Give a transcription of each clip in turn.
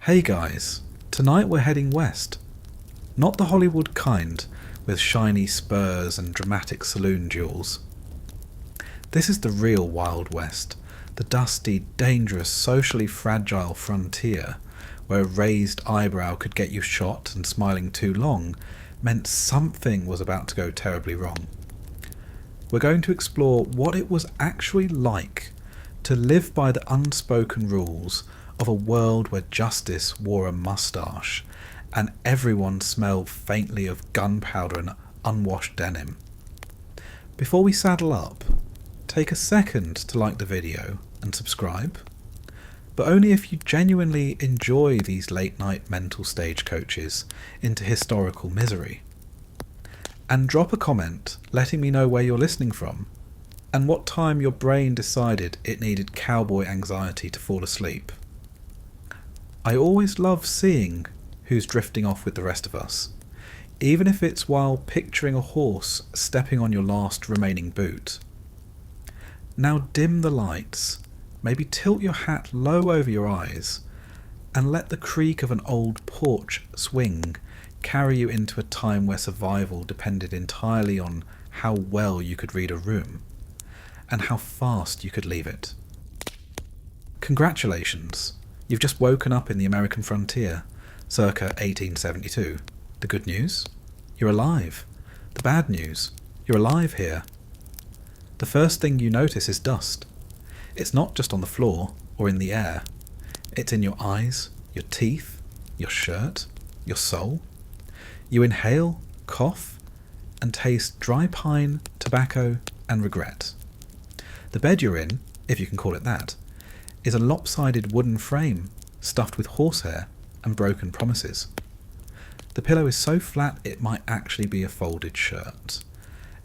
Hey guys, tonight we're heading west. Not the Hollywood kind, with shiny spurs and dramatic saloon duels. This is the real Wild West, the dusty, dangerous, socially fragile frontier, where a raised eyebrow could get you shot and smiling too long meant something was about to go terribly wrong. We're going to explore what it was actually like to live by the unspoken rules of a world where justice wore a moustache and everyone smelled faintly of gunpowder and unwashed denim. Before we saddle up, take a second to like the video and subscribe, but only if you genuinely enjoy these late-night mental stagecoaches into historical misery. And drop a comment letting me know where you're listening from and what time your brain decided it needed cowboy anxiety to fall asleep. I always love seeing who's drifting off with the rest of us, even if it's while picturing a horse stepping on your last remaining boot. Now dim the lights, maybe tilt your hat low over your eyes, and let the creak of an old porch swing carry you into a time where survival depended entirely on how well you could read a room, and how fast you could leave it. Congratulations! You've just woken up in the American frontier, circa 1872. The good news? You're alive. The bad news? You're alive here. The first thing you notice is dust. It's not just on the floor or in the air. It's in your eyes, your teeth, your shirt, your soul. You inhale, cough, and taste dry pine, tobacco, and regret. The bed you're in, if you can call it that, is a lopsided wooden frame stuffed with horsehair and broken promises. The pillow is so flat it might actually be a folded shirt,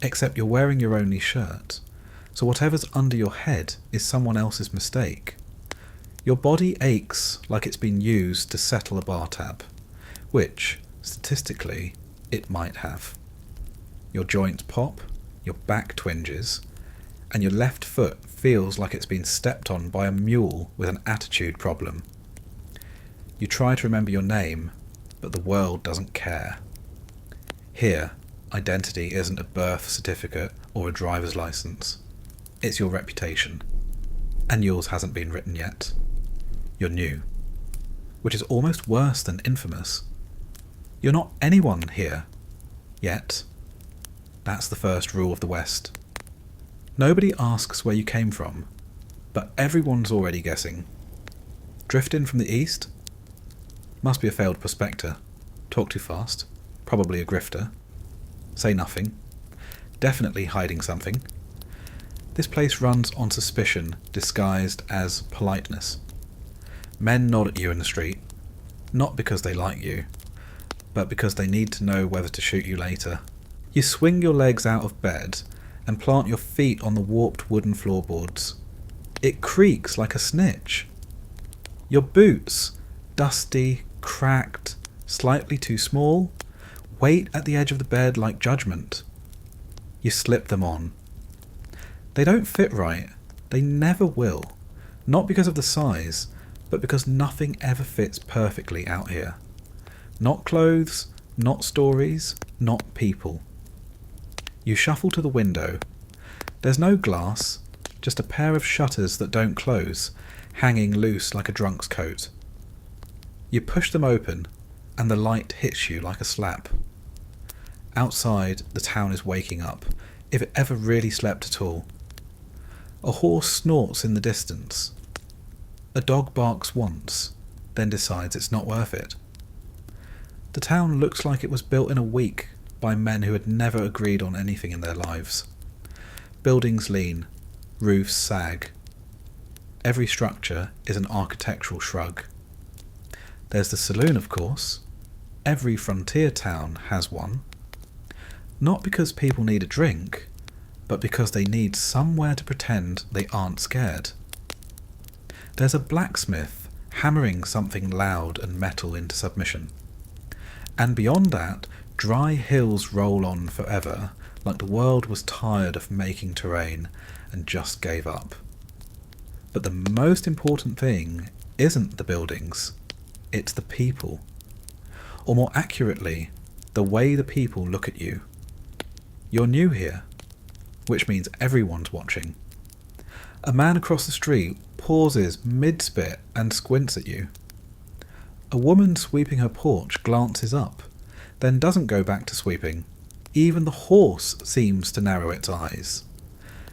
except you're wearing your only shirt, so whatever's under your head is someone else's mistake. Your body aches like it's been used to settle a bar tab, which, statistically, it might have. Your joints pop, your back twinges, and your left foot feels like it's been stepped on by a mule with an attitude problem. You try to remember your name, but the world doesn't care. Here, identity isn't a birth certificate or a driver's license. It's your reputation. And yours hasn't been written yet. You're new. Which is almost worse than infamous. You're not anyone here. Yet. That's the first rule of the West. Nobody asks where you came from, but everyone's already guessing. Drift in from the east? Must be a failed prospector. Talk too fast. Probably a grifter. Say nothing. Definitely hiding something. This place runs on suspicion disguised as politeness. Men nod at you in the street, not because they like you, but because they need to know whether to shoot you later. You swing your legs out of bed and plant your feet on the warped wooden floorboards. It creaks like a snitch. Your boots, dusty, cracked, slightly too small, wait at the edge of the bed like judgment. You slip them on. They don't fit right. They never will. Not because of the size, but because nothing ever fits perfectly out here. Not clothes, not stories, not people. You shuffle to the window. There's no glass, just a pair of shutters that don't close, hanging loose like a drunk's coat. You push them open, and the light hits you like a slap. Outside, the town is waking up, if it ever really slept at all. A horse snorts in the distance. A dog barks once, then decides it's not worth it. The town looks like it was built in a week by men who had never agreed on anything in their lives. Buildings lean, roofs sag. Every structure is an architectural shrug. There's the saloon, of course. Every frontier town has one. Not because people need a drink, but because they need somewhere to pretend they aren't scared. There's a blacksmith hammering something loud and metal into submission. And beyond that, dry hills roll on forever, like the world was tired of making terrain and just gave up. But the most important thing isn't the buildings, It's the people. Or more accurately, the way the people look at you. You're new here, which means everyone's watching. A man across the street pauses mid-spit and squints at you. A woman sweeping her porch glances up, then doesn't go back to sweeping. Even the horse seems to narrow its eyes.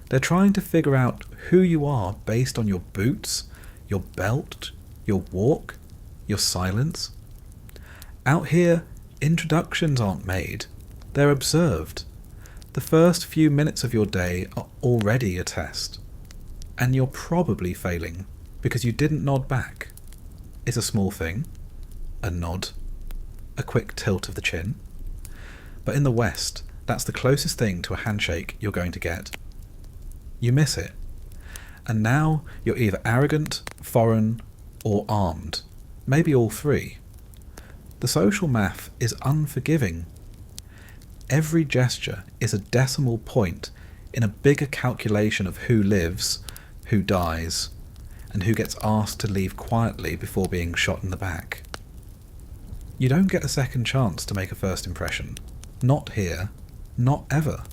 They're trying to figure out who you are based on your boots, your belt, your walk, your silence. Out here, introductions aren't made, they're observed. The first few minutes of your day are already a test. And you're probably failing because you didn't nod back. It's a small thing. A nod. A quick tilt of the chin. But in the West, that's the closest thing to a handshake you're going to get. You miss it. And now you're either arrogant, foreign, or armed. Maybe all three. The social math is unforgiving. Every gesture is a decimal point in a bigger calculation of who lives, who dies, and who gets asked to leave quietly before being shot in the back. You don't get a second chance to make a first impression. Not here. Not ever.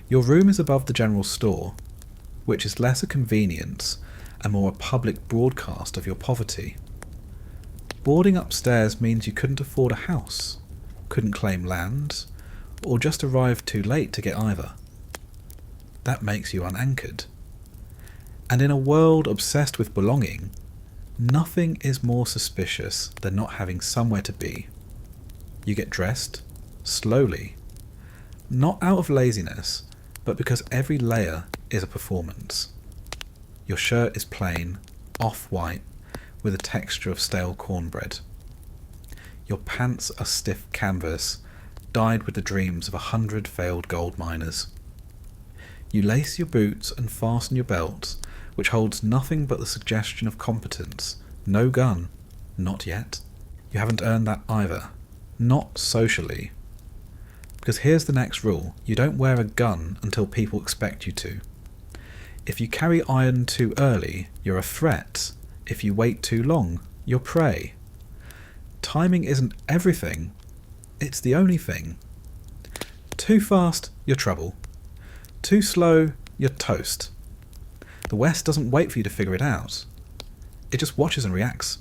Your room is above the general store, which is less a convenience and more a public broadcast of your poverty. Boarding upstairs means you couldn't afford a house, couldn't claim land, or just arrived too late to get either. That makes you unanchored. And in a world obsessed with belonging, nothing is more suspicious than not having somewhere to be. You get dressed, slowly, not out of laziness, but because every layer is a performance. Your shirt is plain, off-white, with a texture of stale cornbread. Your pants are stiff canvas, dyed with the dreams of 100 failed gold miners. You lace your boots and fasten your belt, which holds nothing but the suggestion of competence. No gun. Not yet. You haven't earned that either. Not socially. Because here's the next rule. You don't wear a gun until people expect you to. If you carry iron too early, you're a threat. If you wait too long, you're prey. Timing isn't everything. It's the only thing. Too fast, you're trouble. Too slow, you're toast. The West doesn't wait for you to figure it out. It just watches and reacts.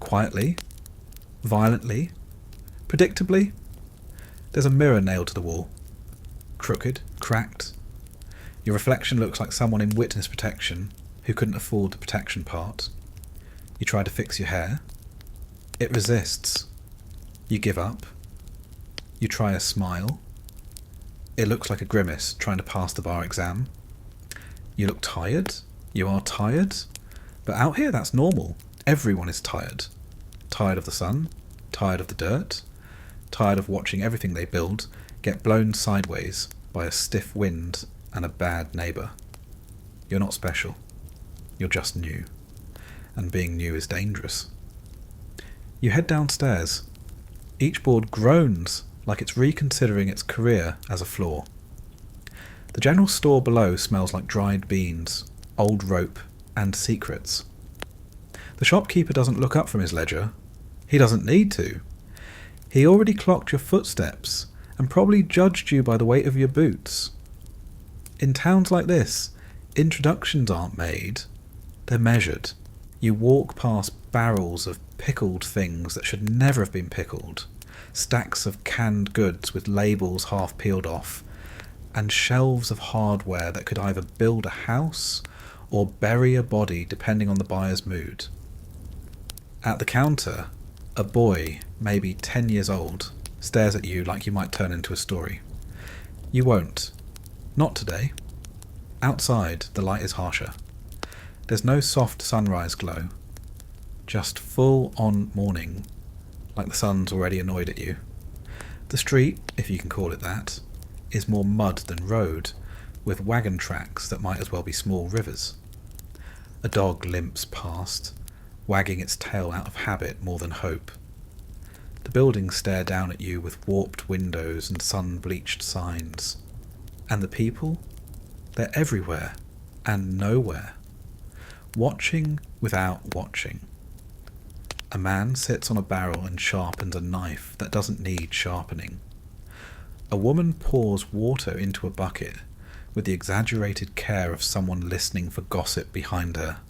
Quietly, violently, predictably. There's a mirror nailed to the wall. Crooked, cracked. Your reflection looks like someone in witness protection who couldn't afford the protection part. You try to fix your hair. It resists. You give up. You try a smile. It looks like a grimace trying to pass the bar exam. You look tired. You are tired. But out here that's normal. Everyone is tired. Tired of the sun. Tired of the dirt. Tired of watching everything they build get blown sideways by a stiff wind and a bad neighbour. You're not special. You're just new. And being new is dangerous. You head downstairs. Each board groans like it's reconsidering its career as a floor. The general store below smells like dried beans, old rope, and secrets. The shopkeeper doesn't look up from his ledger. He doesn't need to. He already clocked your footsteps and probably judged you by the weight of your boots. In towns like this, introductions aren't made, they're measured. You walk past barrels of pickled things that should never have been pickled, stacks of canned goods with labels half peeled off, and shelves of hardware that could either build a house or bury a body depending on the buyer's mood. At the counter, a boy, maybe 10 years old, stares at you like you might turn into a story. You won't. Not today. Outside, the light is harsher. There's no soft sunrise glow. Just full-on morning, like the sun's already annoyed at you. The street, if you can call it that, is more mud than road, with wagon tracks that might as well be small rivers. A dog limps past, wagging its tail out of habit more than hope. The buildings stare down at you with warped windows and sun-bleached signs. And the people? They're everywhere and nowhere. Watching without watching. A man sits on a barrel and sharpens a knife that doesn't need sharpening. A woman pours water into a bucket with the exaggerated care of someone listening for gossip behind her.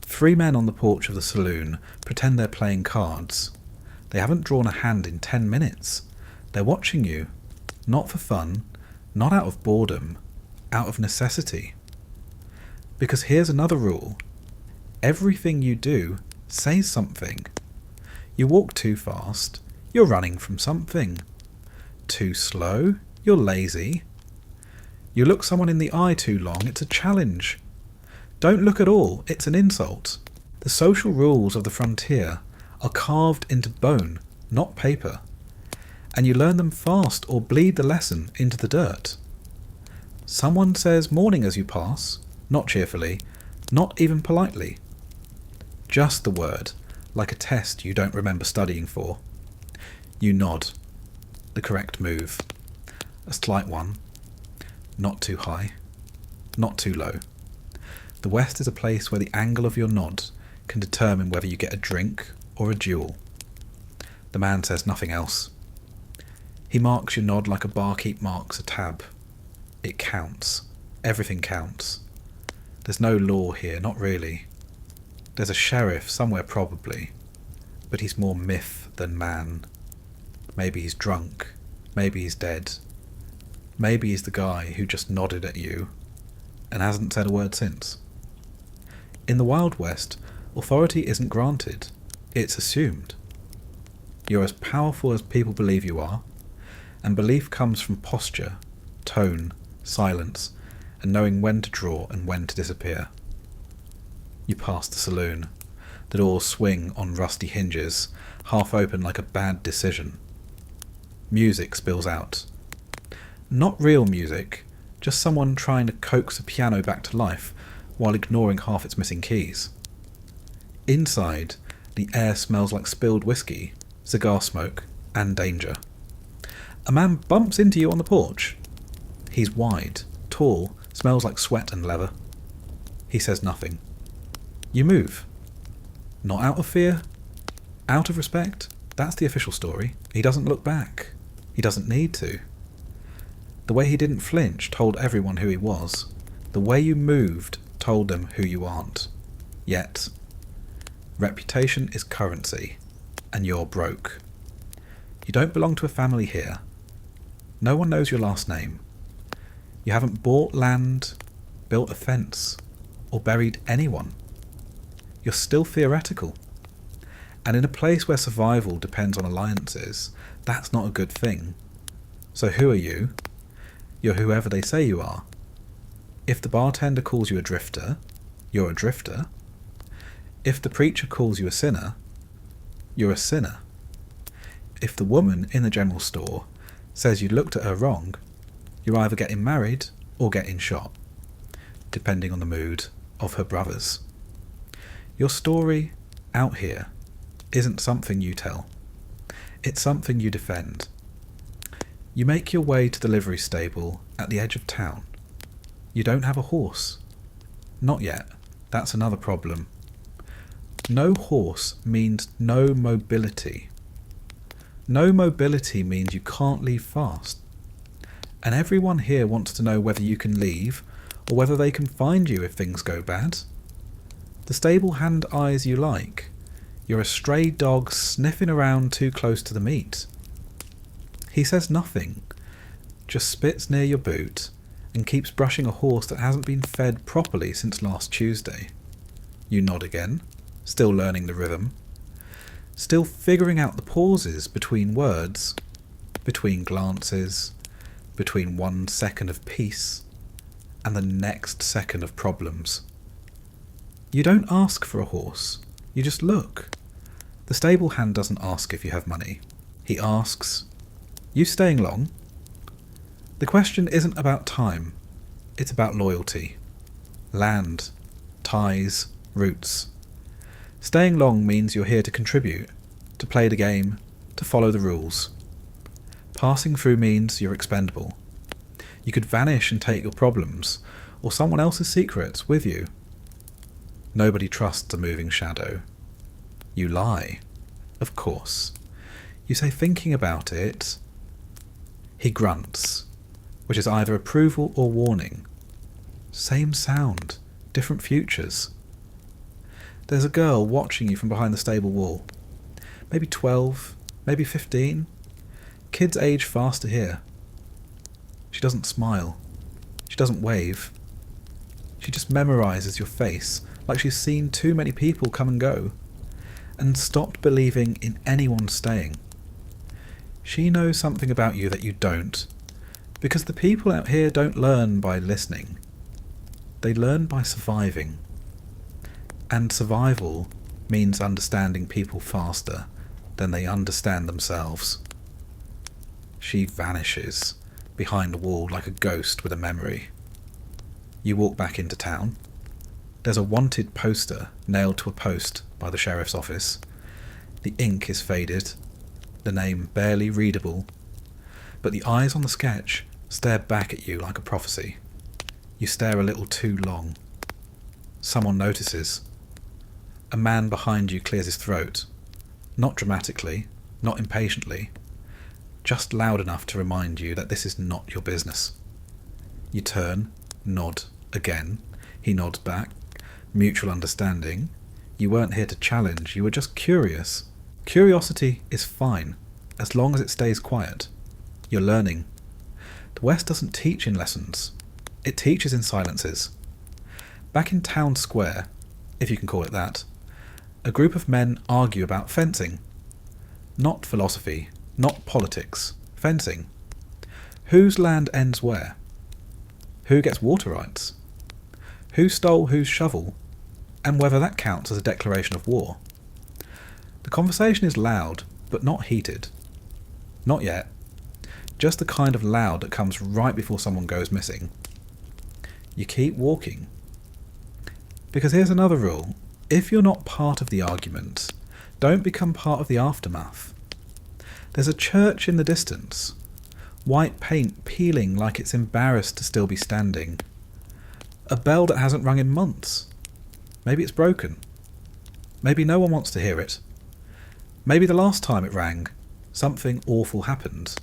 3 men on the porch of the saloon pretend they're playing cards. They haven't drawn a hand in 10 minutes. They're watching you, not for fun, not out of boredom, out of necessity. Because here's another rule. Everything you do says something. You walk too fast, you're running from something. Too slow, you're lazy. You look someone in the eye too long, it's a challenge. Don't look at all, it's an insult. The social rules of the frontier are carved into bone, not paper, and you learn them fast or bleed the lesson into the dirt. Someone says morning as you pass, not cheerfully, not even politely. Just the word, like a test you don't remember studying for. You nod. The correct move. A slight one. Not too high. Not too low. The West is a place where the angle of your nod can determine whether you get a drink or a duel. The man says nothing else. He marks your nod like a barkeep marks a tab. It counts. Everything counts. There's no law here, not really. There's a sheriff somewhere probably, but he's more myth than man. Maybe he's drunk. Maybe he's dead. Maybe he's the guy who just nodded at you and hasn't said a word since. In the Wild West, authority isn't granted, it's assumed. You're as powerful as people believe you are, and belief comes from posture, tone, silence, and knowing when to draw and when to disappear. You pass the saloon. The doors swing on rusty hinges, half open like a bad decision. Music spills out. Not real music, just someone trying to coax a piano back to life while ignoring half its missing keys. Inside, the air smells like spilled whiskey, cigar smoke, and danger. A man bumps into you on the porch. He's wide, tall, smells like sweat and leather. He says nothing. You move. Not out of fear, out of respect. That's the official story. He doesn't look back. He doesn't need to. The way he didn't flinch told everyone who he was. The way you moved told them who you aren't. Yet, reputation is currency, and you're broke. You don't belong to a family here. No one knows your last name. You haven't bought land, built a fence, or buried anyone. You're still theoretical. And in a place where survival depends on alliances, that's not a good thing. So who are you? You're whoever they say you are. If the bartender calls you a drifter, you're a drifter. If the preacher calls you a sinner, you're a sinner. If the woman in the general store says you looked at her wrong, you're either getting married or getting shot, depending on the mood of her brothers. Your story, out here, isn't something you tell. It's something you defend. You make your way to the livery stable at the edge of town. You don't have a horse. Not yet. That's another problem. No horse means no mobility. No mobility means you can't leave fast. And everyone here wants to know whether you can leave or whether they can find you if things go bad. The stable hand eyes you like. You're a stray dog sniffing around too close to the meat. He says nothing, just spits near your boot and keeps brushing a horse that hasn't been fed properly since last Tuesday. You nod again, still learning the rhythm, still figuring out the pauses between words, between glances, between 1 second of peace and the next second of problems. You don't ask for a horse, you just look. The stable hand doesn't ask if you have money. He asks, "You staying long?" The question isn't about time, it's about loyalty. Land, ties, roots. Staying long means you're here to contribute, to play the game, to follow the rules. Passing through means you're expendable. You could vanish and take your problems, or someone else's secrets with you. Nobody trusts a moving shadow. You lie. Of course. You say, thinking about it. He grunts, which is either approval or warning. Same sound, different futures. There's a girl watching you from behind the stable wall. Maybe 12, maybe 15. Kids age faster here. She doesn't smile. She doesn't wave. She just memorises your face like she's seen too many people come and go, and stopped believing in anyone staying. She knows something about you that you don't, because the people out here don't learn by listening. They learn by surviving. And survival means understanding people faster than they understand themselves. She vanishes behind a wall like a ghost with a memory. You walk back into town. There's a wanted poster nailed to a post by the sheriff's office. The ink is faded, the name barely readable, but the eyes on the sketch stare back at you like a prophecy. You stare a little too long. Someone notices. A man behind you clears his throat, not dramatically, not impatiently, just loud enough to remind you that this is not your business. You turn, nod again. He nods back. Mutual understanding. You weren't here to challenge, you were just curious. Curiosity is fine, as long as it stays quiet. You're learning. The West doesn't teach in lessons. It teaches in silences. Back in town square, if you can call it that, a group of men argue about fencing. Not philosophy, not politics, fencing. Whose land ends where? Who gets water rights? Who stole whose shovel? And whether that counts as a declaration of war. The conversation is loud, but not heated. Not yet. Just the kind of loud that comes right before someone goes missing. You keep walking. Because here's another rule. If you're not part of the argument, don't become part of the aftermath. There's a church in the distance. White paint peeling like it's embarrassed to still be standing. A bell that hasn't rung in months. Maybe it's broken. Maybe no one wants to hear it. Maybe the last time it rang, something awful happened,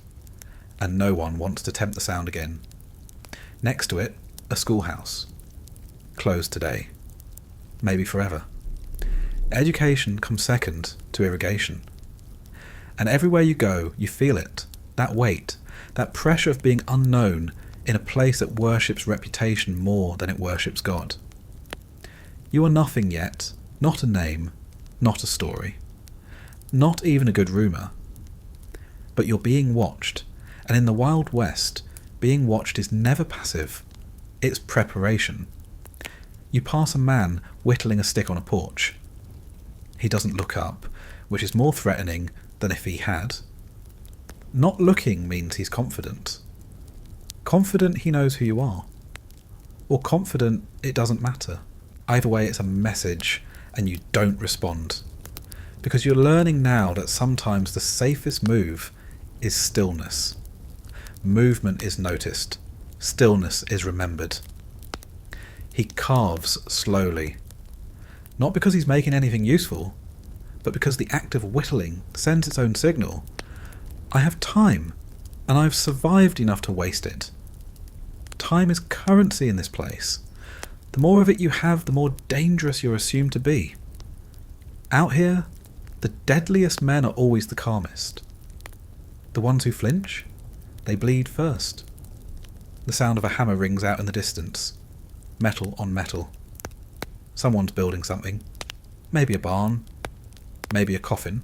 and no one wants to tempt the sound again. Next to it, a schoolhouse. Closed today. Maybe forever. Education comes second to irrigation. And everywhere you go, you feel it. That weight, that pressure of being unknown in a place that worships reputation more than it worships God. You are nothing yet, not a name, not a story, not even a good rumour. But you're being watched, and in the Wild West, being watched is never passive, it's preparation. You pass a man whittling a stick on a porch. He doesn't look up, which is more threatening than if he had. Not looking means he's confident. Confident he knows who you are. Or confident it doesn't matter. Either way, it's a message and you don't respond. Because you're learning now that sometimes the safest move is stillness. Movement is noticed. Stillness is remembered. He carves slowly. Not because he's making anything useful, but because the act of whittling sends its own signal. I have time, and I've survived enough to waste it. Time is currency in this place. The more of it you have, the more dangerous you're assumed to be. Out here, the deadliest men are always the calmest. The ones who flinch, they bleed first. The sound of a hammer rings out in the distance. Metal on metal. Someone's building something. Maybe a barn. Maybe a coffin.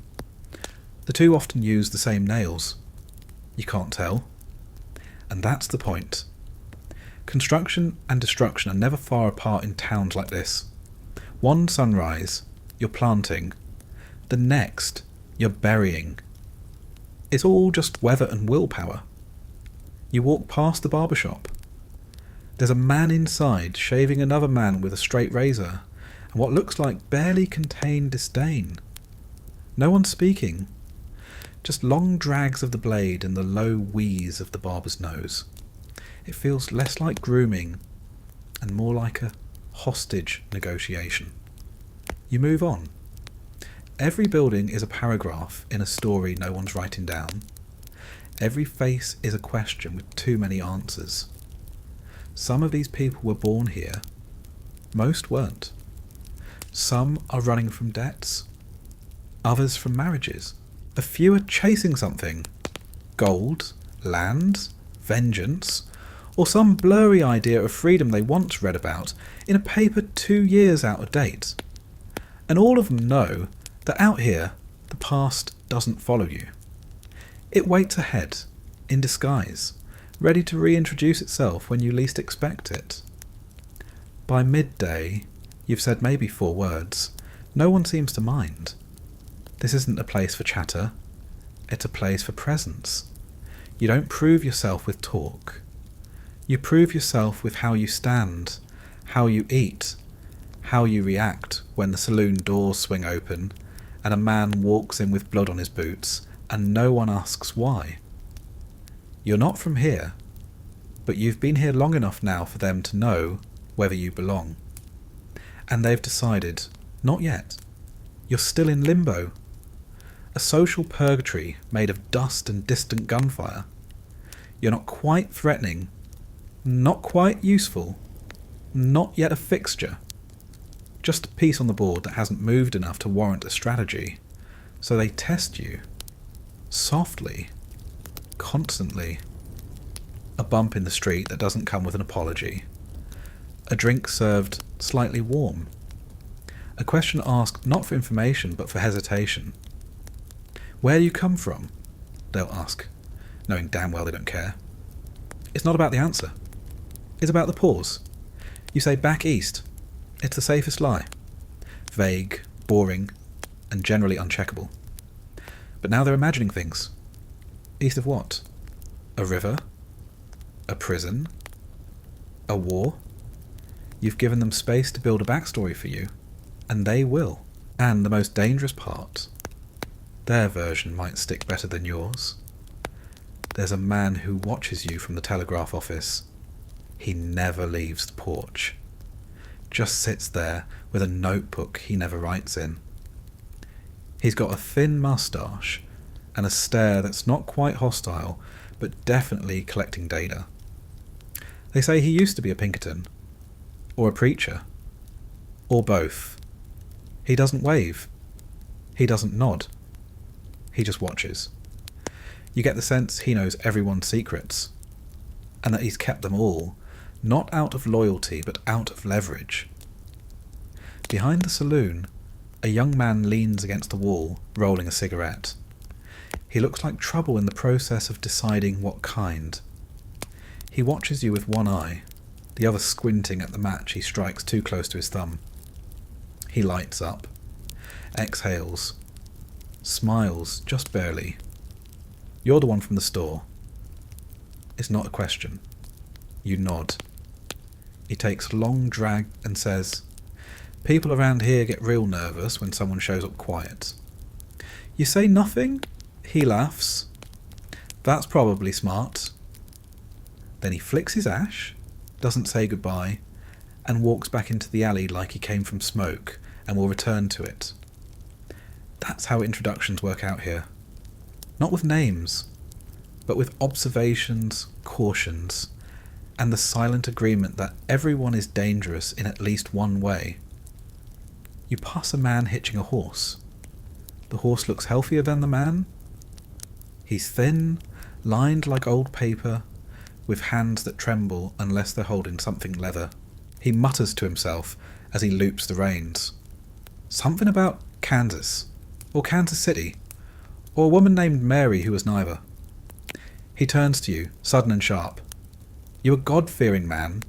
The two often use the same nails. You can't tell. And that's the point. Construction and destruction are never far apart in towns like this. One sunrise, you're planting. The next, you're burying. It's all just weather and willpower. You walk past the barber shop. There's a man inside shaving another man with a straight razor, and what looks like barely contained disdain. No one's speaking. Just long drags of the blade and the low wheeze of the barber's nose. It feels less like grooming and more like a hostage negotiation. You move on. Every building is a paragraph in a story no one's writing down. Every face is a question with too many answers. Some of these people were born here. Most weren't. Some are running from debts. Others from marriages. A few are chasing something. Gold, land, vengeance, or some blurry idea of freedom they once read about in a paper 2 years out of date. And all of them know that out here, the past doesn't follow you. It waits ahead, in disguise, ready to reintroduce itself when you least expect it. By midday, you've said maybe 4 words. No one seems to mind. This isn't a place for chatter. It's a place for presence. You don't prove yourself with talk. You prove yourself with how you stand, how you eat, how you react when the saloon doors swing open and a man walks in with blood on his boots and no one asks why. You're not from here, but you've been here long enough now for them to know whether you belong. And they've decided, not yet. You're still in limbo. A social purgatory made of dust and distant gunfire. You're not quite threatening, not quite useful, not yet a fixture. Just a piece on the board that hasn't moved enough to warrant a strategy. So they test you. Softly. Constantly. A bump in the street that doesn't come with an apology. A drink served slightly warm. A question asked not for information but for hesitation. Where do you come from? They'll ask, knowing damn well they don't care. It's not about the answer. It's about the pause. You say back east. It's the safest lie. Vague, boring, and generally uncheckable. But now they're imagining things. East of what? A river? A prison? A war? You've given them space to build a backstory for you, and they will. And the most dangerous part, their version might stick better than yours. There's a man who watches you from the telegraph office. He never leaves the porch. Just sits there with a notebook he never writes in. He's got a thin moustache and a stare that's not quite hostile, but definitely collecting data. They say he used to be a Pinkerton, or a preacher, or both. He doesn't wave. He doesn't nod. He just watches. You get the sense he knows everyone's secrets, and that he's kept them all, not out of loyalty, but out of leverage. Behind the saloon, a young man leans against the wall, rolling a cigarette. He looks like trouble in the process of deciding what kind. He watches you with one eye, the other squinting at the match he strikes too close to his thumb. He lights up, exhales, smiles just barely. You're the one from the store. It's not a question. You nod. He takes a long drag and says, "People around here get real nervous when someone shows up quiet." "You say nothing?" He laughs. "That's probably smart." Then he flicks his ash, doesn't say goodbye, and walks back into the alley like he came from smoke and will return to it. That's how introductions work out here. Not with names, but with observations, cautions, and the silent agreement that everyone is dangerous in at least one way. You pass a man hitching a horse. The horse looks healthier than the man. He's thin, lined like old paper, with hands that tremble unless they're holding something leather. He mutters to himself as he loops the reins. Something about Kansas, or Kansas City, or a woman named Mary who was neither. He turns to you, sudden and sharp. "You're a God-fearing man."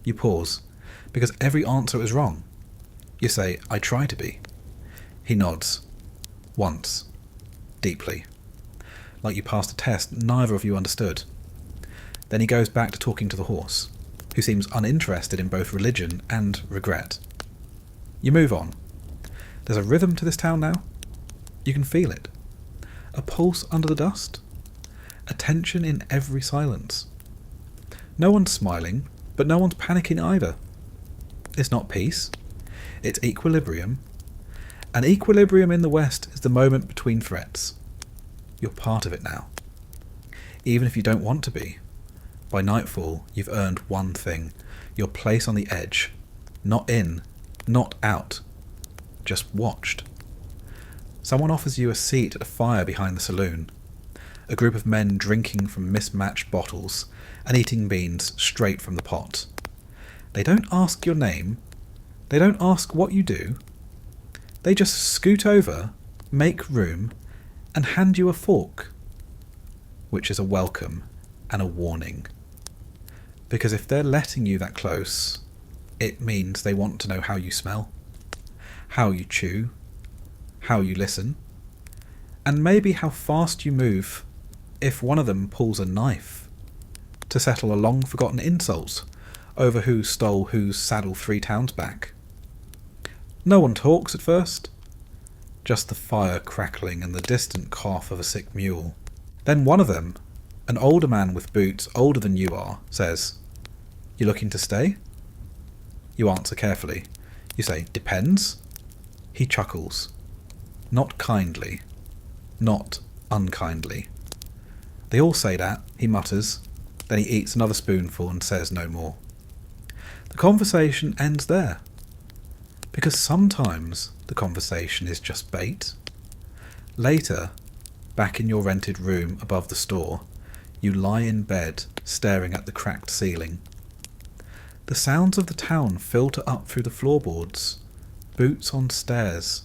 You pause, because every answer is wrong. You say, "I try to be." He nods. Once. Deeply. Like you passed a test neither of you understood. Then he goes back to talking to the horse, who seems uninterested in both religion and regret. You move on. There's a rhythm to this town now. You can feel it. A pulse under the dust. A tension in every silence. No one's smiling, but no one's panicking either. It's not peace. It's equilibrium. An equilibrium in the West is the moment between threats. You're part of it now. Even if you don't want to be. By nightfall, you've earned one thing. Your place on the edge. Not in, not out. Just watched. Someone offers you a seat at a fire behind the saloon. A group of men drinking from mismatched bottles and eating beans straight from the pot. They don't ask your name. They don't ask what you do. They just scoot over, make room, and hand you a fork, which is a welcome and a warning. Because if they're letting you that close, it means they want to know how you smell, how you chew, how you listen, and maybe how fast you move if one of them pulls a knife to settle a long-forgotten insult over who stole whose saddle 3 towns back. No one talks at first, just the fire crackling and the distant cough of a sick mule. Then one of them, an older man with boots older than you are, says, "You looking to stay?" You answer carefully. You say, "Depends." He chuckles. Not kindly. Not unkindly. They all say that, he mutters. Then he eats another spoonful and says no more. The conversation ends there. Because sometimes the conversation is just bait. Later, back in your rented room above the store, you lie in bed staring at the cracked ceiling. The sounds of the town filter up through the floorboards. Boots on stairs,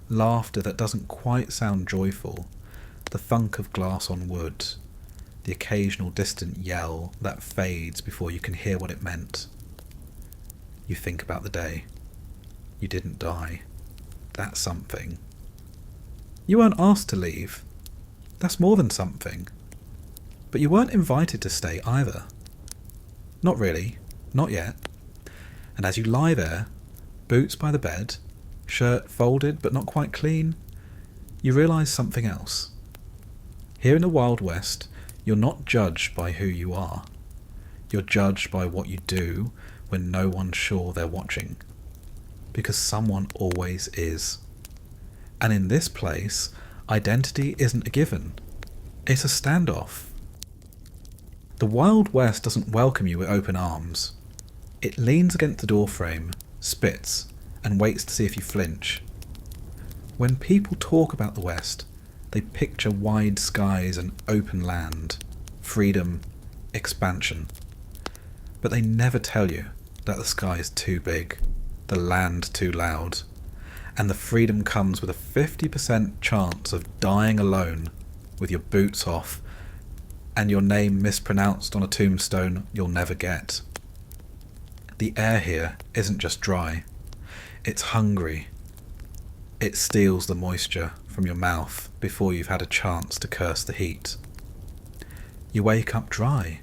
laughter that doesn't quite sound joyful, the thunk of glass on wood, the occasional distant yell that fades before you can hear what it meant. You think about the day. You didn't die. That's something. You weren't asked to leave. That's more than something. But you weren't invited to stay either. Not really. Not yet. And as you lie there, boots by the bed, shirt folded but not quite clean, you realise something else. Here in the Wild West, you're not judged by who you are. You're judged by what you do when no one's sure they're watching. Because someone always is. And in this place, identity isn't a given. It's a standoff. The Wild West doesn't welcome you with open arms. It leans against the doorframe, spits, and waits to see if you flinch. When people talk about the West, they picture wide skies and open land, freedom, expansion. But they never tell you that the sky is too big, the land too loud, and the freedom comes with a 50% chance of dying alone with your boots off and your name mispronounced on a tombstone you'll never get. The air here isn't just dry, it's hungry. It steals the moisture from your mouth before you've had a chance to curse the heat. You wake up dry.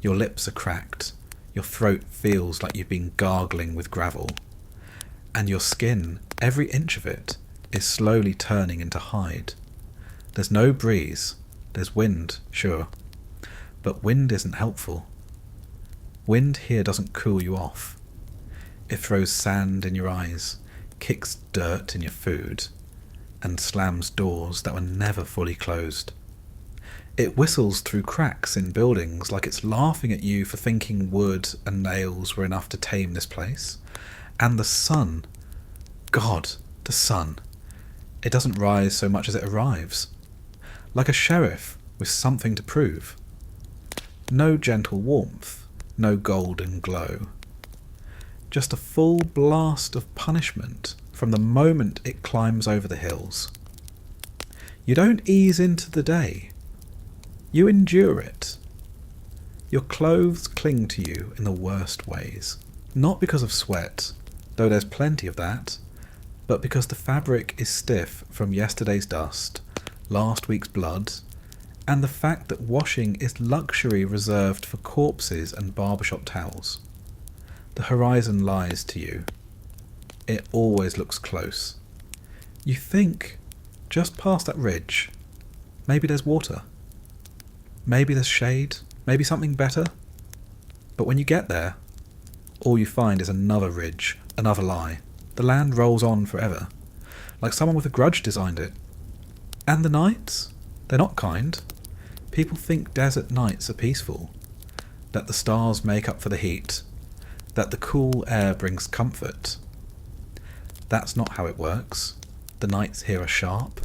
Your lips are cracked. Your throat feels like you've been gargling with gravel. And your skin, every inch of it, is slowly turning into hide. There's no breeze. There's wind, sure. But wind isn't helpful. Wind here doesn't cool you off. It throws sand in your eyes, kicks dirt in your food, and slams doors that were never fully closed. It whistles through cracks in buildings like it's laughing at you for thinking wood and nails were enough to tame this place. And the sun, God, the sun, it doesn't rise so much as it arrives. Like a sheriff with something to prove. No gentle warmth, no golden glow. Just a full blast of punishment from the moment it climbs over the hills. You don't ease into the day. You endure it. Your clothes cling to you in the worst ways. Not because of sweat, though there's plenty of that, but because the fabric is stiff from yesterday's dust, last week's blood, and the fact that washing is luxury reserved for corpses and barbershop towels. The horizon lies to you. It always looks close. You think, just past that ridge, maybe there's water. Maybe there's shade, maybe something better. But when you get there, all you find is another ridge, another lie. The land rolls on forever. like someone with a grudge designed it. And the nights? They're not kind. People think desert nights are peaceful, that the stars make up for the heat, that the cool air brings comfort. That's not how it works. The nights here are sharp,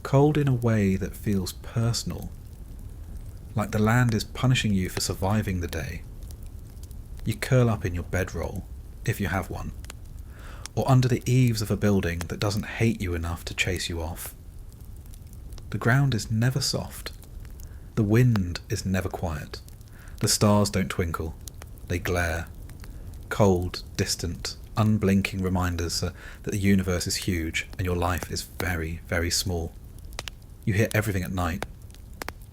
cold in a way that feels personal, like the land is punishing you for surviving the day. You curl up in your bedroll, if you have one, or under the eaves of a building that doesn't hate you enough to chase you off. The ground is never soft. The wind is never quiet. The stars don't twinkle. They glare. Cold, distant, unblinking reminders that the universe is huge and your life is very, very small. You hear everything at night.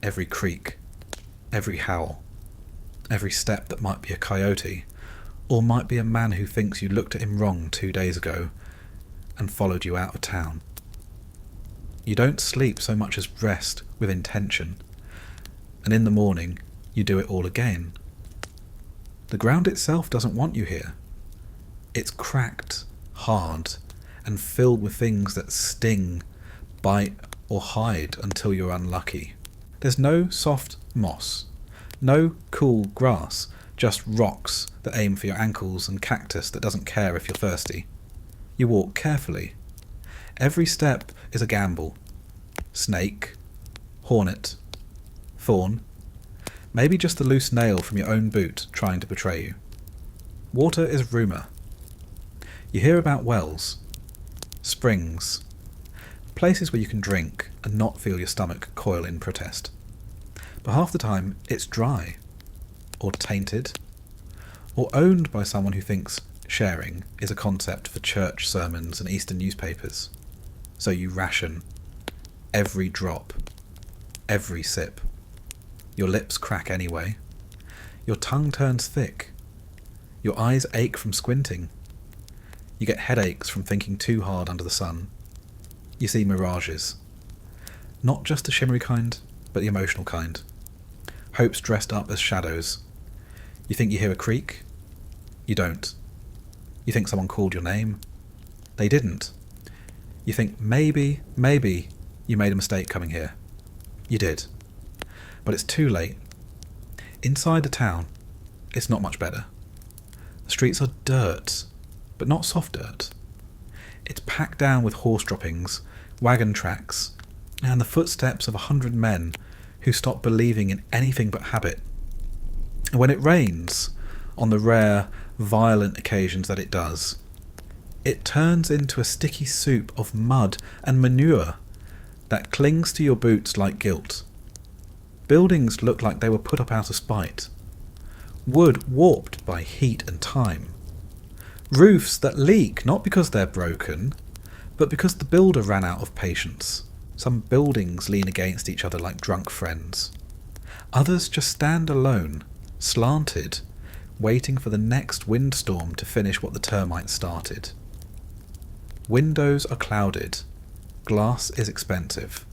Every creak. Every howl. Every step that might be a coyote, or might be a man who thinks you looked at him wrong 2 days ago and followed you out of town. You don't sleep so much as rest with intention, and in the morning you do it all again. The ground itself doesn't want you here. It's cracked, hard, and filled with things that sting, bite, or hide until you're unlucky. There's no soft moss, no cool grass, just rocks that aim for your ankles and cactus that doesn't care if you're thirsty. You walk carefully. Every step is a gamble. Snake, hornet, thorn, maybe just a loose nail from your own boot trying to betray you. Water is rumour. You hear about wells, springs, places where you can drink and not feel your stomach coil in protest. But half the time it's dry, or tainted, or owned by someone who thinks sharing is a concept for church sermons and Eastern newspapers. So you ration every drop, every sip. Your lips crack anyway. Your tongue turns thick. Your eyes ache from squinting. You get headaches from thinking too hard under the sun. You see mirages. Not just the shimmery kind, but the emotional kind. Hopes dressed up as shadows. You think you hear a creak? You don't. You think someone called your name? They didn't. You think maybe you made a mistake coming here. You did. But it's too late. Inside the town, it's not much better. The streets are dirt, but not soft dirt. It's packed down with horse droppings, wagon tracks, and the footsteps of 100 men who stop believing in anything but habit. And when it rains, on the rare, violent occasions that it does, it turns into a sticky soup of mud and manure that clings to your boots like guilt. Buildings look like they were put up out of spite. Wood warped by heat and time. Roofs that leak not because they're broken, but because the builder ran out of patience. Some buildings lean against each other like drunk friends. Others just stand alone, slanted, waiting for the next windstorm to finish what the termites started. Windows are clouded. Glass is expensive.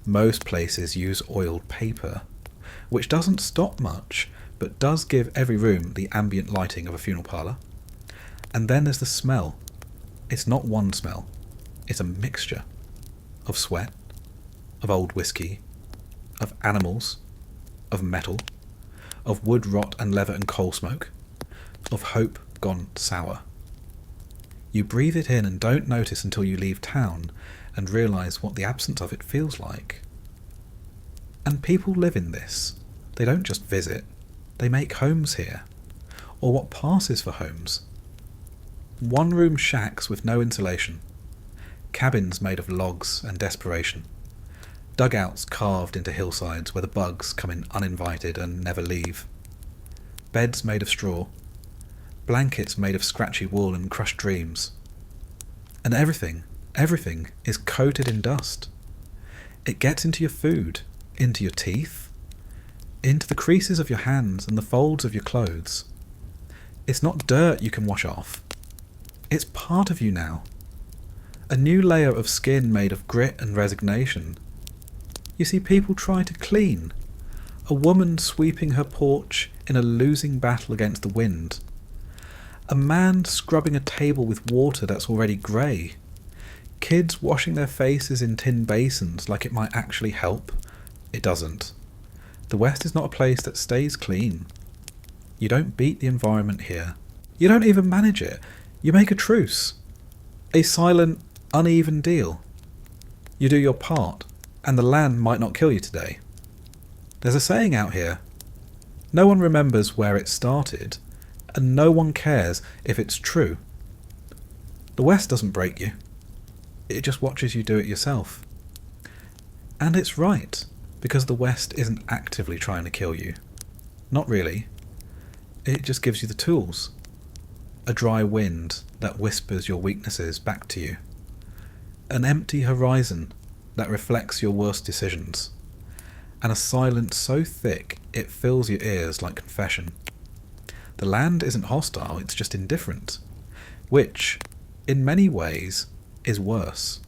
Most places use oiled paper, which doesn't stop much, but does give every room the ambient lighting of a funeral parlour. And then there's the smell. It's not one smell. It's a mixture of sweat, of old whiskey, of animals, of metal, of wood rot and leather and coal smoke, of hope gone sour. You breathe it in and don't notice until you leave town and realise what the absence of it feels like. And people live in this. They don't just visit. They make homes here, or what passes for homes. One-room shacks with no insulation. Cabins made of logs and desperation. Dugouts carved into hillsides where the bugs come in uninvited and never leave. Beds made of straw. Blankets made of scratchy wool and crushed dreams. And everything is coated in dust. It gets into your food, into your teeth, into the creases of your hands and the folds of your clothes. It's not dirt you can wash off. It's part of you now. A new layer of skin made of grit and resignation. You see people try to clean. A woman sweeping her porch in a losing battle against the wind. A man scrubbing a table with water that's already grey. Kids washing their faces in tin basins like it might actually help. It doesn't. The West is not a place that stays clean. You don't beat the environment here. You don't even manage it. You make a truce. A silent, uneven deal. You do your part, and the land might not kill you today. There's a saying out here. No one remembers where it started, and no one cares if it's true. The West doesn't break you. It just watches you do it yourself. And it's right, because the West isn't actively trying to kill you. Not really. It just gives you the tools. A dry wind that whispers your weaknesses back to you. An empty horizon that reflects your worst decisions. And a silence so thick it fills your ears like confession. The land isn't hostile, it's just indifferent. Which, in many ways, is worse.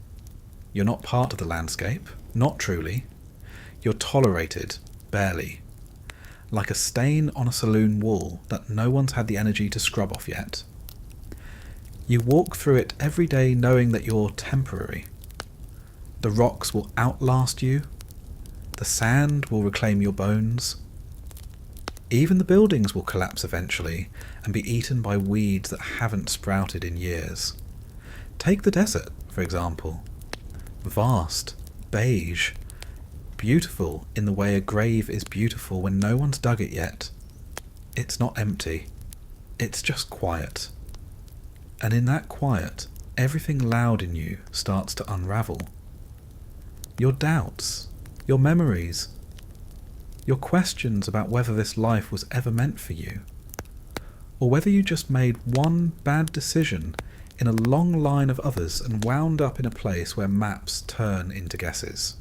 You're not part of the landscape, not truly. You're tolerated, barely. Like a stain on a saloon wall that no one's had the energy to scrub off yet. You walk through it every day knowing that you're temporary. The rocks will outlast you. The sand will reclaim your bones. Even the buildings will collapse eventually and be eaten by weeds that haven't sprouted in years. Take the desert, for example. Vast, beige, beautiful in the way a grave is beautiful when no one's dug it yet. It's not empty. It's just quiet. And in that quiet, everything loud in you starts to unravel. Your doubts, your memories, your questions about whether this life was ever meant for you, or whether you just made one bad decision in a long line of others and wound up in a place where maps turn into guesses.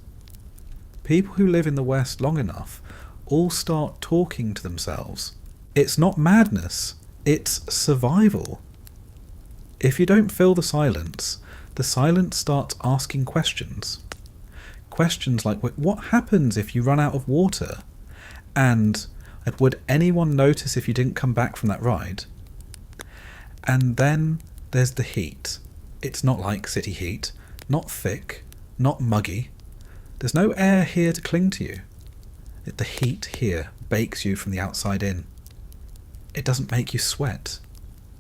People who live in the West long enough all start talking to themselves. It's not madness, it's survival. If you don't fill the silence starts asking questions. Questions like, what happens if you run out of water? And would anyone notice if you didn't come back from that ride? And then there's the heat. It's not like city heat, not thick, not muggy. There's no air here to cling to you. The heat here bakes you from the outside in. It doesn't make you sweat.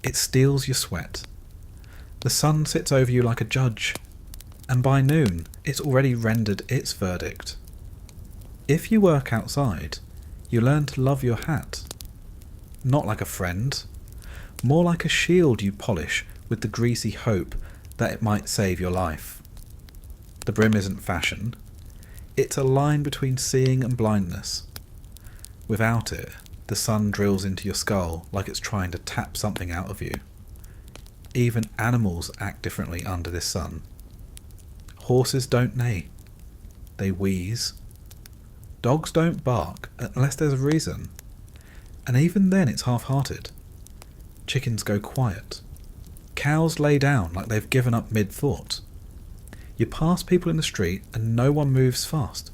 It steals your sweat. The sun sits over you like a judge, and by noon it's already rendered its verdict. If you work outside, you learn to love your hat. Not like a friend, more like a shield you polish with the greasy hope that it might save your life. The brim isn't fashion. It's a line between seeing and blindness. Without it, the sun drills into your skull like it's trying to tap something out of you. Even animals act differently under this sun. Horses don't neigh. They wheeze. Dogs don't bark unless there's a reason. And even then it's half-hearted. Chickens go quiet. Cows lay down like they've given up mid-thought. You pass people in the street and no one moves fast.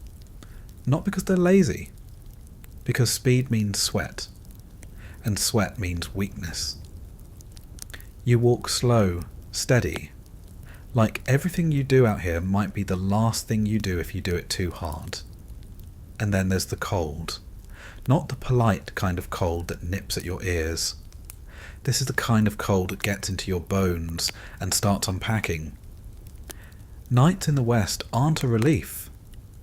Not because they're lazy. Because speed means sweat. And sweat means weakness. You walk slow, steady. Like everything you do out here might be the last thing you do if you do it too hard. And then there's the cold. Not the polite kind of cold that nips at your ears. This is the kind of cold that gets into your bones and starts unpacking. Nights in the West aren't a relief.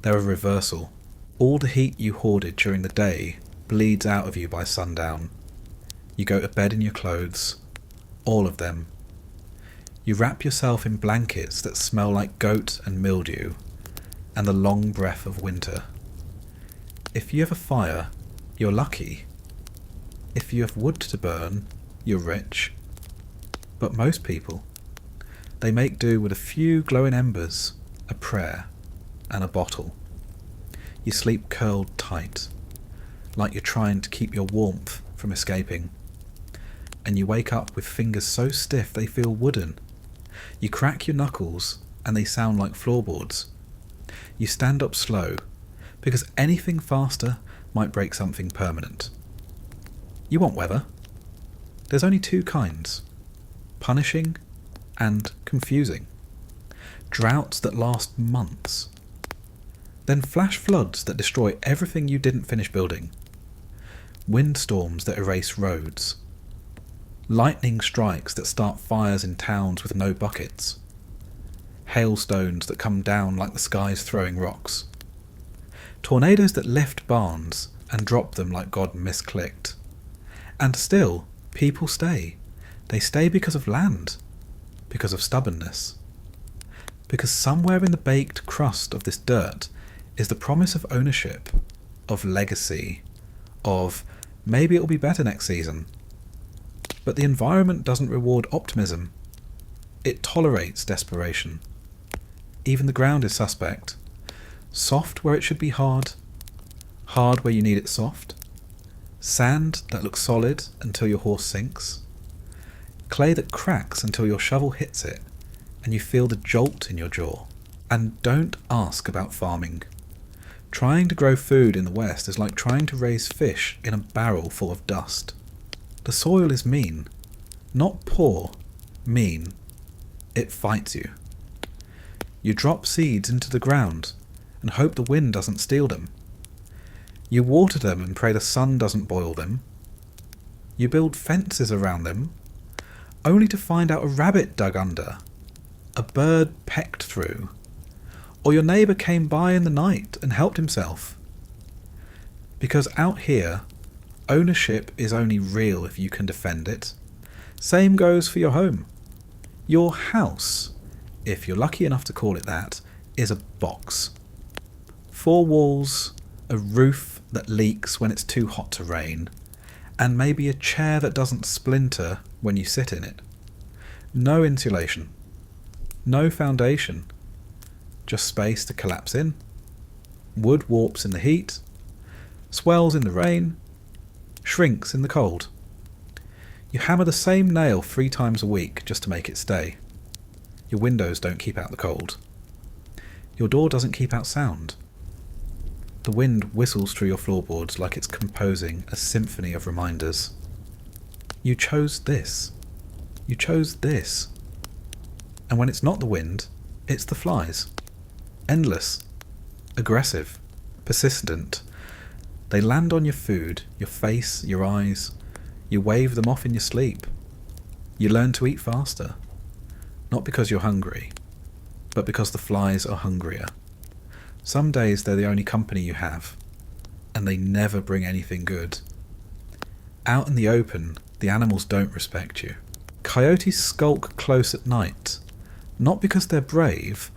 They're a reversal. All the heat you hoarded during the day bleeds out of you by sundown. You go to bed in your clothes. All of them. You wrap yourself in blankets that smell like goat and mildew and the long breath of winter. If you have a fire, you're lucky. If you have wood to burn, you're rich. But most people, they make do with a few glowing embers, a prayer, and a bottle. You sleep curled tight, like you're trying to keep your warmth from escaping. And you wake up with fingers so stiff they feel wooden. You crack your knuckles and they sound like floorboards. You stand up slow, because anything faster might break something permanent. You want weather. There's only two kinds, punishing and confusing. droughts that last months, then flash floods that destroy everything you didn't finish building, windstorms that erase roads, lightning strikes that start fires in towns with no buckets, hailstones that come down like the skies throwing rocks, tornadoes that lift barns and drop them like God misclicked. And still, people stay. They stay because of land, because of stubbornness, because somewhere in the baked crust of this dirt is the promise of ownership, of legacy, of maybe it'll be better next season. But the environment doesn't reward optimism. It tolerates desperation. Even the ground is suspect. Soft where it should be hard, hard where you need it soft, sand that looks solid until your horse sinks, clay that cracks until your shovel hits it and you feel the jolt in your jaw. And don't ask about farming. Trying to grow food in the West is like trying to raise fish in a barrel full of dust. The soil is mean. Not poor, mean. It fights you. You drop seeds into the ground and hope the wind doesn't steal them. You water them and pray the sun doesn't boil them. You build fences around them, only to find out a rabbit dug under, a bird pecked through, or your neighbour came by in the night and helped himself. Because out here, ownership is only real if you can defend it. Same goes for your home. Your house, if you're lucky enough to call it that, is a box. 4 walls, a roof that leaks when it's too hot to rain, and maybe a chair that doesn't splinter when you sit in it. No insulation. No foundation. Just space to collapse in. Wood warps in the heat, swells in the rain, shrinks in the cold. You hammer the same nail 3 times a week just to make it stay. Your windows don't keep out the cold. Your door doesn't keep out sound. The wind whistles through your floorboards like it's composing a symphony of reminders. You chose this. You chose this. And when it's not the wind, it's the flies. Endless. Aggressive. Persistent. They land on your food, your face, your eyes. You wave them off in your sleep. You learn to eat faster. Not because you're hungry, but because the flies are hungrier. Some days they're the only company you have, and they never bring anything good. Out in the open, the animals don't respect you. Coyotes skulk close at night, not because they're brave,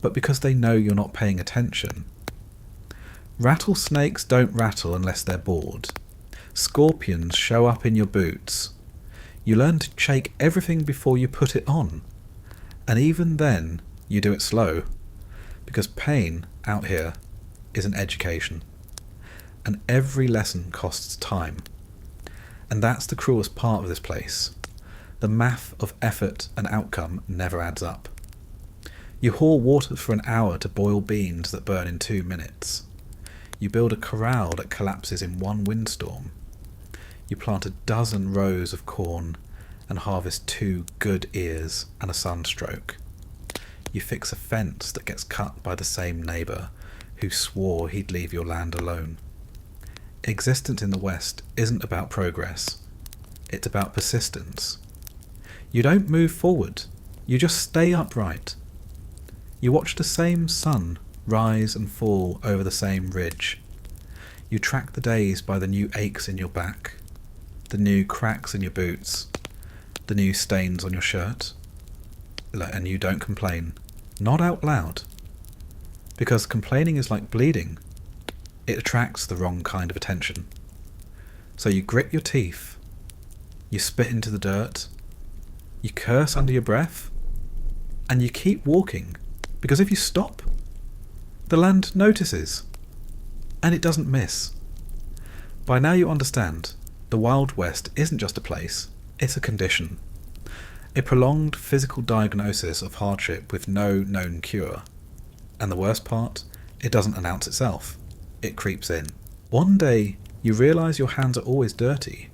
but because they know you're not paying attention. Rattlesnakes don't rattle unless they're bored. Scorpions show up in your boots. You learn to shake everything before you put it on, and even then you do it slow, because pain out here is an education, and every lesson costs time. And that's the cruelest part of this place. The math of effort and outcome never adds up. You haul water for an hour to boil beans that burn in 2 minutes. You build a corral that collapses in 1 windstorm. You plant a dozen rows of corn and harvest 2 good ears and a sunstroke. You fix a fence that gets cut by the same neighbour who swore he'd leave your land alone. Existence in the West isn't about progress. It's about persistence. You don't move forward. You just stay upright. You watch the same sun rise and fall over the same ridge. You track the days by the new aches in your back, the new cracks in your boots, the new stains on your shirt. And you don't complain. Not out loud. Because complaining is like bleeding. It attracts the wrong kind of attention. So you grit your teeth. You spit into the dirt. You curse under your breath. And you keep walking. Because if you stop, the land notices. And it doesn't miss. By now you understand, the Wild West isn't just a place, it's a condition. A prolonged physical diagnosis of hardship with no known cure. And the worst part, it doesn't announce itself. It creeps in. One day, you realise your hands are always dirty.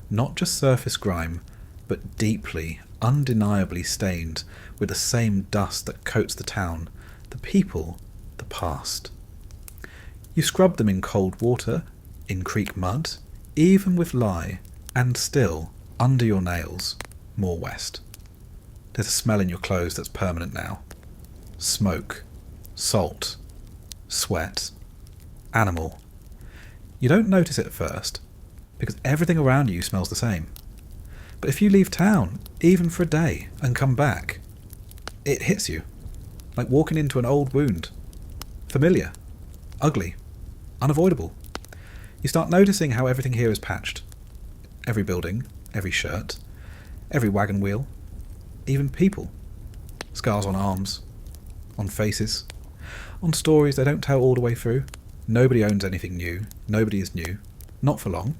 Not just surface grime, but deeply, undeniably stained with the same dust that coats the town, the people, the past. You scrub them in cold water, in creek mud, even with lye, and still, under your nails, more west. There's a smell in your clothes that's permanent now. Smoke, salt, sweat, animal. You don't notice it at first, because everything around you smells the same. But if you leave town, even for a day, and come back, it hits you, like walking into an old wound. Familiar, ugly, unavoidable. You start noticing how everything here is patched. Every building, every shirt, every wagon wheel, even people. Scars on arms, on faces, on stories they don't tell all the way through. Nobody owns anything new. Nobody is new. Not for long.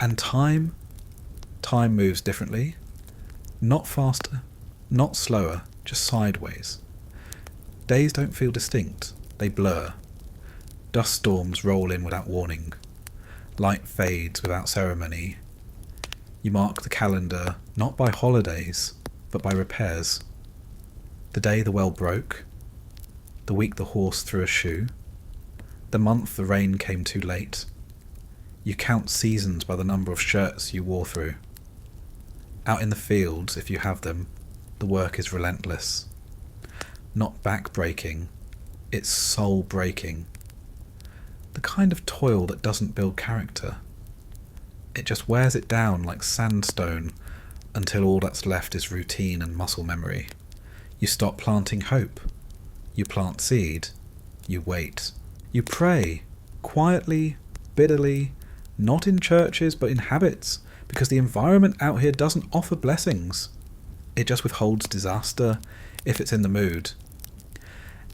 And time moves differently. Not faster, not slower, just sideways. Days don't feel distinct. They blur. Dust storms roll in without warning. Light fades without ceremony. You mark the calendar not by holidays, but by repairs. The day the well broke, the week the horse threw a shoe, the month the rain came too late. You count seasons by the number of shirts you wore through. Out in the fields, if you have them, the work is relentless. Not back-breaking, it's soul-breaking. The kind of toil that doesn't build character. It just wears it down like sandstone until all that's left is routine and muscle memory. You stop planting hope. You plant seed. You wait. You pray, quietly, bitterly, not in churches but in habits, because the environment out here doesn't offer blessings. It just withholds disaster if it's in the mood.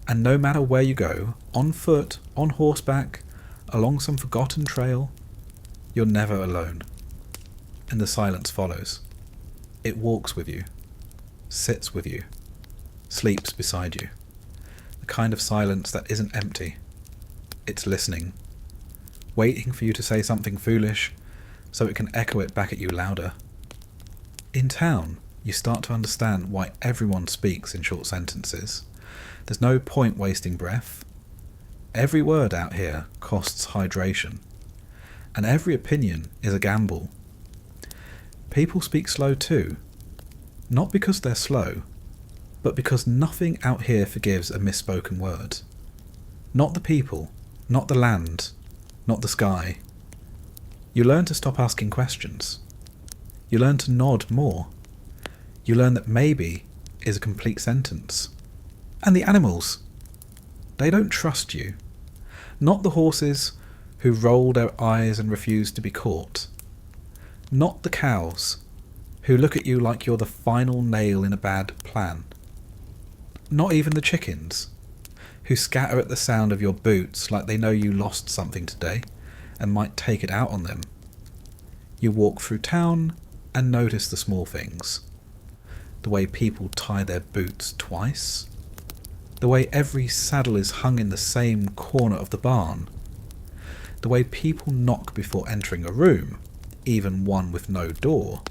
And no matter where you go, on foot, on horseback, along some forgotten trail, you're never alone. And the silence follows. It walks with you, sits with you, sleeps beside you. The kind of silence that isn't empty. It's listening, waiting for you to say something foolish so it can echo it back at you louder. In town, you start to understand why everyone speaks in short sentences. There's no point wasting breath. Every word out here costs hydration, and every opinion is a gamble. People speak slow too, not because they're slow, but because nothing out here forgives a misspoken word. Not the people, not the land, not the sky. You learn to stop asking questions. You learn to nod more. You learn that maybe is a complete sentence. And the animals, they don't trust you. Not the horses who roll their eyes and refuse to be caught. Not the cows who look at you like you're the final nail in a bad plan. Not even the chickens who scatter at the sound of your boots like they know you lost something today and might take it out on them. You walk through town and notice the small things. The way people tie their boots twice. The way every saddle is hung in the same corner of the barn. The way people knock before entering a room, even one with no door,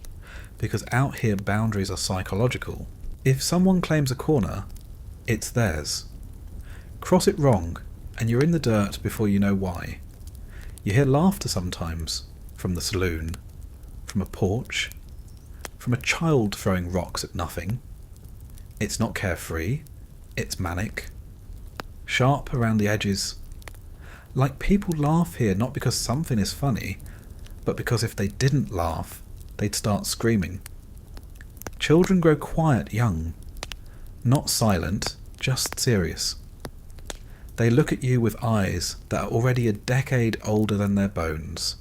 because out here boundaries are psychological. If someone claims a corner, it's theirs. Cross it wrong, and you're in the dirt before you know why. You hear laughter sometimes, from the saloon, from a porch, from a child throwing rocks at nothing. It's not carefree, it's manic. Sharp around the edges. Like people laugh here not because something is funny, but because if they didn't laugh, they'd start screaming. Children grow quiet young. Not silent, just serious. They look at you with eyes that are already a decade older than their bones.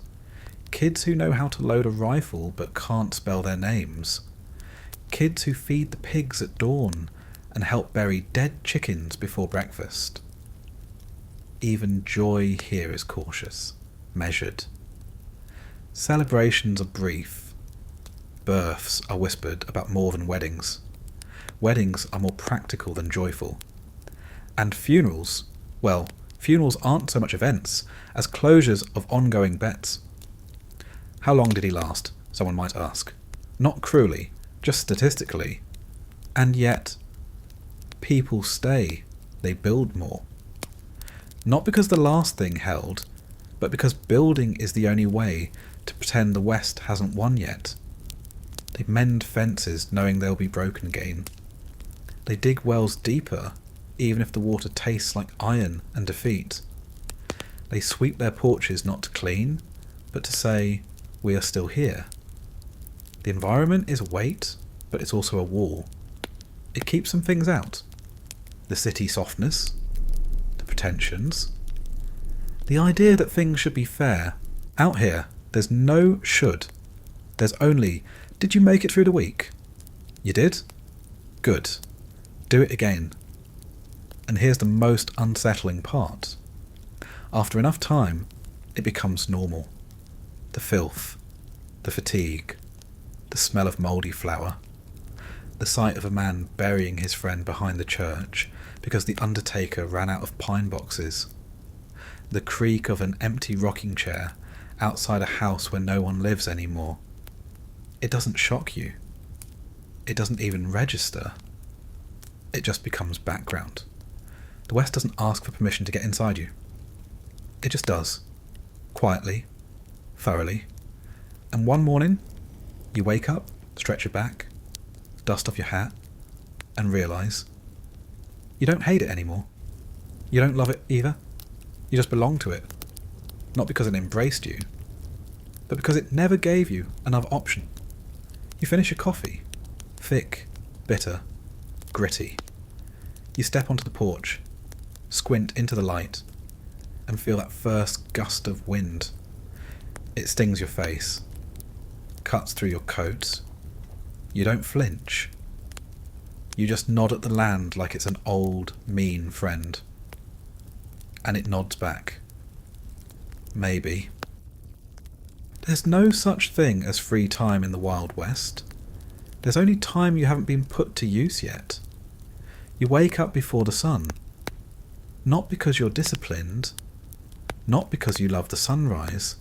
Kids who know how to load a rifle but can't spell their names. Kids who feed the pigs at dawn and help bury dead chickens before breakfast. Even joy here is cautious, measured. Celebrations are brief. Births are whispered about more than weddings. Weddings are more practical than joyful. And funerals, well, funerals aren't so much events as closures of ongoing bets. How long did he last? Someone might ask. Not cruelly, just statistically. And yet, people stay, they build more. Not because the last thing held, but because building is the only way to pretend the West hasn't won yet. They mend fences knowing they'll be broken again. They dig wells deeper, even if the water tastes like iron and defeat. They sweep their porches not to clean, but to say, we are still here. The environment is a weight, but it's also a wall. It keeps some things out. The city softness, the pretensions, the idea that things should be fair. Out here, there's no should. There's only, did you make it through the week? You did? Good. Do it again. And here's the most unsettling part. After enough time, it becomes normal. The filth, the fatigue, the smell of mouldy flour, the sight of a man burying his friend behind the church because the undertaker ran out of pine boxes, the creak of an empty rocking chair outside a house where no one lives anymore. It doesn't shock you. It doesn't even register. It just becomes background. The West doesn't ask for permission to get inside you. It just does. Quietly. Thoroughly. And one morning, you wake up, stretch your back, dust off your hat, and realise you don't hate it anymore. You don't love it either. You just belong to it. Not because it embraced you, but because it never gave you another option. You finish your coffee. Thick, bitter, gritty. You step onto the porch, squint into the light, and feel that first gust of wind. It stings your face, cuts through your coat. You don't flinch. You just nod at the land like it's an old, mean friend. And it nods back. Maybe. There's no such thing as free time in the Wild West. There's only time you haven't been put to use yet. You wake up before the sun. Not because you're disciplined, not because you love the sunrise,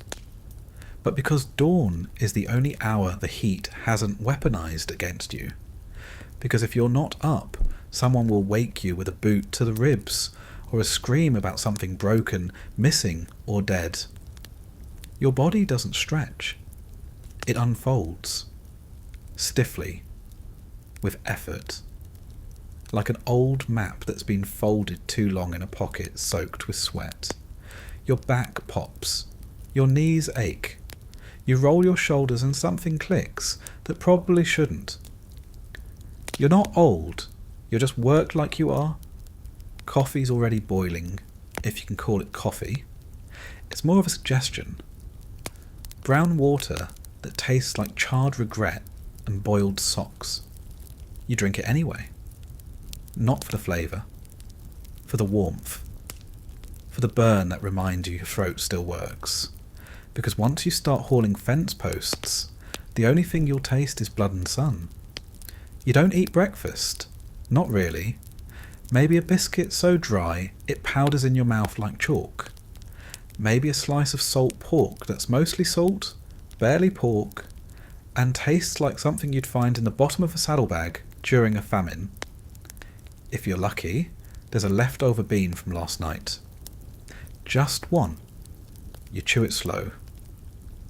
but because dawn is the only hour the heat hasn't weaponized against you. Because if you're not up, someone will wake you with a boot to the ribs, or a scream about something broken, missing, or dead. Your body doesn't stretch. It unfolds. Stiffly. With effort. Like an old map that's been folded too long in a pocket soaked with sweat. Your back pops. Your knees ache. You roll your shoulders and something clicks that probably shouldn't. You're not old. You're just worked like you are. Coffee's already boiling, if you can call it coffee. It's more of a suggestion. Brown water that tastes like charred regret and boiled socks. You drink it anyway. Not for the flavour. For the warmth. For the burn that reminds you your throat still works. Because once you start hauling fence posts, the only thing you'll taste is blood and sun. You don't eat breakfast. Not really. Maybe a biscuit so dry it powders in your mouth like chalk. Maybe a slice of salt pork that's mostly salt, barely pork, and tastes like something you'd find in the bottom of a saddlebag during a famine. If you're lucky, there's a leftover bean from last night. Just one. You chew it slow.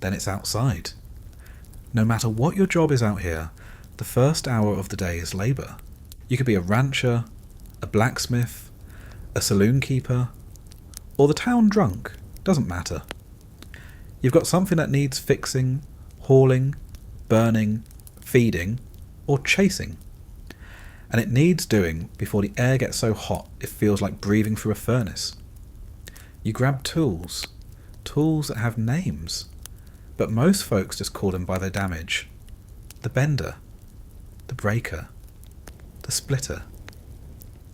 Then it's outside. No matter what your job is out here, the first hour of the day is labour. You could be a rancher, a blacksmith, a saloon keeper, or the town drunk. Doesn't matter. You've got something that needs fixing, hauling, burning, feeding, or chasing. And it needs doing before the air gets so hot it feels like breathing through a furnace. You grab tools that have names, but most folks just call them by their damage. The bender, the breaker, the splitter.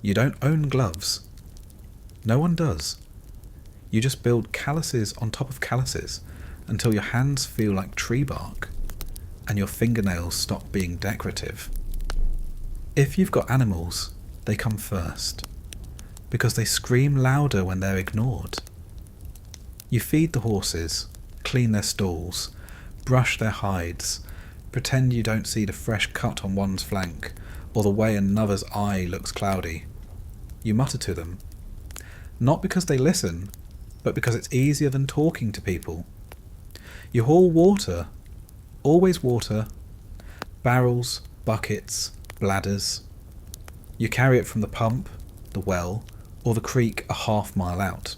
You don't own gloves. No one does. You just build calluses on top of calluses until your hands feel like tree bark and your fingernails stop being decorative. If you've got animals, they come first, because they scream louder when they're ignored. You feed the horses, clean their stalls, brush their hides, Pretend you don't see the fresh cut on one's flank, or the way another's eye looks cloudy. You mutter to them. Not because they listen, but because it's easier than talking to people. You haul water, always water, barrels, buckets, bladders. You carry it from the pump, the well, or the creek a half-mile out.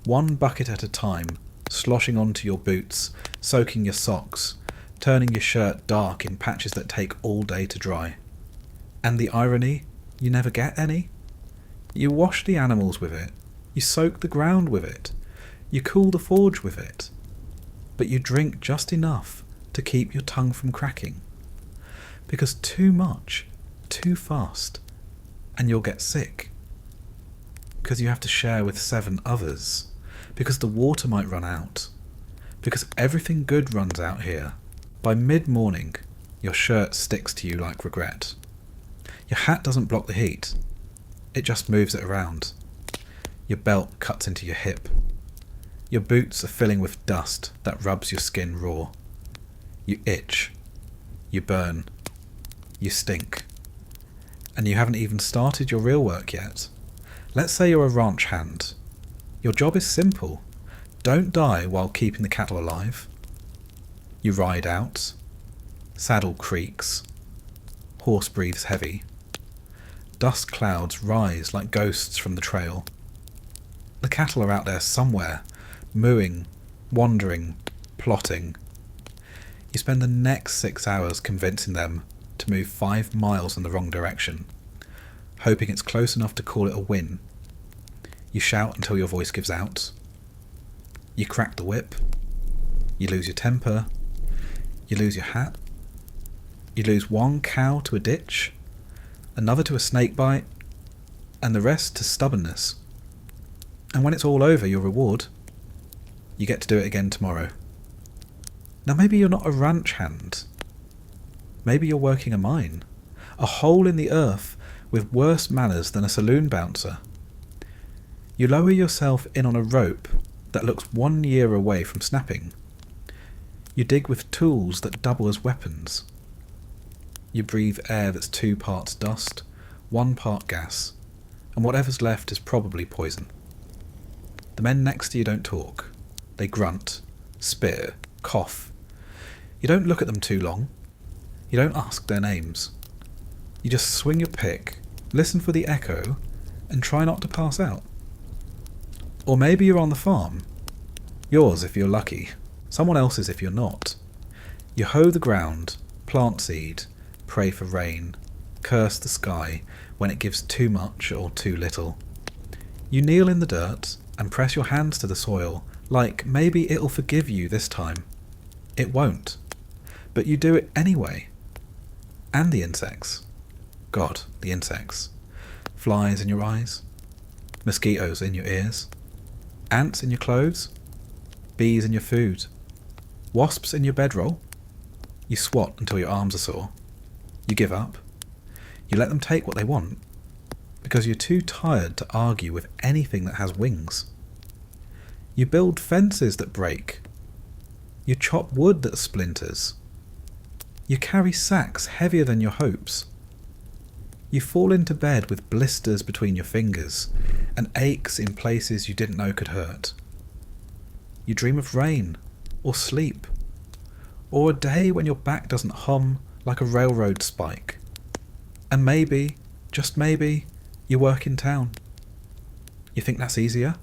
One bucket at a time, sloshing onto your boots, soaking your socks, turning your shirt dark in patches that take all day to dry. And the irony, you never get any. You wash the animals with it, you soak the ground with it, you cool the forge with it, but you drink just enough to keep your tongue from cracking. Because too much, too fast, and you'll get sick. Because you have to share with 7 others, because the water might run out, because everything good runs out here. By mid-morning, your shirt sticks to you like regret. Your hat doesn't block the heat, it just moves it around. Your belt cuts into your hip. Your boots are filling with dust that rubs your skin raw. You itch. You burn. You stink. And you haven't even started your real work yet. Let's say you're a ranch hand. Your job is simple. Don't die while keeping the cattle alive. You ride out. Saddle creaks. Horse breathes heavy. Dust clouds rise like ghosts from the trail. The cattle are out there somewhere, mooing, wandering, plotting. You spend the next 6 hours convincing them to move 5 miles in the wrong direction, hoping it's close enough to call it a win. You shout until your voice gives out. You crack the whip. You lose your temper. You lose your hat. You lose one cow to a ditch, another to a snake bite, and the rest to stubbornness. And when it's all over, your reward, you get to do it again tomorrow. Now maybe you're not a ranch hand. Maybe you're working a mine, a hole in the earth with worse manners than a saloon bouncer. You lower yourself in on a rope that looks 1 year away from snapping. You dig with tools that double as weapons. You breathe air that's 2 parts dust, 1 part gas, and whatever's left is probably poison. The men next to you don't talk. They grunt, spit, cough. You don't look at them too long. You don't ask their names. You just swing your pick, listen for the echo, and try not to pass out. Or maybe you're on the farm. Yours if you're lucky, someone else's if you're not. You hoe the ground, plant seed, pray for rain, curse the sky when it gives too much or too little. You kneel in the dirt and press your hands to the soil, like maybe it'll forgive you this time. It won't. But you do it anyway. And the insects. God, the insects. Flies in your eyes. Mosquitoes in your ears. Ants in your clothes. Bees in your food. Wasps in your bedroll. You swat until your arms are sore. You give up. You let them take what they want, because you're too tired to argue with anything that has wings. You build fences that break. You chop wood that splinters. You carry sacks heavier than your hopes. You fall into bed with blisters between your fingers and aches in places you didn't know could hurt. You dream of rain, or sleep, or a day when your back doesn't hum like a railroad spike. And maybe, just maybe, you work in town. You think that's easier?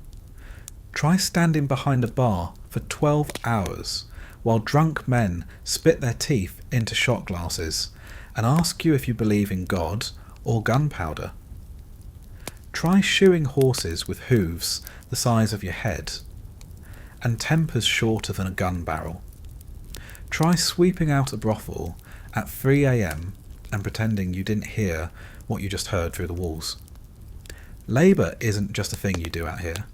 Try standing behind a bar for 12 hours while drunk men spit their teeth into shot glasses and ask you if you believe in God or gunpowder. Try shoeing horses with hooves the size of your head and tempers shorter than a gun barrel. Try sweeping out a brothel at 3 a.m. and pretending you didn't hear what you just heard through the walls. Labour isn't just a thing you do out here.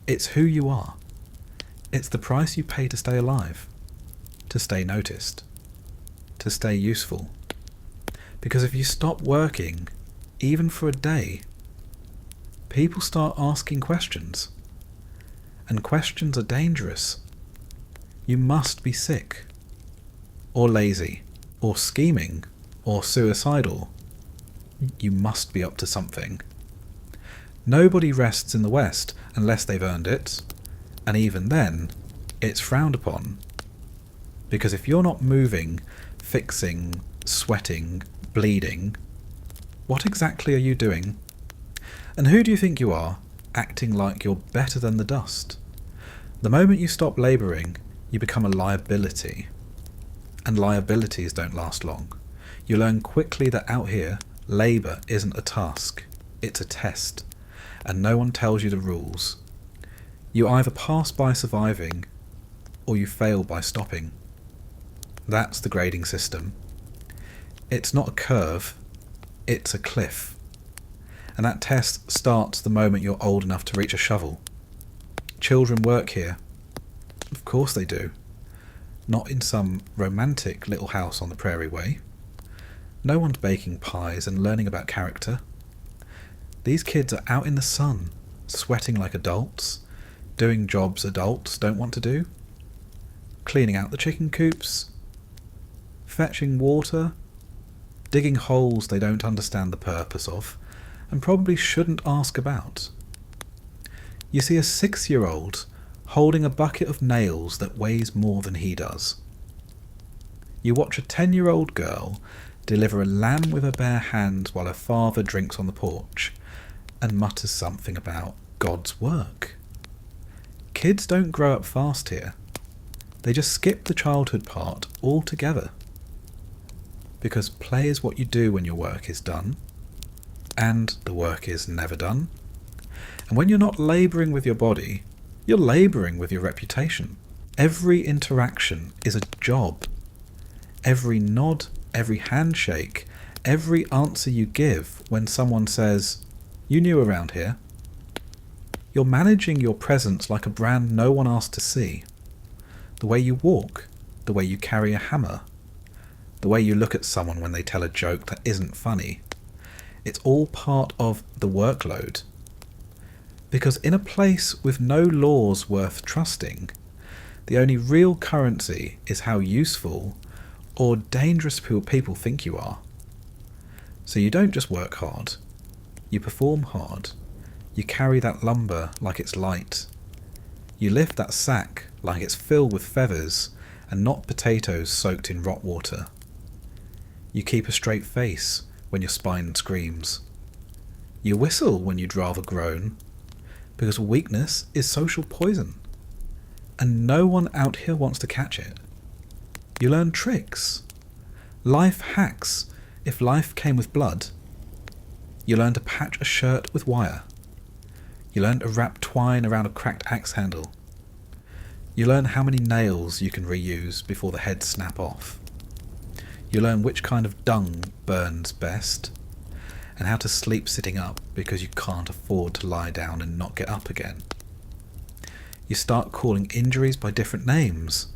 It's who you are. It's the price you pay to stay alive, to stay noticed, to stay useful. Because if you stop working, even for a day, people start asking questions. And questions are dangerous. You must be sick. or lazy, or scheming, or suicidal. You must be up to something. Nobody rests in the West unless they've earned it, and even then, it's frowned upon. Because if you're not moving, fixing, sweating, bleeding, what exactly are you doing? And who do you think you are, acting like you're better than the dust? The moment you stop labouring, you become a liability. And liabilities don't last long. You learn quickly that out here, labour isn't a task, it's a test, and no one tells you the rules. You either pass by surviving, or you fail by stopping. That's the grading system. It's not a curve, it's a cliff. And that test starts the moment you're old enough to reach a shovel. Children work here. Of course they do. Not in some romantic little house on the prairie way. No one's baking pies and learning about character. These kids are out in the sun, sweating like adults, doing jobs adults don't want to do, cleaning out the chicken coops, fetching water, digging holes they don't understand the purpose of, and probably shouldn't ask about. You see a 6-year-old holding a bucket of nails that weighs more than he does. You watch a 10-year-old girl deliver a lamb with her bare hands while her father drinks on the porch and mutters something about God's work. Kids don't grow up fast here. They just skip the childhood part altogether. Because play is what you do when your work is done, and the work is never done. And when you're not labouring with your body, you're labouring with your reputation. Every interaction is a job. Every nod, every handshake, every answer you give when someone says, "You new around here?" You're managing your presence like a brand no one asked to see. The way you walk, the way you carry a hammer, the way you look at someone when they tell a joke that isn't funny. It's all part of the workload. Because in a place with no laws worth trusting, the only real currency is how useful or dangerous people think you are. So you don't just work hard, you perform hard. You carry that lumber like it's light. You lift that sack like it's filled with feathers and not potatoes soaked in rot water. You keep a straight face when your spine screams. You whistle when you'd rather groan, because weakness is social poison, and no one out here wants to catch it. You learn tricks, life hacks if life came with blood. You learn to patch a shirt with wire. You learn to wrap twine around a cracked axe handle. You learn how many nails you can reuse before the heads snap off. You learn which kind of dung burns best, and how to sleep sitting up because you can't afford to lie down and not get up again. You start calling injuries by different names.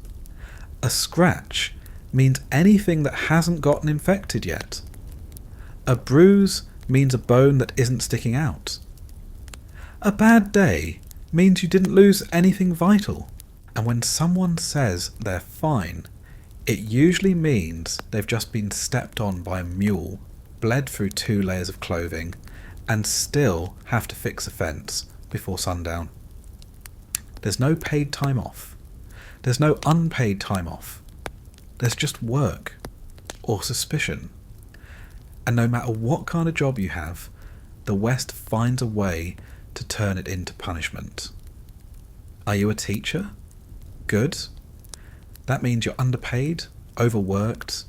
A scratch means anything that hasn't gotten infected yet. A bruise means a bone that isn't sticking out. A bad day means you didn't lose anything vital. And when someone says they're fine, it usually means they've just been stepped on by a mule, bled through 2 layers of clothing, and still have to fix a fence before sundown. There's no paid time off. There's no unpaid time off. There's just work, or suspicion. And no matter what kind of job you have, the West finds a way to turn it into punishment. Are you a teacher? Good. That means you're underpaid, overworked,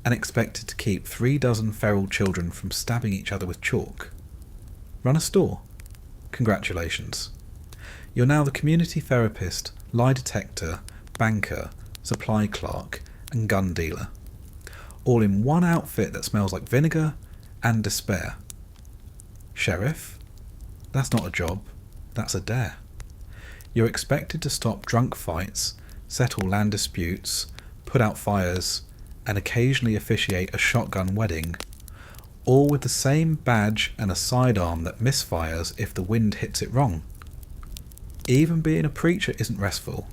and expected to keep 3 dozen feral children from stabbing each other with chalk. Run a store? Congratulations. You're now the community therapist, lie detector, banker, supply clerk, and gun dealer. All in one outfit that smells like vinegar and despair. Sheriff? That's not a job, that's a dare. You're expected to stop drunk fights, settle land disputes, put out fires, and occasionally officiate a shotgun wedding, all with the same badge and a sidearm that misfires if the wind hits it wrong. Even being a preacher isn't restful.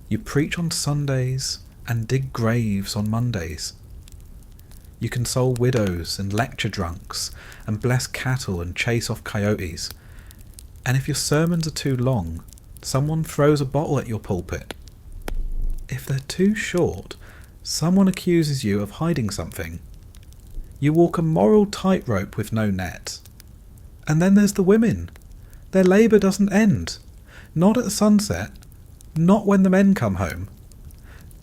You preach on Sundays and dig graves on Mondays. You console widows and lecture drunks and bless cattle and chase off coyotes. And if your sermons are too long, someone throws a bottle at your pulpit. If they're too short, someone accuses you of hiding something. You walk a moral tightrope with no net. And then there's the women. Their labour doesn't end. Not at sunset. Not when the men come home.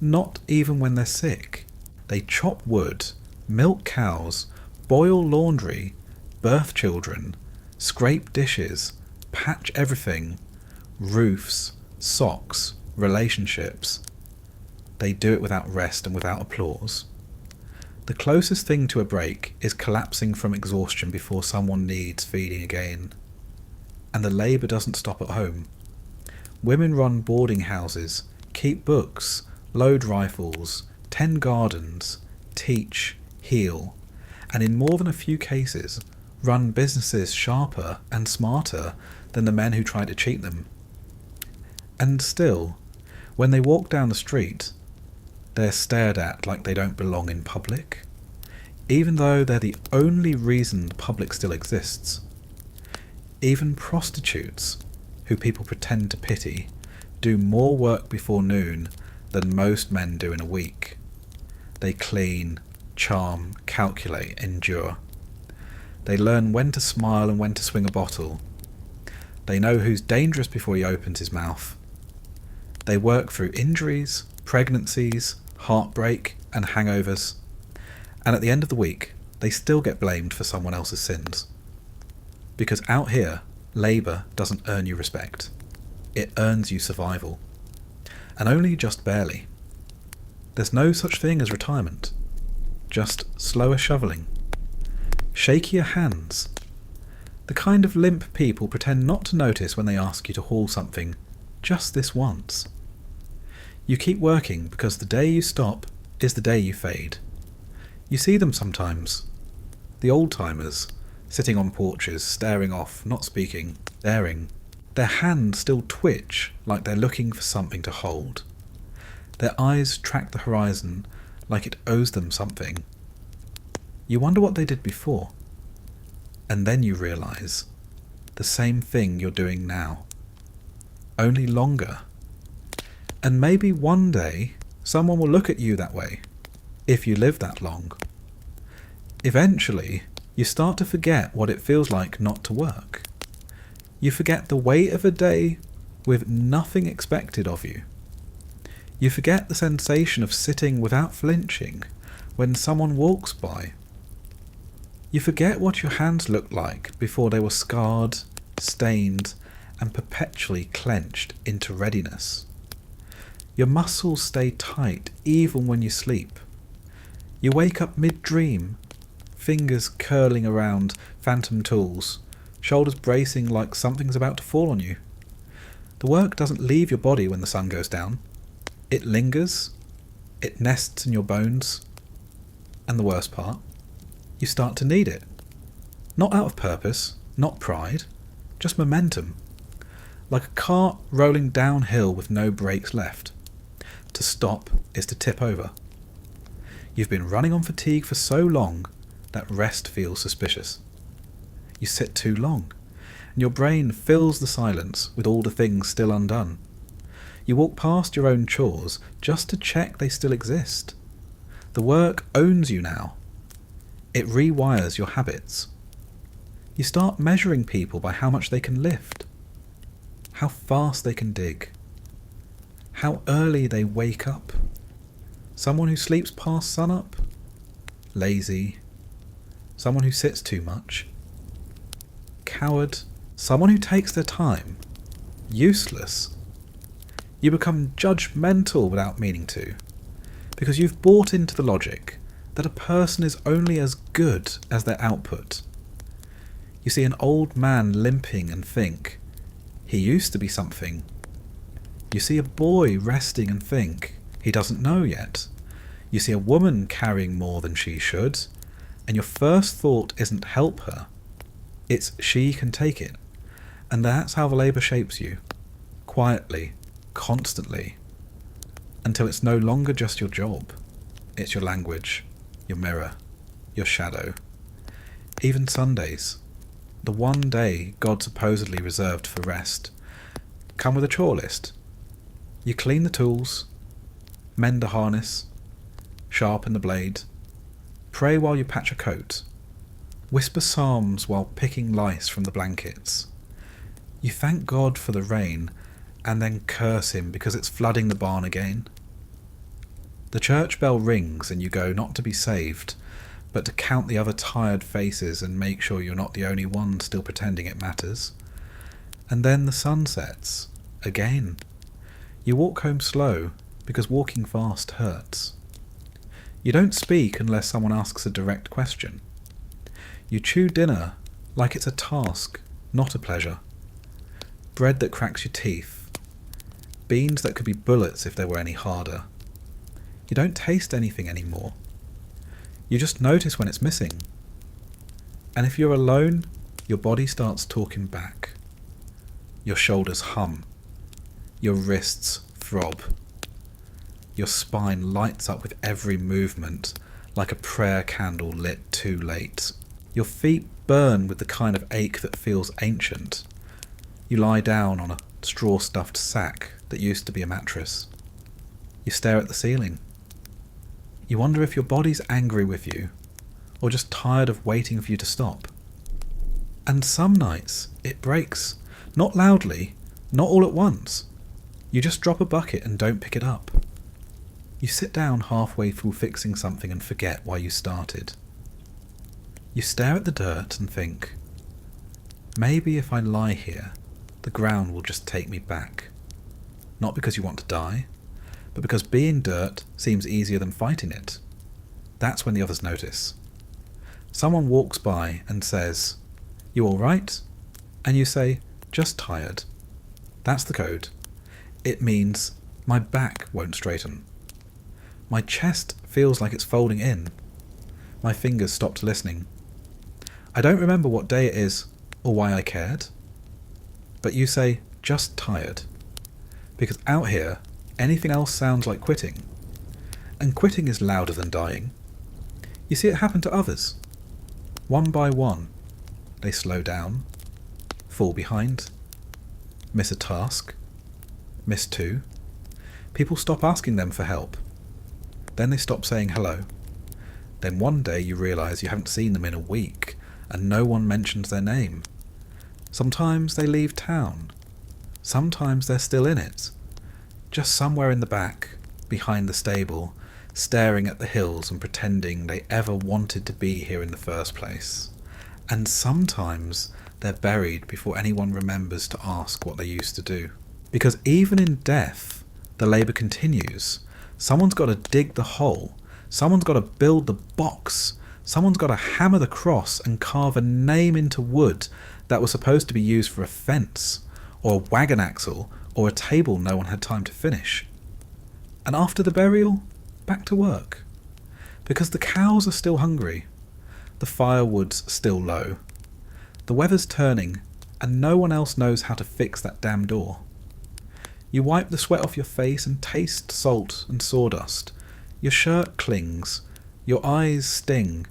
Not even when they're sick. They chop wood, milk cows, boil laundry, birth children, scrape dishes, patch everything, roofs, socks, relationships. They do it without rest and without applause. The closest thing to a break is collapsing from exhaustion before someone needs feeding again. And the labour doesn't stop at home. Women run boarding houses, keep books, load rifles, tend gardens, teach, heal, and in more than a few cases, run businesses sharper and smarter than the men who try to cheat them. And still, when they walk down the street, they're stared at like they don't belong in public, even though they're the only reason the public still exists. Even prostitutes, who people pretend to pity, do more work before noon than most men do in a week. They clean, charm, calculate, endure. They learn when to smile and when to swing a bottle. They know who's dangerous before he opens his mouth. They work through injuries, pregnancies, heartbreak, and hangovers. And at the end of the week, they still get blamed for someone else's sins. Because out here, labour doesn't earn you respect. It earns you survival. And only just barely. There's no such thing as retirement. Just slower shoveling. Shakier hands. The kind of limp people pretend not to notice when they ask you to haul something just this once. You keep working because the day you stop is the day you fade. You see them sometimes. The old-timers, sitting on porches, staring off, not speaking, staring. Their hands still twitch like they're looking for something to hold. Their eyes track the horizon like it owes them something. You wonder what they did before. And then you realise the same thing you're doing now. Only longer. And maybe one day someone will look at you that way, if you live that long. Eventually, you start to forget what it feels like not to work. You forget the weight of a day with nothing expected of you. You forget the sensation of sitting without flinching when someone walks by. You forget what your hands looked like before they were scarred, stained, and perpetually clenched into readiness. Your muscles stay tight even when you sleep. You wake up mid-dream, fingers curling around phantom tools, shoulders bracing like something's about to fall on you. The work doesn't leave your body when the sun goes down. It lingers, it nests in your bones, and the worst part, you start to need it. Not out of purpose, not pride, just momentum. Like a cart rolling downhill with no brakes left. To stop is to tip over. You've been running on fatigue for so long that rest feels suspicious. You sit too long, and your brain fills the silence with all the things still undone. You walk past your own chores just to check they still exist. The work owns you now. It rewires your habits. You start measuring people by how much they can lift, how fast they can dig, how early they wake up. Someone who sleeps past sunup? Lazy. Someone who sits too much? Coward. Someone who takes their time? Useless. You become judgmental without meaning to, because you've bought into the logic that a person is only as good as their output. You see an old man limping and think, he used to be something. You see a boy resting and think, he doesn't know yet. You see a woman carrying more than she should, and your first thought isn't help her, it's she can take it. And that's how the labour shapes you, quietly, constantly. until it's no longer just your job. It's your language, your mirror, your shadow. Even Sundays, the one day God supposedly reserved for rest, come with a chore list. You clean the tools, mend the harness, sharpen the blade, pray while you patch a coat, whisper psalms while picking lice from the blankets. You thank God for the rain and then curse him because it's flooding the barn again. The church bell rings and you go not to be saved, but to count the other tired faces and make sure you're not the only one still pretending it matters. And then the sun sets, again. You walk home slow, because walking fast hurts. You don't speak unless someone asks a direct question. You chew dinner like it's a task, not a pleasure. Bread that cracks your teeth. Beans that could be bullets if they were any harder. You don't taste anything anymore. You just notice when it's missing. And if you're alone, your body starts talking back. Your shoulders hum. Your wrists throb. Your spine lights up with every movement, like a prayer candle lit too late. Your feet burn with the kind of ache that feels ancient. You lie down on a straw-stuffed sack that used to be a mattress. You stare at the ceiling. You wonder if your body's angry with you, or just tired of waiting for you to stop. And some nights it breaks, not loudly, not all at once. You just drop a bucket and don't pick it up. You sit down halfway through fixing something and forget why you started. You stare at the dirt and think, maybe if I lie here, the ground will just take me back. Not because you want to die, but because being dirt seems easier than fighting it. That's when the others notice. Someone walks by and says, "You all right?" And you say, "Just tired." That's the code. It means my back won't straighten. My chest feels like it's folding in. My fingers stopped listening. I don't remember what day it is or why I cared. But you say, "Just tired." Because out here, anything else sounds like quitting. And quitting is louder than dying. You see it happen to others. One by one, they slow down, fall behind, miss a task, miss two. People stop asking them for help. Then they stop saying hello. Then one day you realise you haven't seen them in a week and no one mentions their name. Sometimes they leave town. Sometimes they're still in it. Just somewhere in the back, behind the stable, staring at the hills and pretending they ever wanted to be here in the first place. And sometimes they're buried before anyone remembers to ask what they used to do. Because even in death, the labour continues. Someone's got to dig the hole. Someone's got to build the box. Someone's got to hammer the cross and carve a name into wood that was supposed to be used for a fence, or a wagon axle, or a table no one had time to finish. And after the burial, back to work. Because the cows are still hungry. The firewood's still low. The weather's turning, and no one else knows how to fix that damn door. You wipe the sweat off your face and taste salt and sawdust. Your shirt clings. Your eyes sting.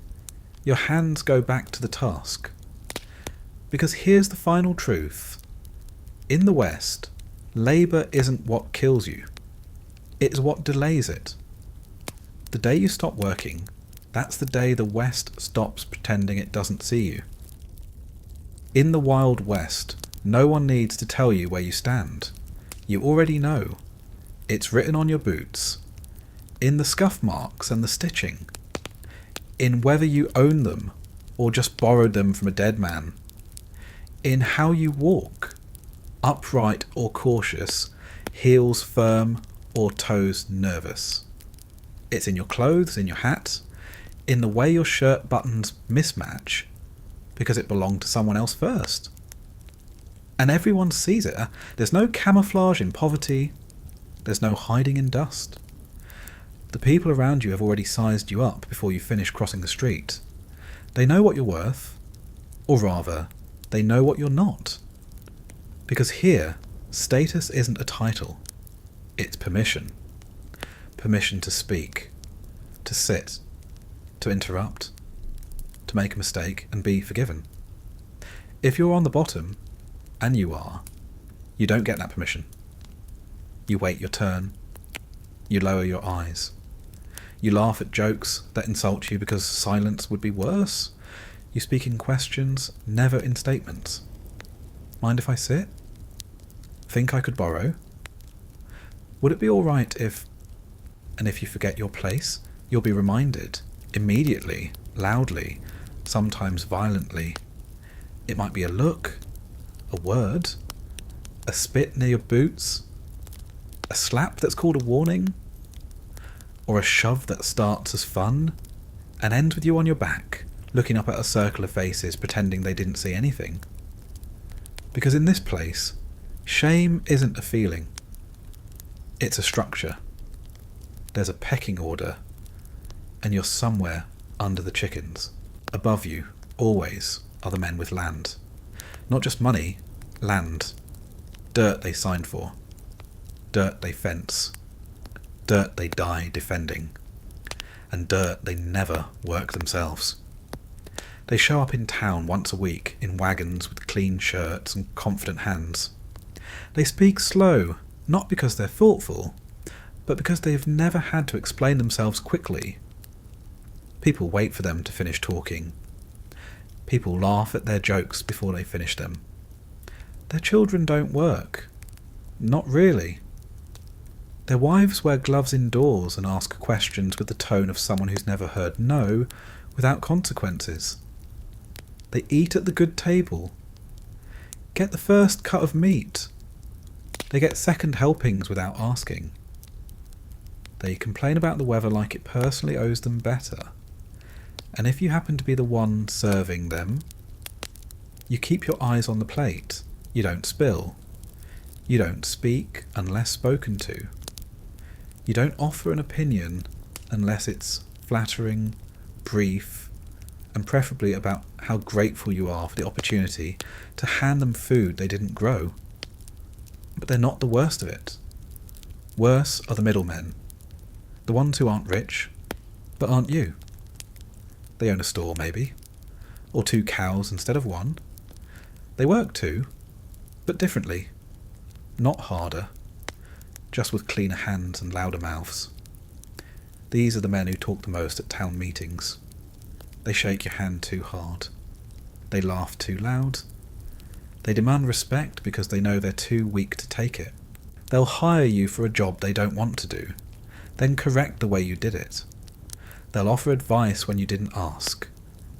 Your hands go back to the task. Because here's the final truth. In the West, labour isn't what kills you. It's what delays it. The day you stop working, that's the day the West stops pretending it doesn't see you. In the Wild West, no one needs to tell you where you stand. You already know. It's written on your boots. In the scuff marks and the stitching. In whether you own them or just borrowed them from a dead man. In how you walk. Upright or cautious, heels firm or toes nervous. It's in your clothes, in your hat, in the way your shirt buttons mismatch, because it belonged to someone else first. And everyone sees it. There's no camouflage in poverty. There's no hiding in dust. The people around you have already sized you up before you finish crossing the street. They know what you're worth, or rather, they know what you're not. Because here, status isn't a title, it's permission. permission to speak, to sit, to interrupt, to make a mistake and be forgiven. If you're on the bottom, and you are, you don't get that permission. You wait your turn. You lower your eyes. You laugh at jokes that insult you because silence would be worse. You speak in questions, never in statements. Mind if I sit? Think I could borrow? Would it be all right if... And if you forget your place, you'll be reminded, immediately, loudly, sometimes violently. It might be a look, a word, a spit near your boots, a slap that's called a warning, or a shove that starts as fun and ends with you on your back, looking up at a circle of faces pretending they didn't see anything. Because in this place, shame isn't a feeling. It's a structure. There's a pecking order, and you're somewhere under the chickens. Above you, always, are the men with land. Not just money, land. Dirt they signed for. Dirt they fence. Dirt they die defending. And dirt they never work themselves. They show up in town once a week in wagons with clean shirts and confident hands. They speak slow, not because they're thoughtful, but because they have never had to explain themselves quickly. People wait for them to finish talking. People laugh at their jokes before they finish them. Their children don't work. Not really. Their wives wear gloves indoors and ask questions with the tone of someone who's never heard no without consequences. They eat at the good table. Get the first cut of meat. They get second helpings without asking. They complain about the weather like it personally owes them better. And if you happen to be the one serving them, you keep your eyes on the plate. You don't spill. You don't speak unless spoken to. You don't offer an opinion unless it's flattering, brief, and preferably about how grateful you are for the opportunity to hand them food they didn't grow. But they're not the worst of it. Worse are the middlemen, the ones who aren't rich, but aren't you. They own a store, maybe, or 2 cows instead of 1. They work too, but differently, not harder, just with cleaner hands and louder mouths. These are the men who talk the most at town meetings. They shake your hand too hard. They laugh too loud. They demand respect because they know they're too weak to take it. They'll hire you for a job they don't want to do, then correct the way you did it. They'll offer advice when you didn't ask,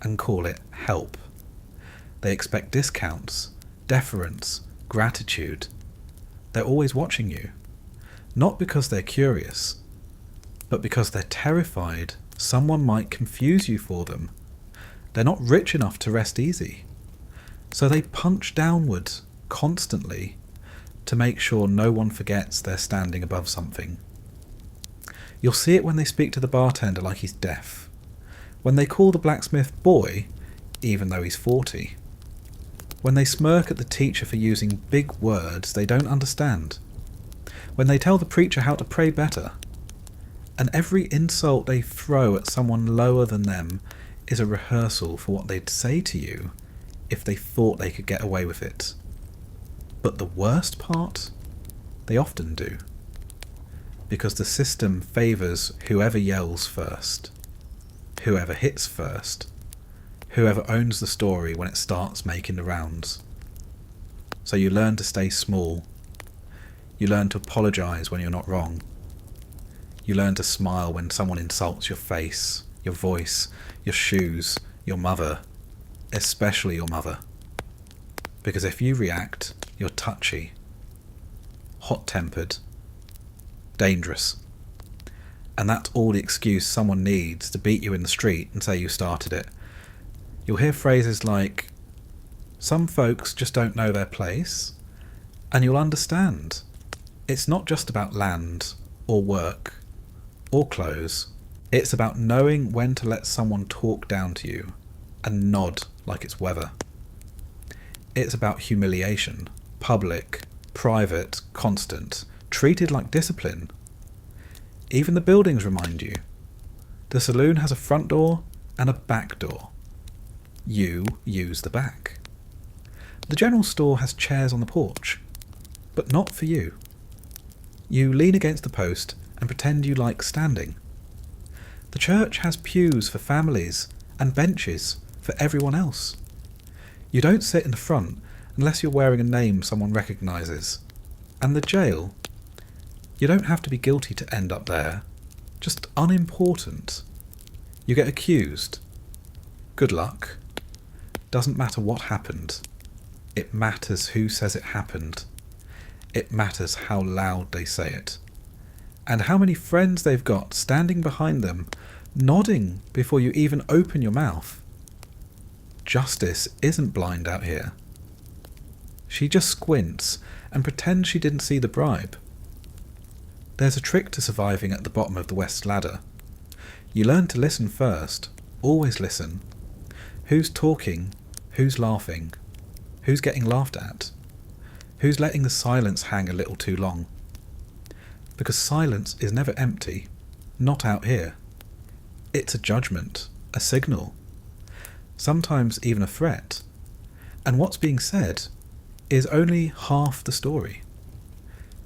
and call it help. They expect discounts, deference, gratitude. They're always watching you, not because they're curious, but because they're terrified someone might confuse you for them. They're not rich enough to rest easy, so they punch downward constantly to make sure no one forgets they're standing above something. You'll see it when they speak to the bartender like he's deaf, when they call the blacksmith boy, even though he's 40, when they smirk at the teacher for using big words they don't understand, when they tell the preacher how to pray better, and every insult they throw at someone lower than them is a rehearsal for what they'd say to you if they thought they could get away with it. But the worst part, they often do. Because the system favours whoever yells first, whoever hits first, whoever owns the story when it starts making the rounds. So you learn to stay small. You learn to apologise when you're not wrong. You learn to smile when someone insults your face, your voice, your shoes, your mother, especially your mother. Because if you react, you're touchy, hot-tempered, dangerous. And that's all the excuse someone needs to beat you in the street and say you started it. You'll hear phrases like, some folks just don't know their place, and you'll understand. It's not just about land, or work, or clothes. It's about knowing when to let someone talk down to you and nod like it's weather. It's about humiliation, public, private, constant, treated like discipline. Even the buildings remind you. The saloon has a front door and a back door. You use the back. The general store has chairs on the porch, but not for you. You lean against the post and pretend you like standing. The church has pews for families and benches for everyone else. You don't sit in the front unless you're wearing a name someone recognises. And the jail, you don't have to be guilty to end up there, just unimportant. You get accused. Good luck. Doesn't matter what happened. It matters who says it happened. It matters how loud they say it. And how many friends they've got standing behind them, nodding before you even open your mouth. Justice isn't blind out here. She just squints and pretends she didn't see the bribe. There's a trick to surviving at the bottom of the West Ladder. You learn to listen first. Always listen. Who's talking? Who's laughing? Who's getting laughed at? Who's letting the silence hang a little too long? Because silence is never empty. Not out here. It's a judgment, a signal. Sometimes even a threat. And what's being said is only half the story.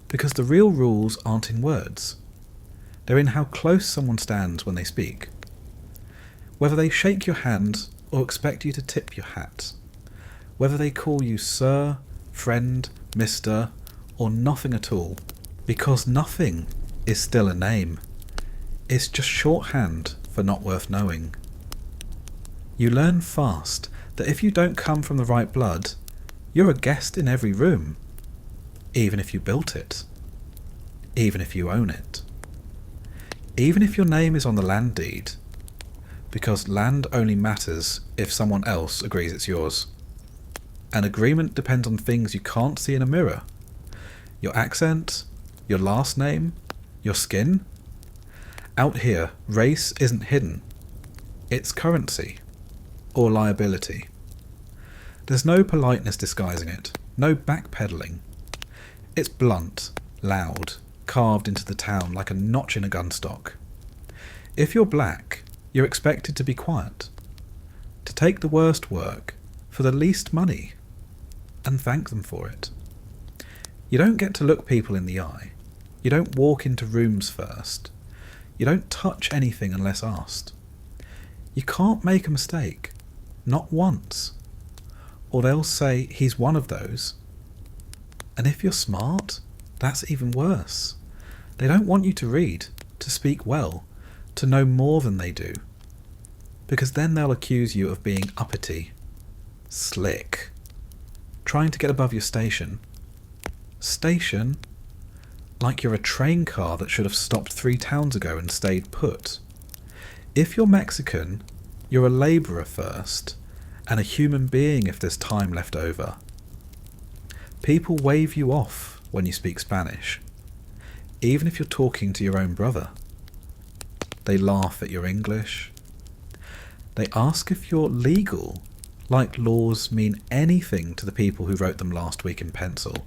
Because the real rules aren't in words. They're in how close someone stands when they speak. Whether they shake your hand or expect you to tip your hat. Whether they call you sir, friend, mister, or nothing at all. Because nothing is still a name. It's just shorthand for not worth knowing. You learn fast that if you don't come from the right blood, you're a guest in every room. Even if you built it. Even if you own it. Even if your name is on the land deed. Because land only matters if someone else agrees it's yours. An agreement depends on things you can't see in a mirror. Your accent, your last name, your skin. Out here, race isn't hidden. It's currency. Or liability. There's no politeness disguising it. No backpedaling. It's blunt, loud, carved into the town like a notch in a gunstock. If you're black, you're expected to be quiet. To take the worst work for the least money. And thank them for it. You don't get to look people in the eye. You don't walk into rooms first. You don't touch anything unless asked. You can't make a mistake. Not once. Or they'll say he's one of those. And if you're smart, that's even worse. They don't want you to read, to speak well, to know more than they do. Because then they'll accuse you of being uppity, slick, trying to get above your station. Station? Like you're a train car that should have stopped 3 towns ago and stayed put. If you're Mexican, you're a labourer first, and a human being if there's time left over. People wave you off when you speak Spanish, even if you're talking to your own brother. They laugh at your English. They ask if you're legal, like laws mean anything to the people who wrote them last week in pencil.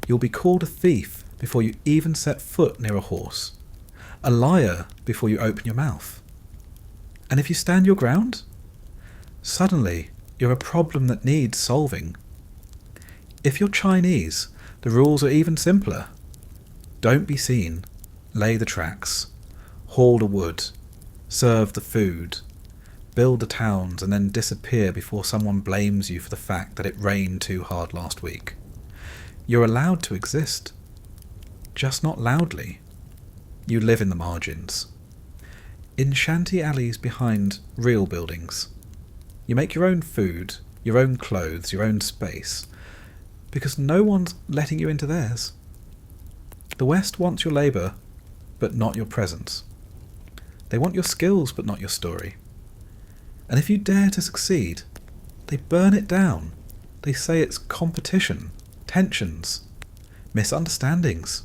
You'll be called a thief before you even set foot near a horse, a liar before you open your mouth. And if you stand your ground, suddenly you're a problem that needs solving. If you're Chinese, the rules are even simpler. Don't be seen, lay the tracks, haul the wood, serve the food, build the towns and then disappear before someone blames you for the fact that it rained too hard last week. You're allowed to exist, just not loudly. You live in the margins. In shanty alleys behind real buildings. You make your own food, your own clothes, your own space, because no one's letting you into theirs. The West wants your labour, but not your presence. They want your skills, but not your story. And if you dare to succeed, they burn it down. They say it's competition, tensions, misunderstandings.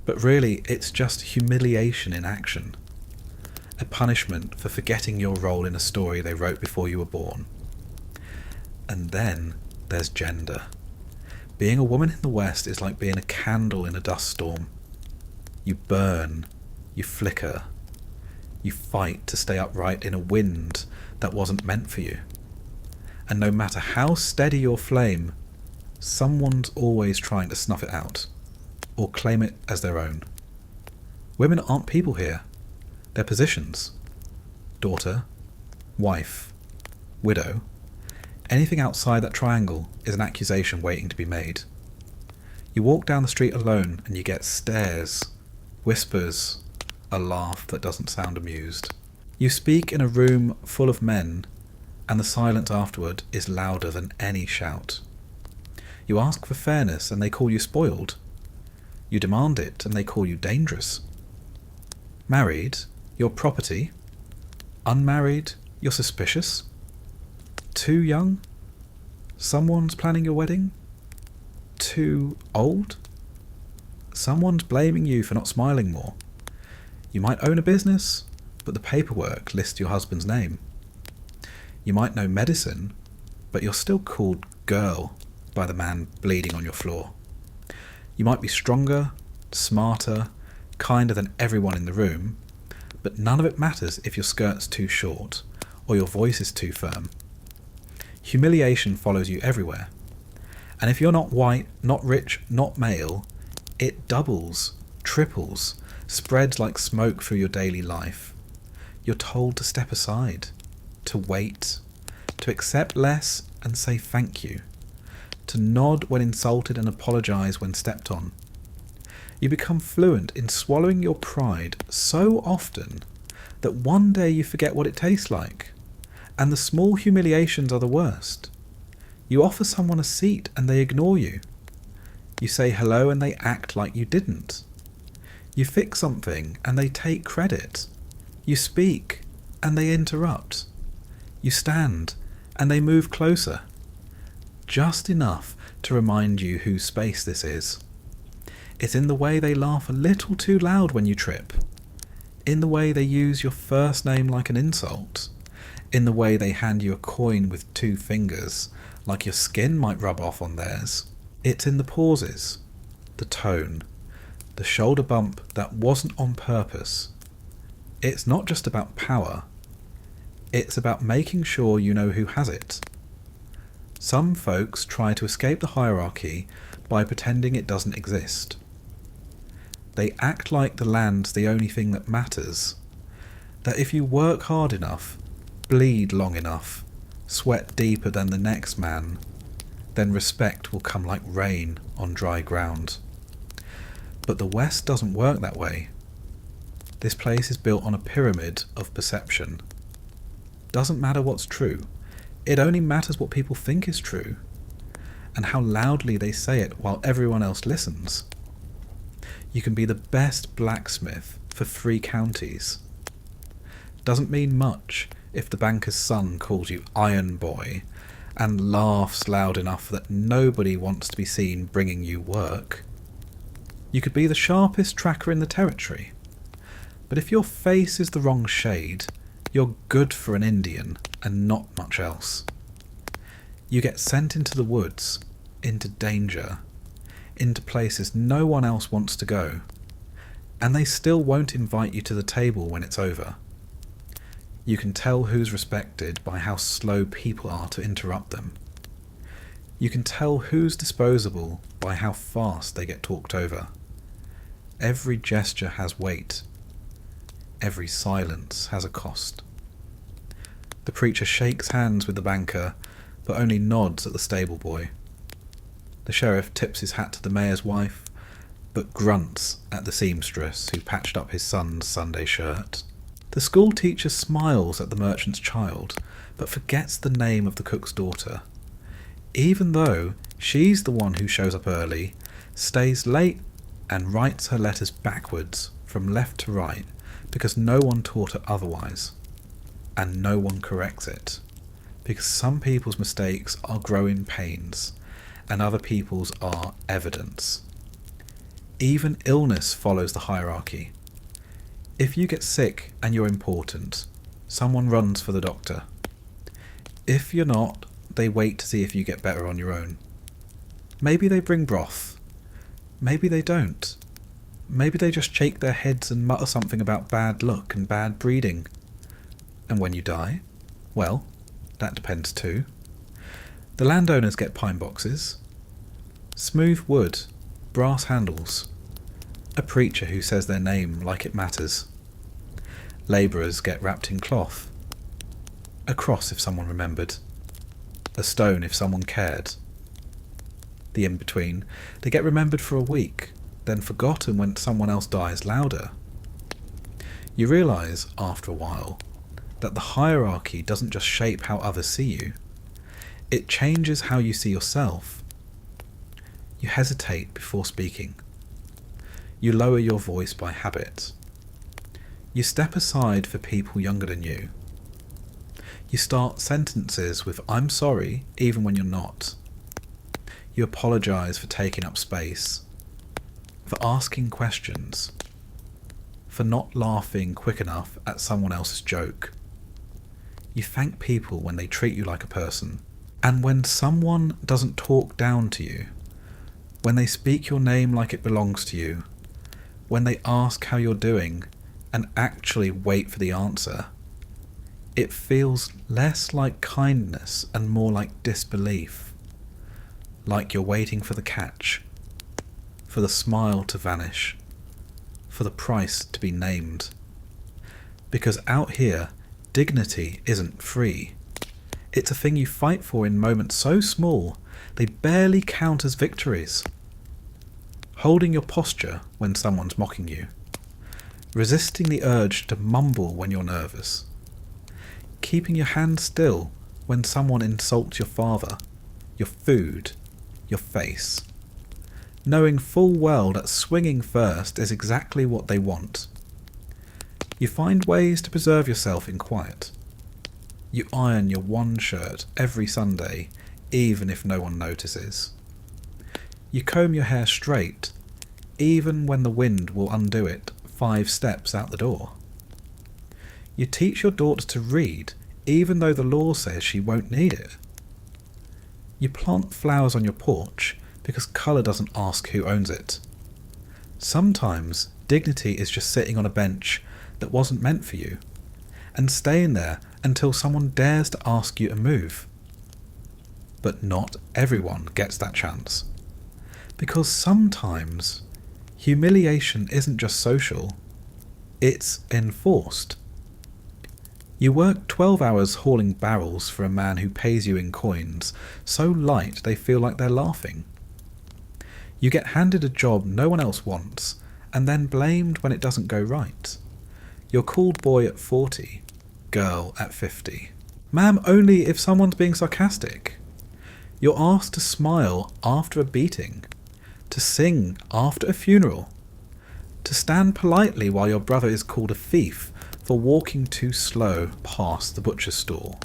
But really, it's just humiliation in action. A punishment for forgetting your role in a story they wrote before you were born. And then there's gender. Being a woman in the West is like being a candle in a dust storm. You burn, You flicker. You fight to stay upright in a wind that wasn't meant for you. And no matter how steady your flame, someone's always trying to snuff it out, or claim it as their own. Women aren't people here. They're positions. Daughter, wife, widow. Anything outside that triangle is an accusation waiting to be made. You walk down the street alone and you get stares, whispers, a laugh that doesn't sound amused. You speak in a room full of men, and the silence afterward is louder than any shout. You ask for fairness and they call you spoiled. You demand it and they call you dangerous. Married, you're property. Unmarried, you're suspicious. Too young? Someone's planning your wedding? Too old? Someone's blaming you for not smiling more. You might own a business, but the paperwork lists your husband's name. You might know medicine, but you're still called girl by the man bleeding on your floor. You might be stronger, smarter, kinder than everyone in the room, but none of it matters if your skirt's too short or your voice is too firm. Humiliation follows you everywhere. And if you're not white, not rich, not male, it doubles, triples, spreads like smoke through your daily life. You're told to step aside, to wait, to accept less and say thank you, to nod when insulted and apologise when stepped on. You become fluent in swallowing your pride so often that one day you forget what it tastes like, and the small humiliations are the worst. You offer someone a seat and they ignore you. You say hello and they act like you didn't. You fix something and they take credit. You speak and they interrupt. You stand and they move closer. Just enough to remind you whose space this is. It's in the way they laugh a little too loud when you trip. In the way they use your first name like an insult. In the way they hand you a coin with 2 fingers, like your skin might rub off on theirs. It's in the pauses, the tone, the shoulder bump that wasn't on purpose. It's not just about power. It's about making sure you know who has it. Some folks try to escape the hierarchy by pretending it doesn't exist. They act like the land's the only thing that matters, that if you work hard enough, bleed long enough, sweat deeper than the next man, then respect will come like rain on dry ground. But the West doesn't work that way. This place is built on a pyramid of perception. Doesn't matter what's true. It only matters what people think is true, and how loudly they say it while everyone else listens. You can be the best blacksmith for 3 counties. Doesn't mean much if the banker's son calls you Iron Boy and laughs loud enough that nobody wants to be seen bringing you work. You could be the sharpest tracker in the territory, but if your face is the wrong shade, you're good for an Indian and not much else. You get sent into the woods, into danger, into places no one else wants to go, and they still won't invite you to the table when it's over. You can tell who's respected by how slow people are to interrupt them. You can tell who's disposable by how fast they get talked over. Every gesture has weight. Every silence has a cost. The preacher shakes hands with the banker, but only nods at the stable boy. The sheriff tips his hat to the mayor's wife, but grunts at the seamstress who patched up his son's Sunday shirt. The school teacher smiles at the merchant's child, but forgets the name of the cook's daughter, even though she's the one who shows up early, stays late, and writes her letters backwards from left to right because no one taught her otherwise, and no one corrects it, because some people's mistakes are growing pains, and other people's are evidence. Even illness follows the hierarchy. If you get sick and you're important, someone runs for the doctor. If you're not, they wait to see if you get better on your own. Maybe they bring broth. Maybe they don't. maybe they just shake their heads and mutter something about bad luck and bad breeding. And when you die, well, that depends too. The landowners get pine boxes, smooth wood, brass handles, a preacher who says their name like it matters. Labourers get wrapped in cloth, a cross if someone remembered, a stone if someone cared. The in-between, they get remembered for a week, then forgotten when someone else dies louder. You realise, after a while, that the hierarchy doesn't just shape how others see you, it changes how you see yourself. You hesitate before speaking. You lower your voice by habit. You step aside for people younger than you. You start sentences with "I'm sorry" even when you're not. You apologise for taking up space, for asking questions, for not laughing quick enough at someone else's joke. You thank people when they treat you like a person, and when someone doesn't talk down to you, when they speak your name like it belongs to you, when they ask how you're doing and actually wait for the answer, it feels less like kindness and more like disbelief, like you're waiting for the catch, for the smile to vanish, for the price to be named. Because out here, dignity isn't free. It's a thing you fight for in moments so small, they barely count as victories. Holding your posture when someone's mocking you. Resisting the urge to mumble when you're nervous. Keeping your hand still when someone insults your father, your food, your face. Knowing full well that swinging first is exactly what they want. You find ways to preserve yourself in quiet. You iron your one shirt every Sunday, even if no one notices. You comb your hair straight, even when the wind will undo it 5 steps out the door. You teach your daughter to read, even though the law says she won't need it. You plant flowers on your porch because colour doesn't ask who owns it. Sometimes dignity is just sitting on a bench that wasn't meant for you, and staying there until someone dares to ask you to move. But not everyone gets that chance. Because sometimes humiliation isn't just social, it's enforced. You work 12 hours hauling barrels for a man who pays you in coins, so light they feel like they're laughing. You get handed a job no one else wants, and then blamed when it doesn't go right. You're called boy at 40, girl at 50. Ma'am only if someone's being sarcastic. You're asked to smile after a beating, to sing after a funeral, to stand politely while your brother is called a thief for walking too slow past the butcher's stall.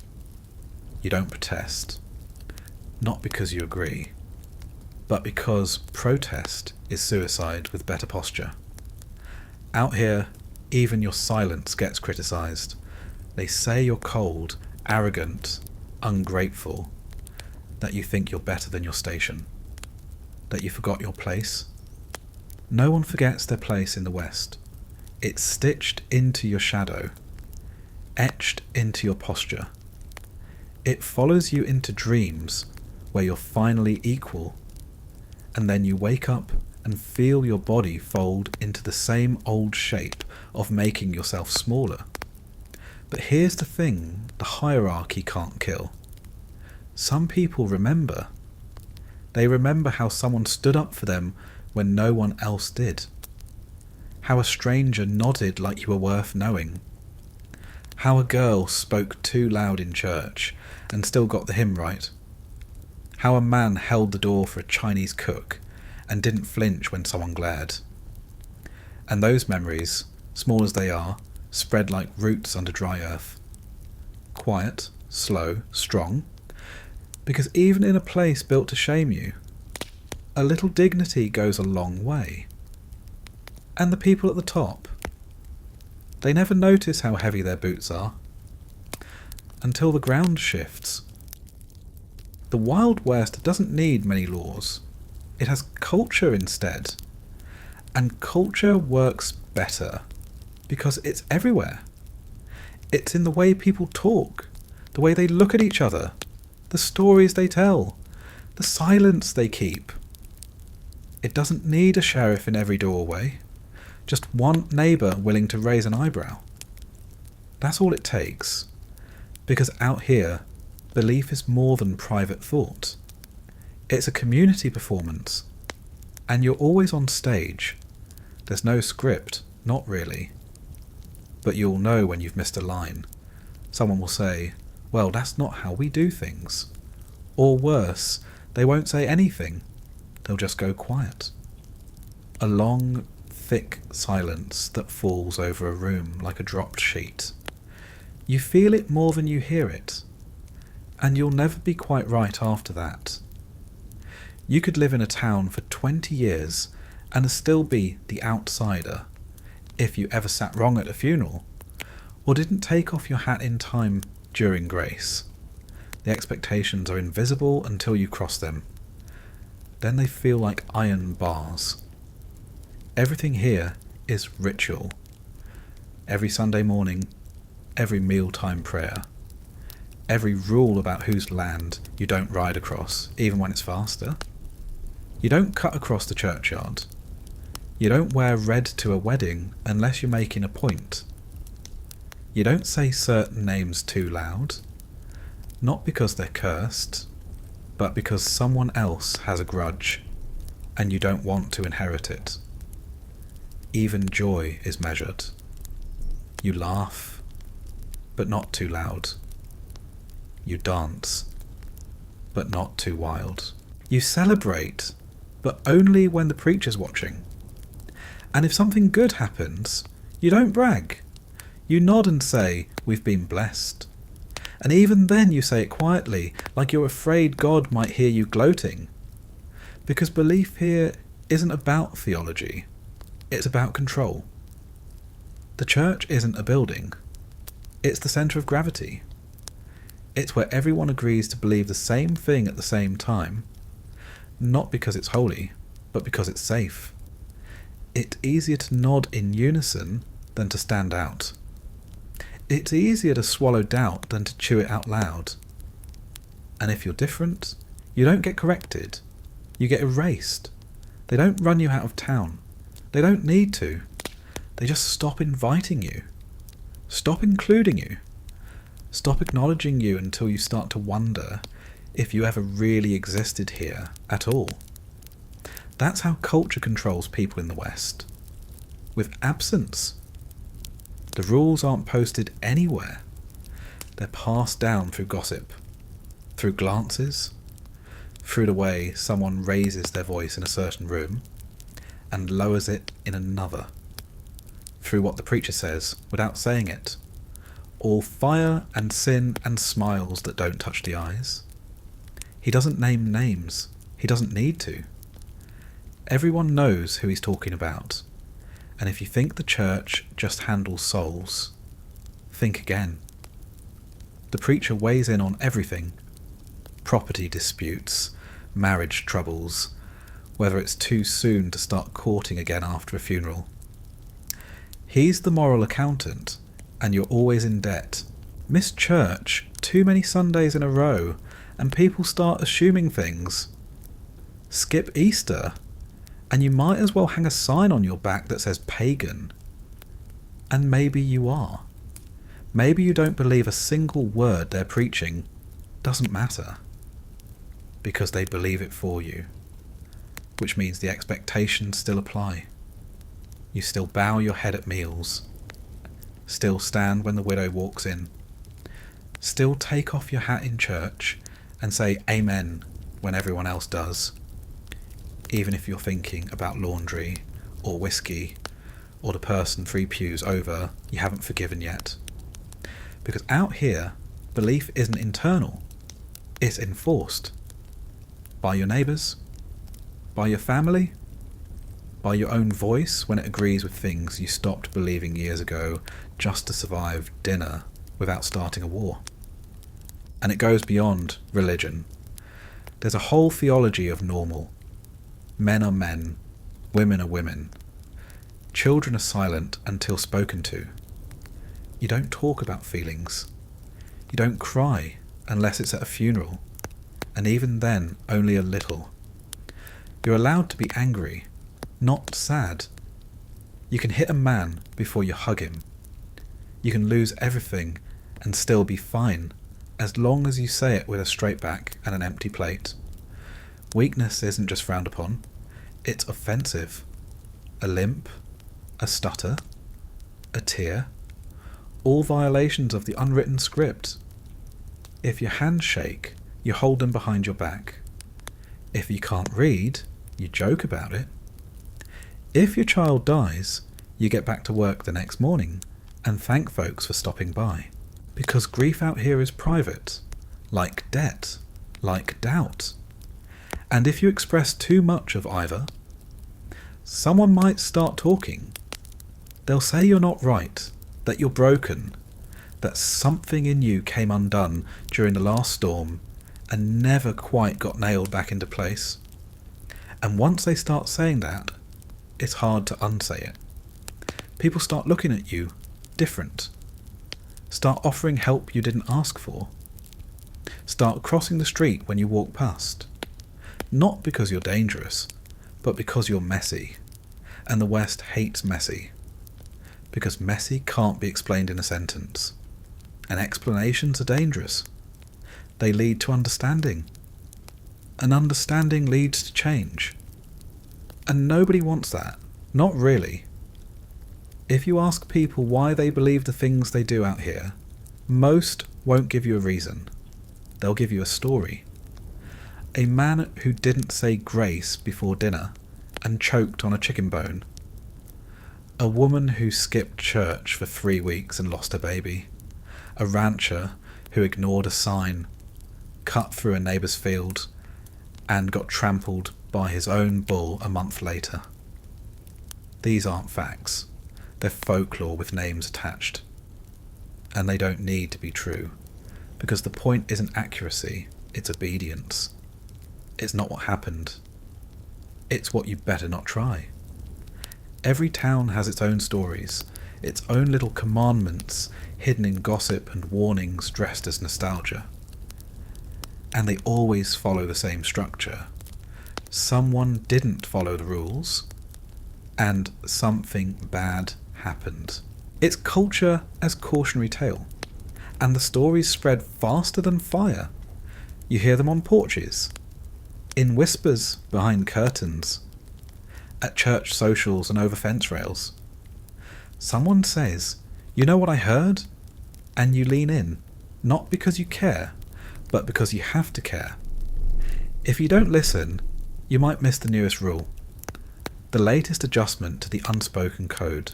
You don't protest, not because you agree, but because protest is suicide with better posture. Out here, even your silence gets criticised. They say you're cold, arrogant, ungrateful, that you think you're better than your station, that you forgot your place. No one forgets their place in the West. It's stitched into your shadow, etched into your posture. It follows you into dreams where you're finally equal, and then you wake up and feel your body fold into the same old shape of making yourself smaller. But here's the thing the hierarchy can't kill. Some people remember. They remember how someone stood up for them when no one else did. How a stranger nodded like you were worth knowing. How a girl spoke too loud in church and still got the hymn right. How a man held the door for a Chinese cook and didn't flinch when someone glared. And those memories, small as they are, spread like roots under dry earth. Quiet, slow, strong, because even in a place built to shame you, a little dignity goes a long way. And the people at the top, they never notice how heavy their boots are, until the ground shifts. The Wild West doesn't need many laws. It has culture instead. And culture works better because it's everywhere. It's in the way people talk, the way they look at each other, the stories they tell, the silence they keep. It doesn't need a sheriff in every doorway, just one neighbour willing to raise an eyebrow. That's all it takes, because out here, belief is more than private thought. It's a community performance, and you're always on stage. There's no script, not really. But you'll know when you've missed a line. Someone will say, "Well, that's not how we do things." Or worse, they won't say anything. They'll just go quiet. A long, thick silence that falls over a room like a dropped sheet. You feel it more than you hear it, and you'll never be quite right after that. You could live in a town for 20 years and still be the outsider if you ever sat wrong at a funeral, or didn't take off your hat in time during grace. The expectations are invisible until you cross them. Then they feel like iron bars. Everything here is ritual. Every Sunday morning, every mealtime prayer, every rule about whose land you don't ride across, even when it's faster. You don't cut across the churchyard. You don't wear red to a wedding unless you're making a point. You don't say certain names too loud, not because they're cursed, but because someone else has a grudge, and you don't want to inherit it. Even joy is measured. You laugh, but not too loud. You dance, but not too wild. You celebrate, but only when the preacher's watching. And if something good happens, you don't brag. You nod and say, "We've been blessed." And even then you say it quietly, like you're afraid God might hear you gloating. Because belief here isn't about theology, it's about control. The church isn't a building, it's the centre of gravity. It's where everyone agrees to believe the same thing at the same time, not because it's holy, but because it's safe. It's easier to nod in unison than to stand out. It's easier to swallow doubt than to chew it out loud. And if you're different, you don't get corrected. You get erased. They don't run you out of town. They don't need to. They just stop inviting you. Stop including you. Stop acknowledging you until you start to wonder if you ever really existed here at all. That's how culture controls people in the West. With absence. The rules aren't posted anywhere. They're passed down through gossip, through glances, through the way someone raises their voice in a certain room and lowers it in another, through what the preacher says without saying it. All fire and sin and smiles that don't touch the eyes. He doesn't name names. He doesn't need to. Everyone knows who he's talking about. And if you think the church just handles souls, think again. The preacher weighs in on everything. Property disputes, marriage troubles, whether it's too soon to start courting again after a funeral. He's the moral accountant, and you're always in debt. Miss church too many Sundays in a row, and people start assuming things. Skip Easter, and you might as well hang a sign on your back that says pagan. And maybe you are. Maybe you don't believe a single word they're preaching. Doesn't matter. Because they believe it for you. Which means the expectations still apply. You still bow your head at meals. Still stand when the widow walks in. Still take off your hat in church and say amen when everyone else does. Even if you're thinking about laundry, or whiskey, or the person 3 pews over you haven't forgiven yet. Because out here, belief isn't internal, it's enforced. By your neighbours, by your family, by your own voice when it agrees with things you stopped believing years ago just to survive dinner without starting a war. And it goes beyond religion. There's a whole theology of normal. Men are men, women are women, Children are silent until spoken to. You don't talk about feelings. You don't cry unless it's at a funeral, and even then only a little. You're allowed to be angry, not sad. You can hit a man before you hug him. You can lose everything and still be fine, as long as you say it with a straight back and an empty plate. Weakness isn't just frowned upon, it's offensive. A limp, a stutter, a tear, all violations of the unwritten script. If your hands shake, you hold them behind your back. If you can't read, you joke about it. If your child dies, you get back to work the next morning and thank folks for stopping by. Because grief out here is private, like debt, like doubt. And if you express too much of either, someone might start talking. They'll say you're not right, that you're broken, that something in you came undone during the last storm and never quite got nailed back into place. And once they start saying that, it's hard to unsay it. People start looking at you different. Start offering help you didn't ask for. Start crossing the street when you walk past. Not because you're dangerous, but because you're messy. And the West hates messy. Because messy can't be explained in a sentence. And explanations are dangerous. They lead to understanding. And understanding leads to change. And nobody wants that. Not really. If you ask people why they believe the things they do out here, most won't give you a reason. They'll give you a story. A man who didn't say grace before dinner and choked on a chicken bone. A woman who skipped church for 3 weeks and lost her baby. A rancher who ignored a sign, cut through a neighbour's field, and got trampled by his own bull a month later. These aren't facts. They're folklore with names attached. And they don't need to be true, because the point isn't accuracy, it's obedience. It's not what happened. It's what you better not try. Every town has its own stories, its own little commandments hidden in gossip and warnings dressed as nostalgia. And they always follow the same structure. Someone didn't follow the rules, and something bad happened. It's culture as cautionary tale, and the stories spread faster than fire. You hear them on porches, in whispers behind curtains, at church socials and over fence rails. Someone says, "You know what I heard?" And you lean in, not because you care, but because you have to care. If you don't listen, you might miss the newest rule, the latest adjustment to the unspoken code.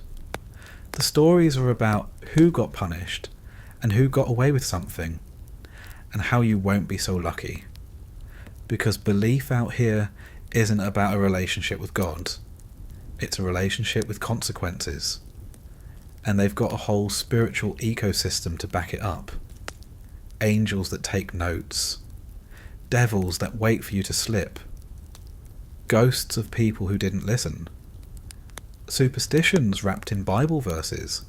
The stories are about who got punished and who got away with something, and how you won't be so lucky. Because belief out here isn't about a relationship with God. It's a relationship with consequences. And they've got a whole spiritual ecosystem to back it up. Angels that take notes. Devils that wait for you to slip. Ghosts of people who didn't listen. Superstitions wrapped in Bible verses.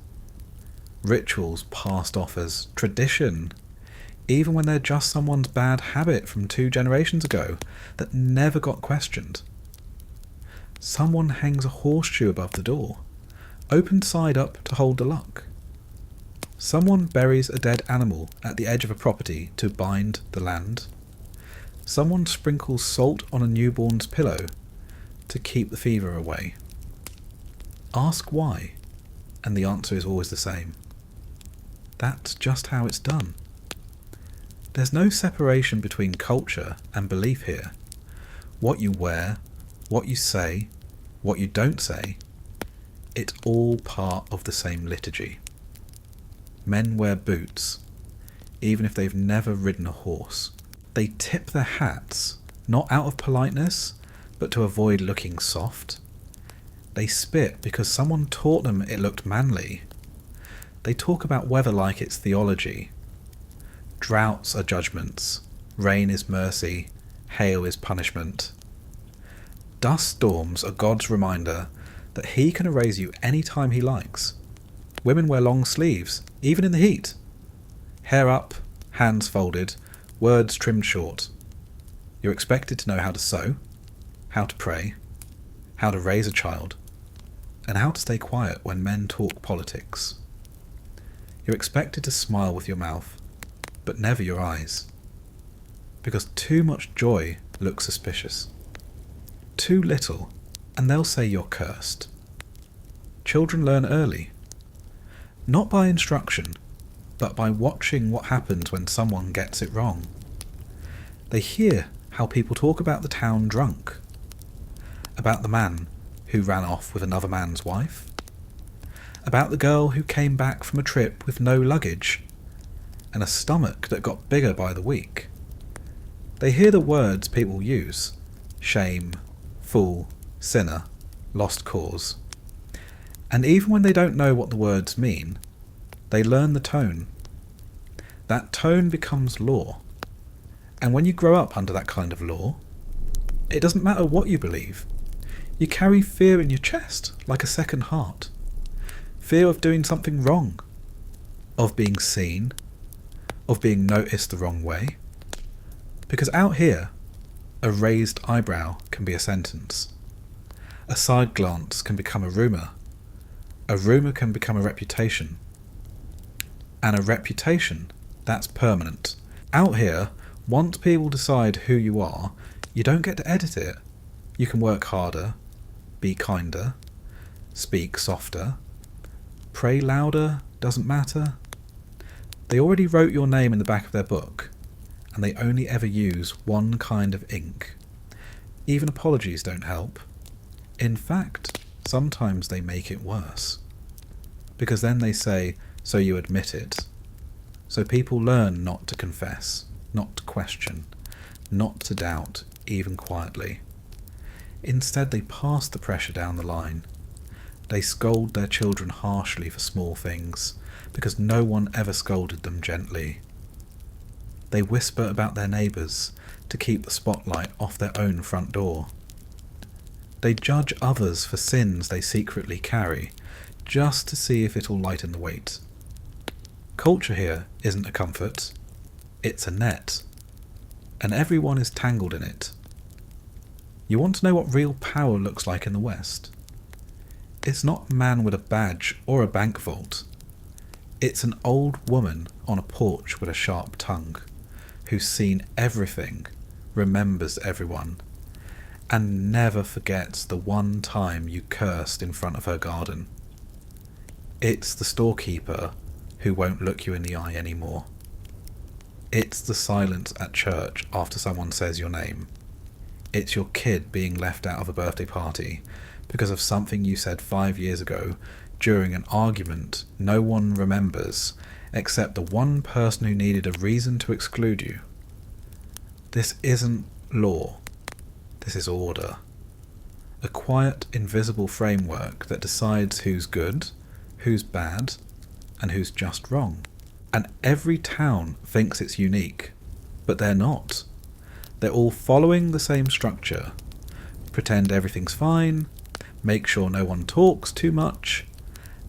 Rituals passed off as tradition, even when they're just someone's bad habit from 2 generations ago that never got questioned. Someone hangs a horseshoe above the door, opened side up to hold the luck. Someone buries a dead animal at the edge of a property to bind the land. Someone sprinkles salt on a newborn's pillow to keep the fever away. Ask why, and the answer is always the same. That's just how it's done. There's no separation between culture and belief here. What you wear, what you say, what you don't say, it's all part of the same liturgy. Men wear boots, even if they've never ridden a horse. They tip their hats, not out of politeness, but to avoid looking soft. They spit because someone taught them it looked manly. They talk about weather like it's theology. Droughts are judgments, rain is mercy, hail is punishment. Dust storms are God's reminder that he can erase you any time he likes. Women wear long sleeves, even in the heat. Hair up, hands folded, words trimmed short. You're expected to know how to sew, how to pray, how to raise a child, and how to stay quiet when men talk politics. You're expected to smile with your mouth, but never your eyes, because too much joy looks suspicious. Too little, and they'll say you're cursed. Children learn early, not by instruction, but by watching what happens when someone gets it wrong. They hear how people talk about the town drunk, about the man who ran off with another man's wife, about the girl who came back from a trip with no luggage, and a stomach that got bigger by the week. They hear the words people use: shame, fool, sinner, lost cause. And even when they don't know what the words mean, they learn the tone. That tone becomes law. And when you grow up under that kind of law, it doesn't matter what you believe. You carry fear in your chest like a second heart. Fear of doing something wrong, of being seen, of being noticed the wrong way. Because out here, a raised eyebrow can be a sentence. A side glance can become a rumour. A rumour can become a reputation. And a reputation, that's permanent. Out here, once people decide who you are, you don't get to edit it. You can work harder, be kinder, speak softer, pray louder, doesn't matter. They already wrote your name in the back of their book, and they only ever use one kind of ink. Even apologies don't help. In fact, sometimes they make it worse. Because then they say, so you admit it. So people learn not to confess, not to question, not to doubt, even quietly. Instead, they pass the pressure down the line. They scold their children harshly for small things, because no one ever scolded them gently. They whisper about their neighbours to keep the spotlight off their own front door. They judge others for sins they secretly carry, just to see if it'll lighten the weight. Culture here isn't a comfort, it's a net, and everyone is tangled in it. You want to know what real power looks like in the West? It's not a man with a badge or a bank vault. It's an old woman on a porch with a sharp tongue, who's seen everything, remembers everyone, and never forgets the one time you cursed in front of her garden. It's the storekeeper who won't look you in the eye anymore. It's the silence at church after someone says your name. It's your kid being left out of a birthday party because of something you said 5 years ago during an argument no one remembers except the one person who needed a reason to exclude you. This isn't law. This is order. A quiet, invisible framework that decides who's good, who's bad, and who's just wrong. And every town thinks it's unique, but they're not. They're all following the same structure. Pretend everything's fine, make sure no one talks too much,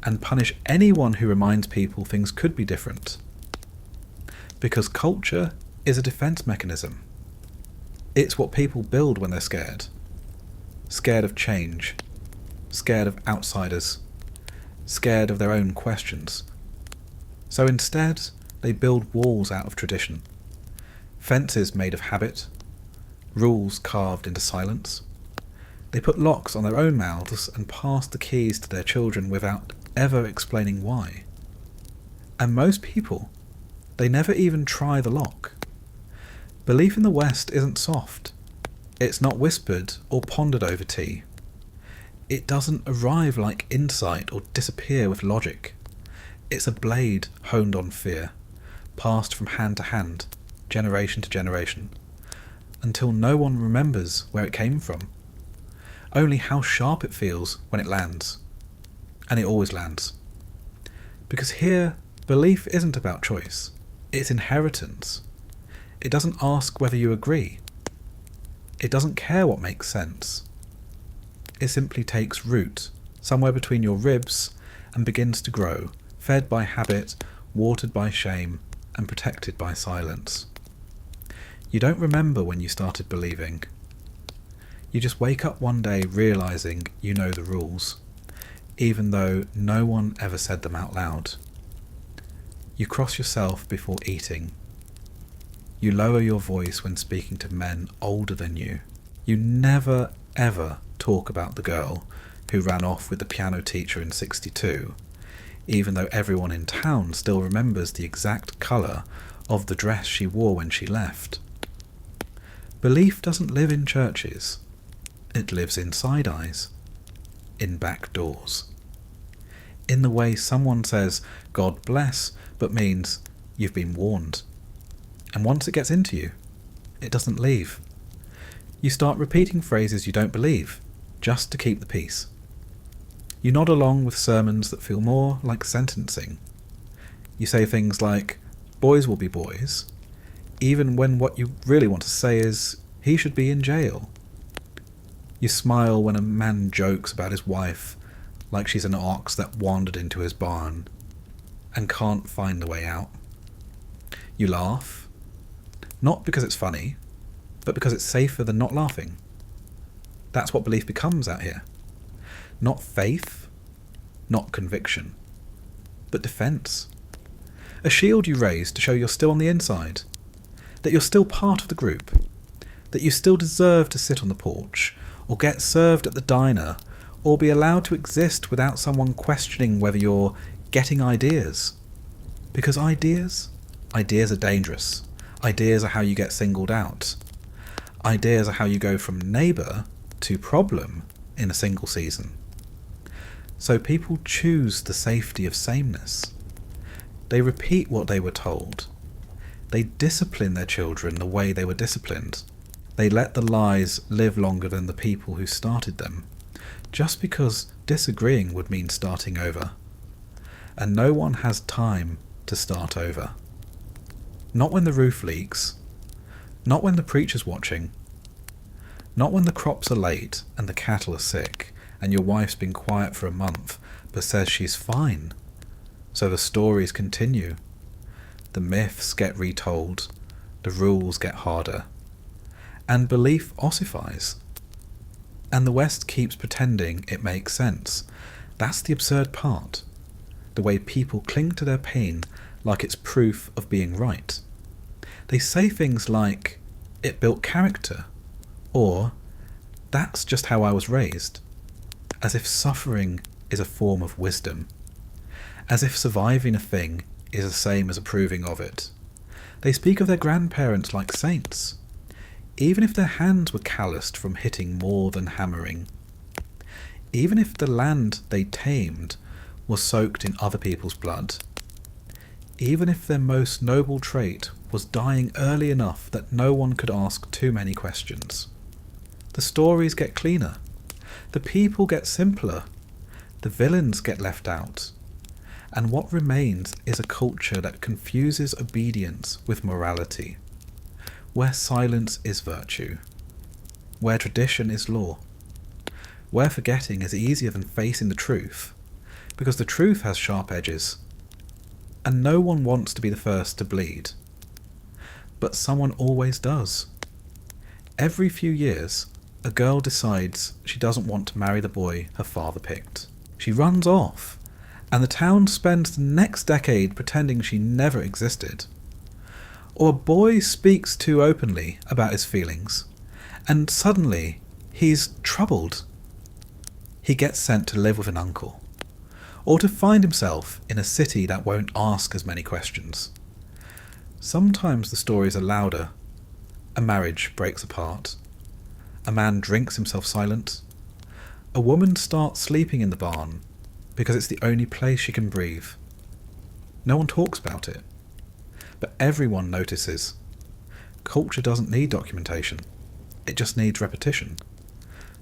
and punish anyone who reminds people things could be different. Because culture is a defense mechanism. It's what people build when they're scared. Scared of change. Scared of outsiders. Scared of their own questions. So instead, they build walls out of tradition. Fences made of habit. Rules carved into silence. They put locks on their own mouths and pass the keys to their children without ever explaining why. And most people, they never even try the lock. Belief in the West isn't soft. It's not whispered or pondered over tea. It doesn't arrive like insight or disappear with logic. It's a blade honed on fear, passed from hand to hand, generation to generation, until no one remembers where it came from. Only how sharp it feels when it lands. And it always lands. Because here, belief isn't about choice. It's inheritance. It doesn't ask whether you agree. It doesn't care what makes sense. It simply takes root, somewhere between your ribs, and begins to grow, fed by habit, watered by shame, and protected by silence. You don't remember when you started believing. You just wake up one day realizing you know the rules, even though no one ever said them out loud. You cross yourself before eating. You lower your voice when speaking to men older than you. You never, ever talk about the girl who ran off with the piano teacher in '62, even though everyone in town still remembers the exact colour of the dress she wore when she left. Belief doesn't live in churches. It lives in side eyes, in back doors. In the way someone says, "God bless," but means you've been warned. And once it gets into you, it doesn't leave. You start repeating phrases you don't believe, just to keep the peace. You nod along with sermons that feel more like sentencing. You say things like, "Boys will be boys," even when what you really want to say is, "He should be in jail." You smile when a man jokes about his wife like she's an ox that wandered into his barn and can't find the way out. You laugh, not because it's funny, but because it's safer than not laughing. That's what belief becomes out here. Not faith, not conviction, but defense. A shield you raise to show you're still on the inside, that you're still part of the group, that you still deserve to sit on the porch, or get served at the diner, or be allowed to exist without someone questioning whether you're getting ideas. Because ideas are dangerous. Ideas are how you get singled out. Ideas are how you go from neighbour to problem in a single season. So people choose the safety of sameness. They repeat what they were told. They discipline their children the way they were disciplined. They let the lies live longer than the people who started them, just because disagreeing would mean starting over. And no one has time to start over. Not when the roof leaks. Not when the preacher's watching. Not when the crops are late and the cattle are sick and your wife's been quiet for a month but says she's fine. So the stories continue. The myths get retold. The rules get harder. And belief ossifies. And the West keeps pretending it makes sense. That's the absurd part. The way people cling to their pain like it's proof of being right. They say things like, "It built character," or "That's just how I was raised," as if suffering is a form of wisdom, as if surviving a thing is the same as approving of it. They speak of their grandparents like saints, even if their hands were calloused from hitting more than hammering, even if the land they tamed was soaked in other people's blood, even if their most noble trait was dying early enough that no one could ask too many questions. The stories get cleaner, the people get simpler, the villains get left out, and what remains is a culture that confuses obedience with morality, where silence is virtue, where tradition is law, where forgetting is easier than facing the truth, because the truth has sharp edges, and no one wants to be the first to bleed. But someone always does. Every few years, a girl decides she doesn't want to marry the boy her father picked. She runs off, and the town spends the next decade pretending she never existed. Or a boy speaks too openly about his feelings, and suddenly he's troubled. He gets sent to live with an uncle, or to find himself in a city that won't ask as many questions. Sometimes the stories are louder. A marriage breaks apart. A man drinks himself silent. A woman starts sleeping in the barn because it's the only place she can breathe. No one talks about it, but everyone notices. Culture doesn't need documentation. It just needs repetition.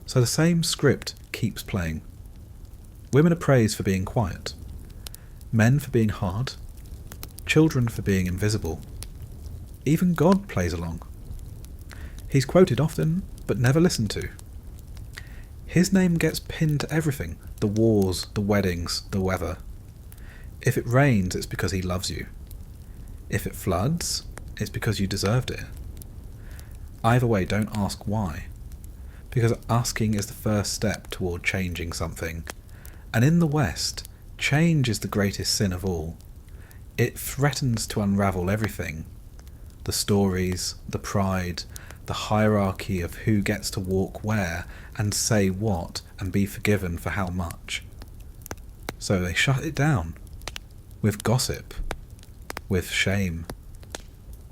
So the same script keeps playing. Women are praised for being quiet, men for being hard, children for being invisible. Even God plays along. He's quoted often, but never listened to. His name gets pinned to everything. The wars, the weddings, the weather. If it rains, it's because he loves you. If it floods, it's because you deserved it. Either way, don't ask why. Because asking is the first step toward changing something. And in the West, change is the greatest sin of all. It threatens to unravel everything. The stories, the pride, the hierarchy of who gets to walk where and say what and be forgiven for how much. So they shut it down. With gossip. With shame.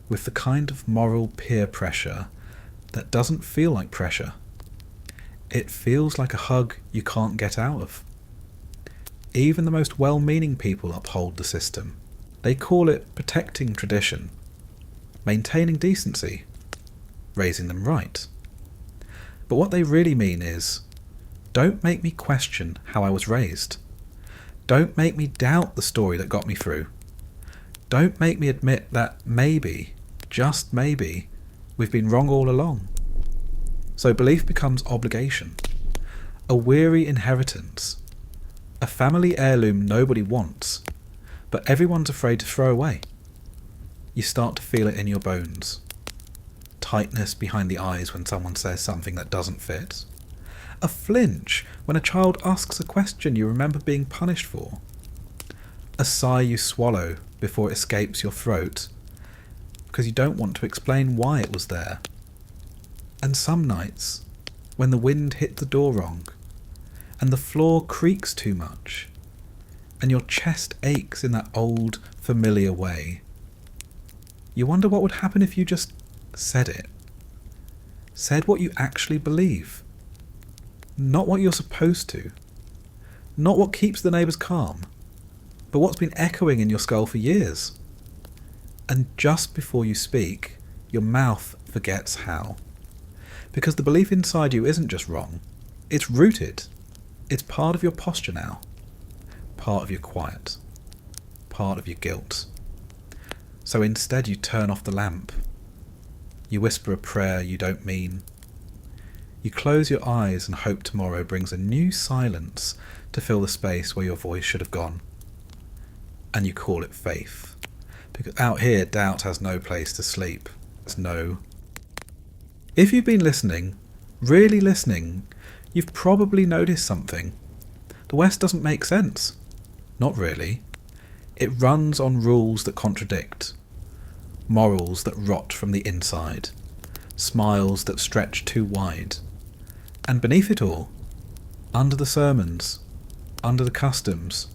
With the kind of moral peer pressure that doesn't feel like pressure. It feels like a hug you can't get out of. Even the most well-meaning people uphold the system. They call it protecting tradition, maintaining decency, raising them right. But what they really mean is, don't make me question how I was raised. Don't make me doubt the story that got me through. Don't make me admit that maybe, just maybe, we've been wrong all along. So belief becomes obligation, a weary inheritance, a family heirloom nobody wants, but everyone's afraid to throw away. You start to feel it in your bones. Tightness behind the eyes when someone says something that doesn't fit. A flinch when a child asks a question you remember being punished for. A sigh you swallow before it escapes your throat because you don't want to explain why it was there. And some nights, when the wind hit the door wrong, and the floor creaks too much, and your chest aches in that old, familiar way, you wonder what would happen if you just said it. Said what you actually believe. Not what you're supposed to. Not what keeps the neighbours calm, but what's been echoing in your skull for years. And just before you speak, your mouth forgets how. Because the belief inside you isn't just wrong, it's rooted. It's part of your posture now. Part of your quiet. Part of your guilt. So instead you turn off the lamp. You whisper a prayer you don't mean. You close your eyes and hope tomorrow brings a new silence to fill the space where your voice should have gone. And you call it faith. Because out here, doubt has no place to sleep. It's no. If you've been listening, really listening, you've probably noticed something. The West doesn't make sense. Not really. It runs on rules that contradict. Morals that rot from the inside. Smiles that stretch too wide. And beneath it all, under the sermons, under the customs,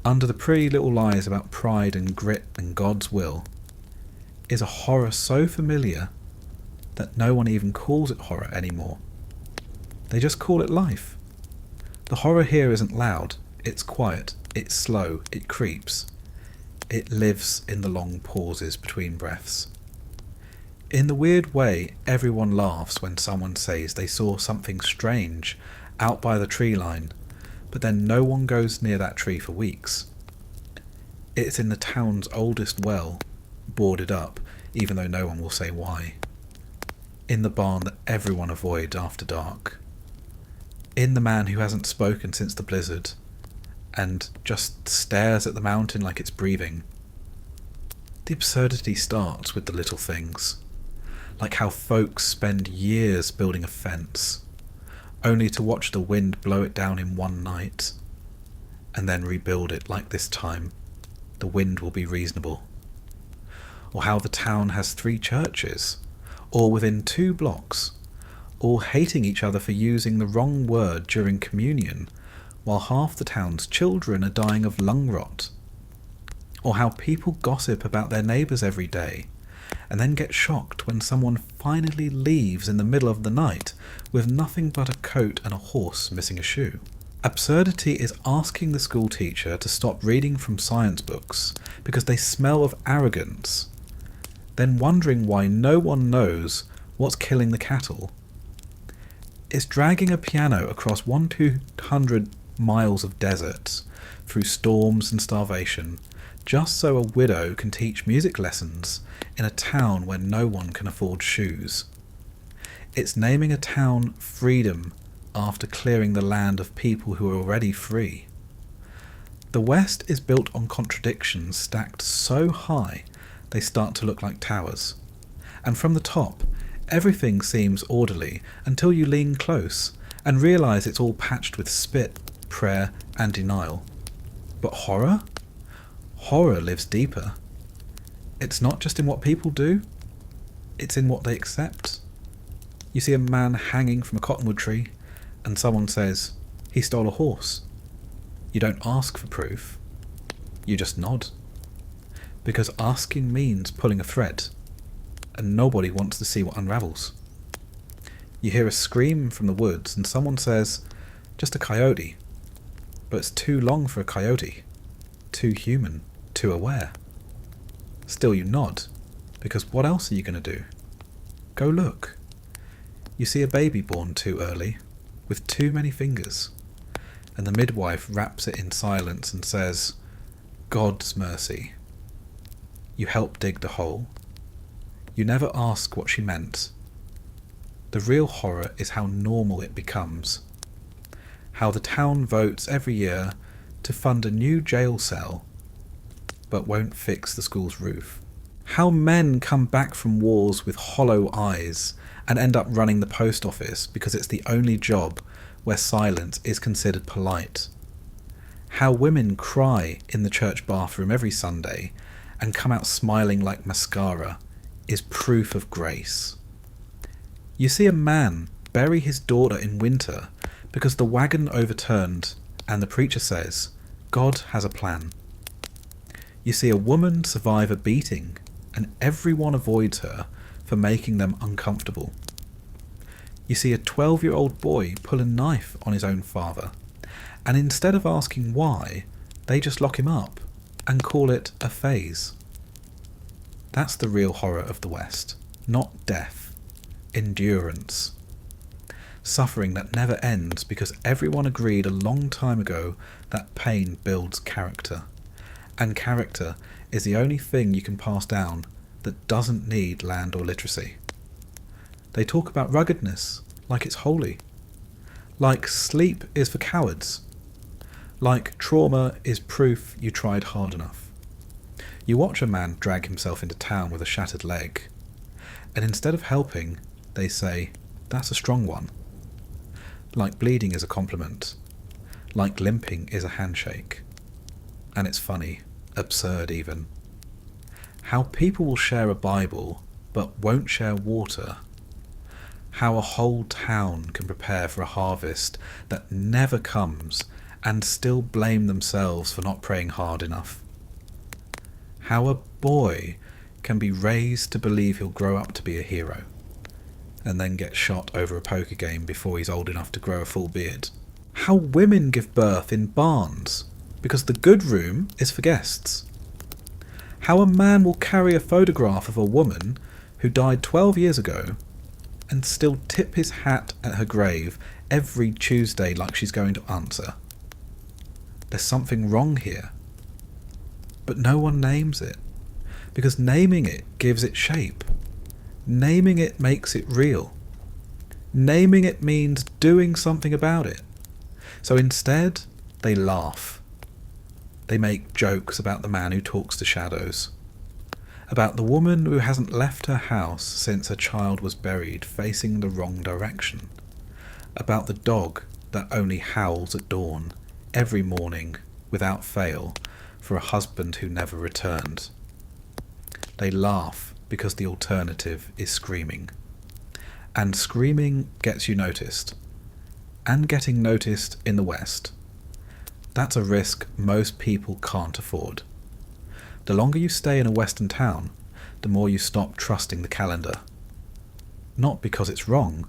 under the pretty little lies about pride and grit and God's will, is a horror so familiar that no one even calls it horror anymore. They just call it life. The horror here isn't loud, it's quiet, it's slow, it creeps. It lives in the long pauses between breaths. In the weird way everyone laughs when someone says they saw something strange out by the tree line, but then no one goes near that tree for weeks. It's in the town's oldest well, boarded up, even though no one will say why. In the barn that everyone avoids after dark. In the man who hasn't spoken since the blizzard, and just stares at the mountain like it's breathing. The absurdity starts with the little things, like how folks spend years building a fence, only to watch the wind blow it down in one night, and then rebuild it like this time the wind will be reasonable. Or how the town has 3 churches, all within 2 blocks, all hating each other for using the wrong word during communion, while half the town's children are dying of lung rot. Or how people gossip about their neighbours every day, and then get shocked when someone finally leaves in the middle of the night with nothing but a coat and a horse missing a shoe. Absurdity is asking the school teacher to stop reading from science books because they smell of arrogance, then wondering why no one knows what's killing the cattle. It's dragging a piano across 100-200 miles of desert, through storms and starvation, just so a widow can teach music lessons in a town where no one can afford shoes. It's naming a town Freedom after clearing the land of people who are already free. The West is built on contradictions stacked so high they start to look like towers. And from the top, everything seems orderly until you lean close and realise it's all patched with spit, prayer and denial. But horror? Horror lives deeper. It's not just in what people do, it's in what they accept. You see a man hanging from a cottonwood tree and someone says, he stole a horse. You don't ask for proof, you just nod. Because asking means pulling a thread, and nobody wants to see what unravels. You hear a scream from the woods and someone says, just a coyote. But it's too long for a coyote, too human, too aware. Still you nod, because what else are you going to do? Go look. You see a baby born too early, with too many fingers, and the midwife wraps it in silence and says, God's mercy. You help dig the hole. You never ask what she meant. The real horror is how normal it becomes. How the town votes every year to fund a new jail cell, but won't fix the school's roof. How men come back from wars with hollow eyes and end up running the post office because it's the only job where silence is considered polite. How women cry in the church bathroom every Sunday and come out smiling like mascara is proof of grace. You see a man bury his daughter in winter because the wagon overturned and the preacher says, God has a plan. You see a woman survive a beating and everyone avoids her for making them uncomfortable. You see a 12-year-old boy pull a knife on his own father, and instead of asking why, they just lock him up and call it a phase. That's the real horror of the West, not death, endurance. Suffering that never ends because everyone agreed a long time ago that pain builds character, and character is the only thing you can pass down that doesn't need land or literacy. They talk about ruggedness like it's holy, like sleep is for cowards, like trauma is proof you tried hard enough. You watch a man drag himself into town with a shattered leg, and instead of helping, they say, that's a strong one. Like bleeding is a compliment, like limping is a handshake. And it's funny, absurd even. How people will share a Bible but won't share water. How a whole town can prepare for a harvest that never comes and still blame themselves for not praying hard enough. How a boy can be raised to believe he'll grow up to be a hero and then get shot over a poker game before he's old enough to grow a full beard. How women give birth in barns because the good room is for guests. How a man will carry a photograph of a woman who died 12 years ago and still tip his hat at her grave every Tuesday like she's going to answer. There's something wrong here. But no one names it, because naming it gives it shape. Naming it makes it real. Naming it means doing something about it. So instead, they laugh. They make jokes about the man who talks to shadows, about the woman who hasn't left her house since her child was buried facing the wrong direction, about the dog that only howls at dawn every morning without fail for a husband who never returned. They laugh because the alternative is screaming. And screaming gets you noticed. And getting noticed in the West, that's a risk most people can't afford. The longer you stay in a Western town, the more you stop trusting the calendar. Not because it's wrong,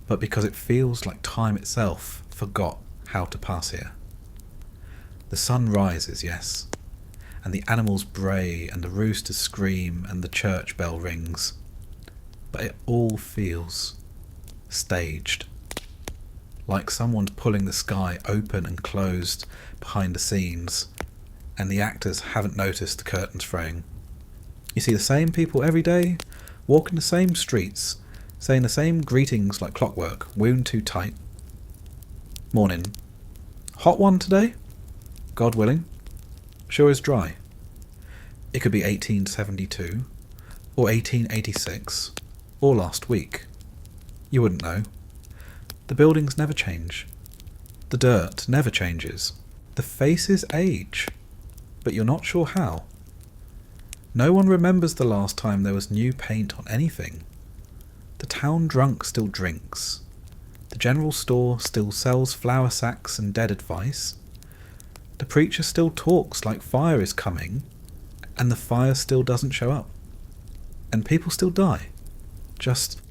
but because it feels like time itself forgot how to pass here. The sun rises, yes, and the animals bray and the roosters scream and the church bell rings, but it all feels staged, like someone's pulling the sky open and closed behind the scenes, and the actors haven't noticed the curtains fraying. You see the same people every day, walking the same streets, saying the same greetings like clockwork, wound too tight, Morning. Hot one today? God willing. Sure is dry. It could be 1872, or 1886, or last week. You wouldn't know. The buildings never change. The dirt never changes. The faces age, but you're not sure how. No one remembers the last time there was new paint on anything. The town drunk still drinks. The general store still sells flour sacks and dead advice. The preacher still talks like fire is coming, and the fire still doesn't show up. And people still die. Just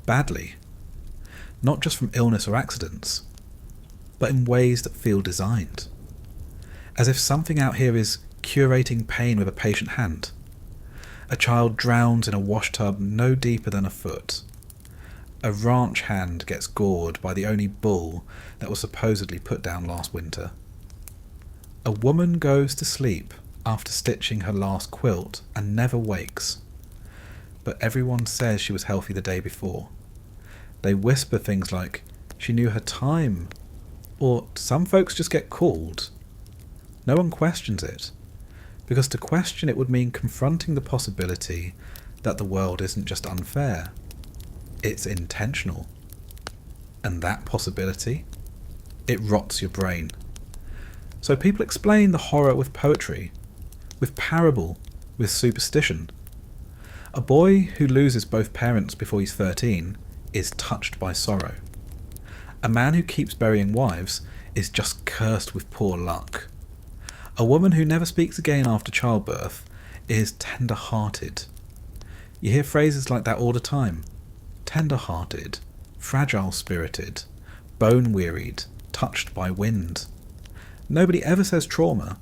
badly. Not just from illness or accidents, but in ways that feel designed. As if something out here is curating pain with a patient hand. A child drowns in a wash tub no deeper than a foot. A ranch hand gets gored by the only bull that was supposedly put down last winter. A woman goes to sleep after stitching her last quilt and never wakes. But everyone says she was healthy the day before. They whisper things like, she knew her time, or some folks just get called. No one questions it, because to question it would mean confronting the possibility that the world isn't just unfair, it's intentional. And that possibility, it rots your brain. So people explain the horror with poetry, with parable, with superstition. A boy who loses both parents before he's 13 is touched by sorrow. A man who keeps burying wives is just cursed with poor luck. A woman who never speaks again after childbirth is tender-hearted. You hear phrases like that all the time. Tender-hearted, fragile-spirited, bone-wearied, touched by wind. Nobody ever says trauma.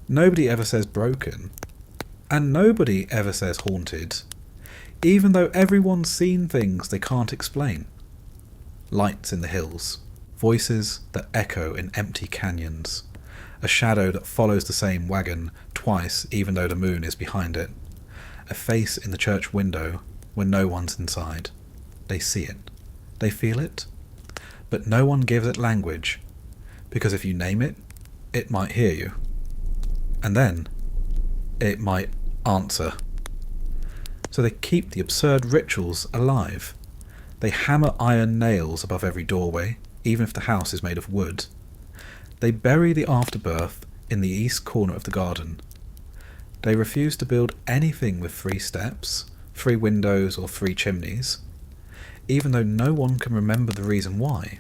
Nobody ever says broken. And nobody ever says haunted, even though everyone's seen things they can't explain. Lights in the hills, voices that echo in empty canyons, a shadow that follows the same wagon twice even though the moon is behind it, a face in the church window when no one's inside. They see it, they feel it, but no one gives it language, because if you name it, it might hear you. And then, it might answer. So they keep the absurd rituals alive. They hammer iron nails above every doorway, even if the house is made of wood. They bury the afterbirth in the east corner of the garden. They refuse to build anything with 3 steps, 3 windows or 3 chimneys, even though no one can remember the reason why.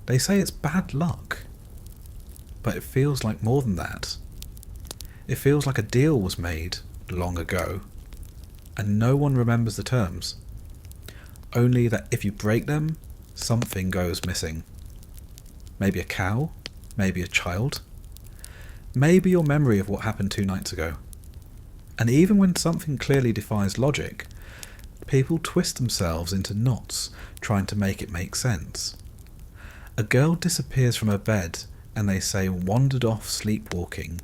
They say it's bad luck. But it feels like more than that. It feels like a deal was made long ago, and no one remembers the terms. Only that if you break them, something goes missing. Maybe a cow, maybe a child, maybe your memory of what happened 2 nights ago. And even when something clearly defies logic, people twist themselves into knots trying to make it make sense. A girl disappears from her bed and they say wandered off sleepwalking.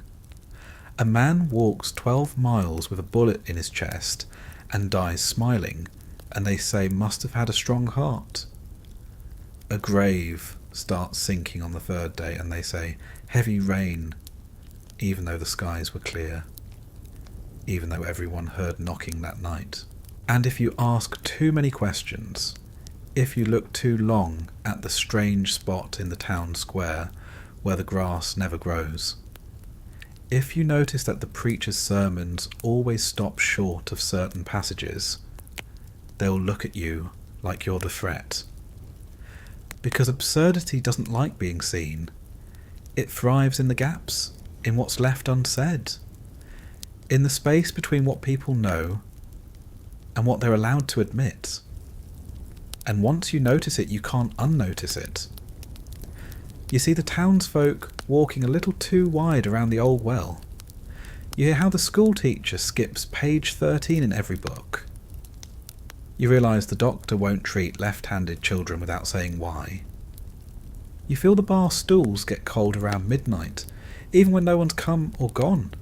A man walks 12 miles with a bullet in his chest and dies smiling, and they say must have had a strong heart. A grave starts sinking on the 3rd day and they say heavy rain, even though the skies were clear, even though everyone heard knocking that night. And if you ask too many questions, if you look too long at the strange spot in the town square where the grass never grows, if you notice that the preacher's sermons always stop short of certain passages, they'll look at you like you're the threat. Because absurdity doesn't like being seen. It thrives in the gaps, in what's left unsaid, in the space between what people know and what they're allowed to admit. And once you notice it, you can't unnotice it. You see the townsfolk walking a little too wide around the old well. You hear how the school teacher skips page 13 in every book. You realise the doctor won't treat left-handed children without saying why. You feel the bar stools get cold around midnight, even when no one's come or gone.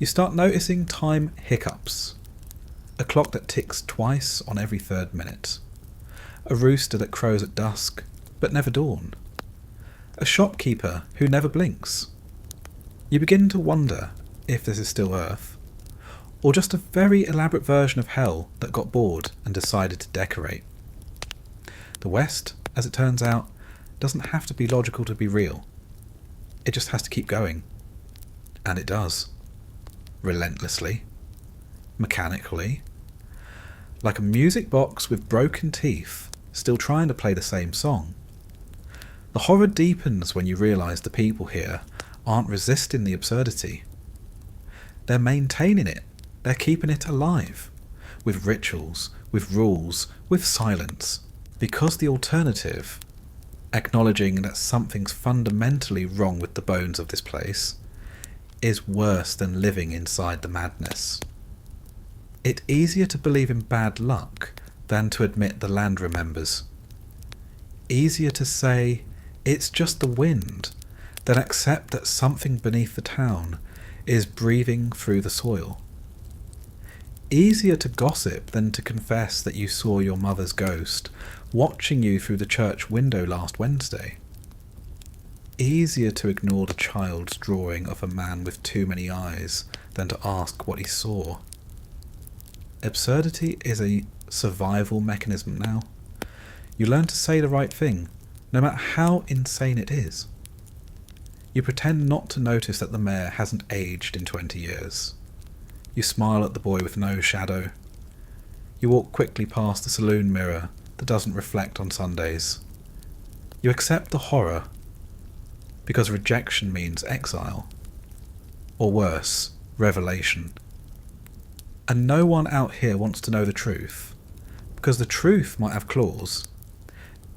You start noticing time hiccups. A clock that ticks twice on every 3rd minute. A rooster that crows at dusk, but never dawn. A shopkeeper who never blinks. You begin to wonder if this is still Earth, or just a very elaborate version of hell that got bored and decided to decorate. The West, as it turns out, doesn't have to be logical to be real. It just has to keep going. And it does. Relentlessly. Mechanically. Like a music box with broken teeth, still trying to play the same song. The horror deepens when you realise the people here aren't resisting the absurdity. They're maintaining it. They're keeping it alive. With rituals, with rules, with silence. Because the alternative, acknowledging that something's fundamentally wrong with the bones of this place, is worse than living inside the madness. It's easier to believe in bad luck than to admit the land remembers. Easier to say, it's just the wind, than accept that something beneath the town is breathing through the soil. Easier to gossip than to confess that you saw your mother's ghost watching you through the church window last Wednesday. Easier to ignore the child's drawing of a man with too many eyes than to ask what he saw. Absurdity is a survival mechanism now. You learn to say the right thing, no matter how insane it is. You pretend not to notice that the mayor hasn't aged in 20 years. You smile at the boy with no shadow. You walk quickly past the saloon mirror that doesn't reflect on Sundays. You accept the horror because rejection means exile. Or worse, revelation. And no one out here wants to know the truth, because the truth might have claws.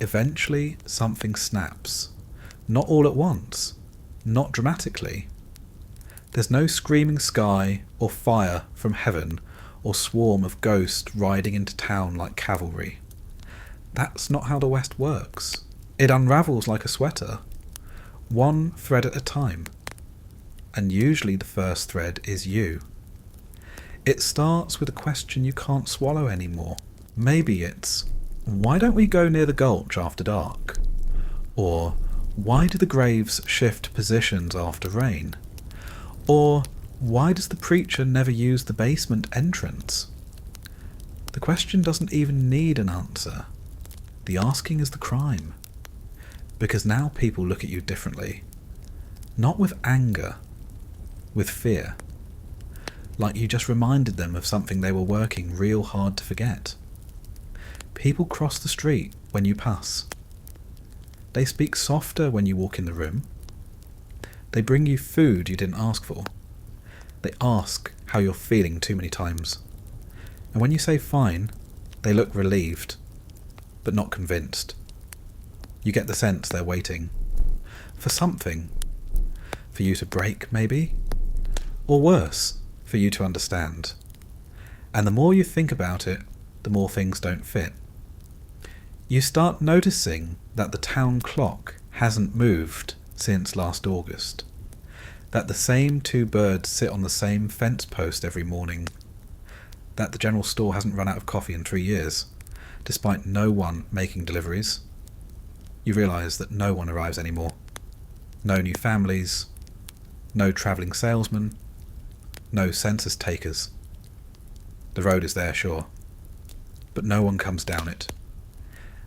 Eventually something snaps. Not all at once. Not dramatically. There's no screaming sky or fire from heaven or swarm of ghosts riding into town like cavalry. That's not how the West works. It unravels like a sweater, one thread at a time. And usually the first thread is you. It starts with a question you can't swallow anymore. Maybe it's, why don't we go near the gulch after dark? Or, why do the graves shift positions after rain? Or, why does the preacher never use the basement entrance? The question doesn't even need an answer. The asking is the crime. Because now people look at you differently. Not with anger, with fear. Like you just reminded them of something they were working real hard to forget. People cross the street when you pass. They speak softer when you walk in the room. They bring you food you didn't ask for. They ask how you're feeling too many times. And when you say fine, they look relieved, but not convinced. You get the sense they're waiting. For something. For you to break, maybe? Or worse, for you to understand. And the more you think about it, the more things don't fit. You start noticing that the town clock hasn't moved since last August. That the same two birds sit on the same fence post every morning. That the general store hasn't run out of coffee in 3 years, despite no one making deliveries. You realise that no one arrives anymore. No new families, no travelling salesmen, no census takers. The road is there, sure, but no one comes down it.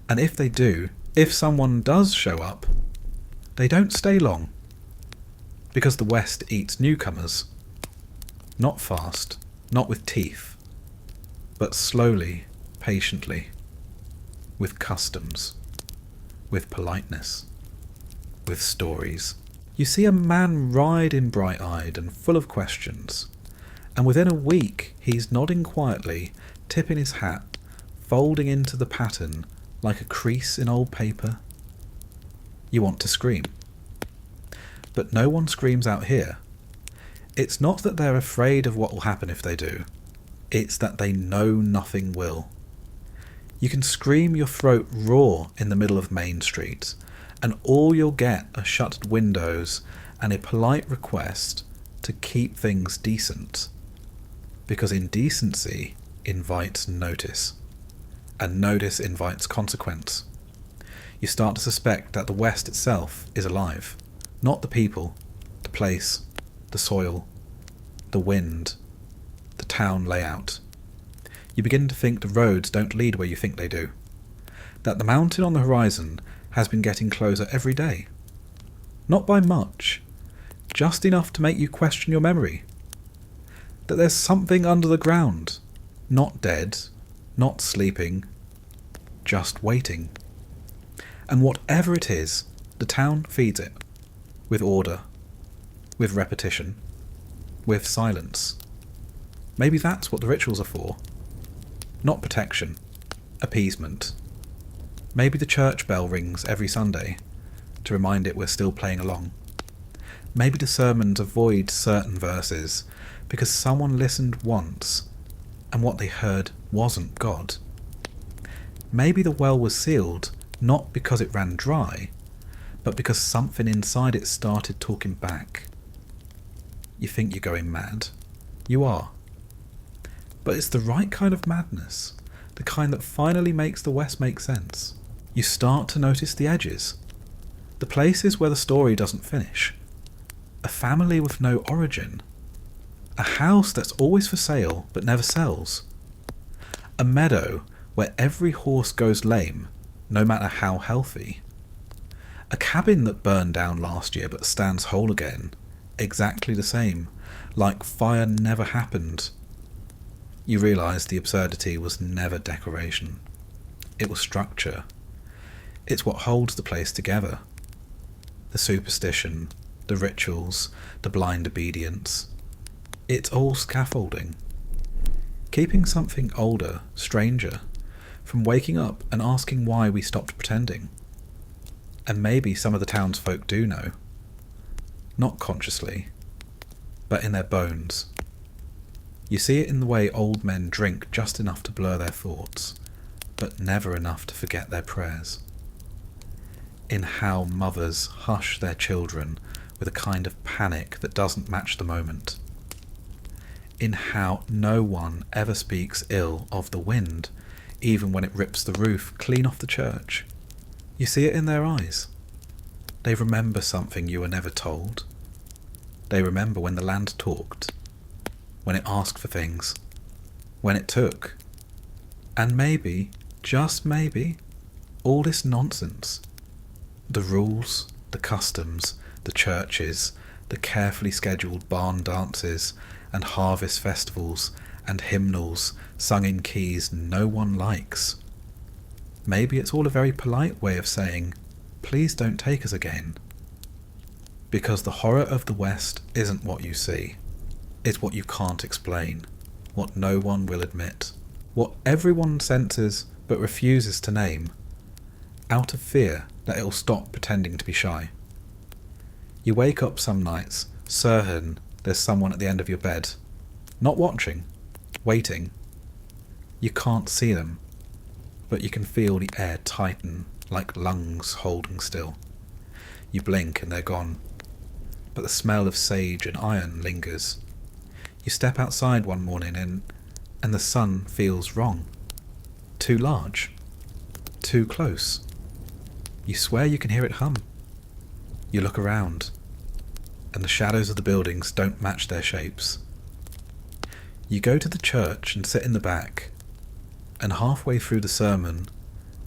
And if they do, if someone does show up, they don't stay long. Because the West eats newcomers. Not fast, not with teeth, but slowly, patiently, with customs, with politeness, with stories. You see a man ride in bright-eyed and full of questions, and within a week he's nodding quietly, tipping his hat, folding into the pattern like a crease in old paper. You want to scream. But no one screams out here. It's not that they're afraid of what will happen if they do. It's that they know nothing will. You can scream your throat raw in the middle of Main Street, and all you'll get are shuttered windows and a polite request to keep things decent. Because indecency invites notice, and notice invites consequence. You start to suspect that the West itself is alive. Not the people, the place, the soil, the wind, the town layout. You begin to think the roads don't lead where you think they do. That the mountain on the horizon has been getting closer every day. Not by much, just enough to make you question your memory. That there's something under the ground, not dead, not sleeping, just waiting. And whatever it is, the town feeds it, with order, with repetition, with silence. Maybe that's what the rituals are for. Not protection, appeasement. Maybe the church bell rings every Sunday to remind it we're still playing along. Maybe the sermons avoid certain verses because someone listened once and what they heard wasn't God. Maybe the well was sealed not because it ran dry, but because something inside it started talking back. You think you're going mad. You are. But it's the right kind of madness, the kind that finally makes the West make sense. You start to notice the edges, the places where the story doesn't finish. A family with no origin. A house that's always for sale but never sells. A meadow where every horse goes lame, no matter how healthy. A cabin that burned down last year but stands whole again, exactly the same, like fire never happened. You realise the absurdity was never decoration. It was structure. It's what holds the place together. The superstition, the rituals, the blind obedience. It's all scaffolding. Keeping something older, stranger, from waking up and asking why we stopped pretending. And maybe some of the townsfolk do know. Not consciously, but in their bones. You see it in the way old men drink just enough to blur their thoughts, but never enough to forget their prayers. In how mothers hush their children with a kind of panic that doesn't match the moment. In how no one ever speaks ill of the wind, even when it rips the roof clean off the church. You see it in their eyes. They remember something you were never told. They remember when the land talked, when it asked for things, when it took. And maybe, just maybe, all this nonsense, the rules, the customs, the churches, the carefully scheduled barn dances and harvest festivals and hymnals sung in keys no one likes. Maybe it's all a very polite way of saying, please don't take us again. Because the horror of the West isn't what you see. It's what you can't explain, what no one will admit, what everyone senses but refuses to name, out of fear that it'll stop pretending to be shy. You wake up some nights, certain there's someone at the end of your bed, not watching, waiting. You can't see them, but you can feel the air tighten like lungs holding still. You blink and they're gone, but the smell of sage and iron lingers. You step outside one morning and the sun feels wrong. Too large. Too close. You swear you can hear it hum. You look around, and the shadows of the buildings don't match their shapes. You go to the church and sit in the back, and halfway through the sermon,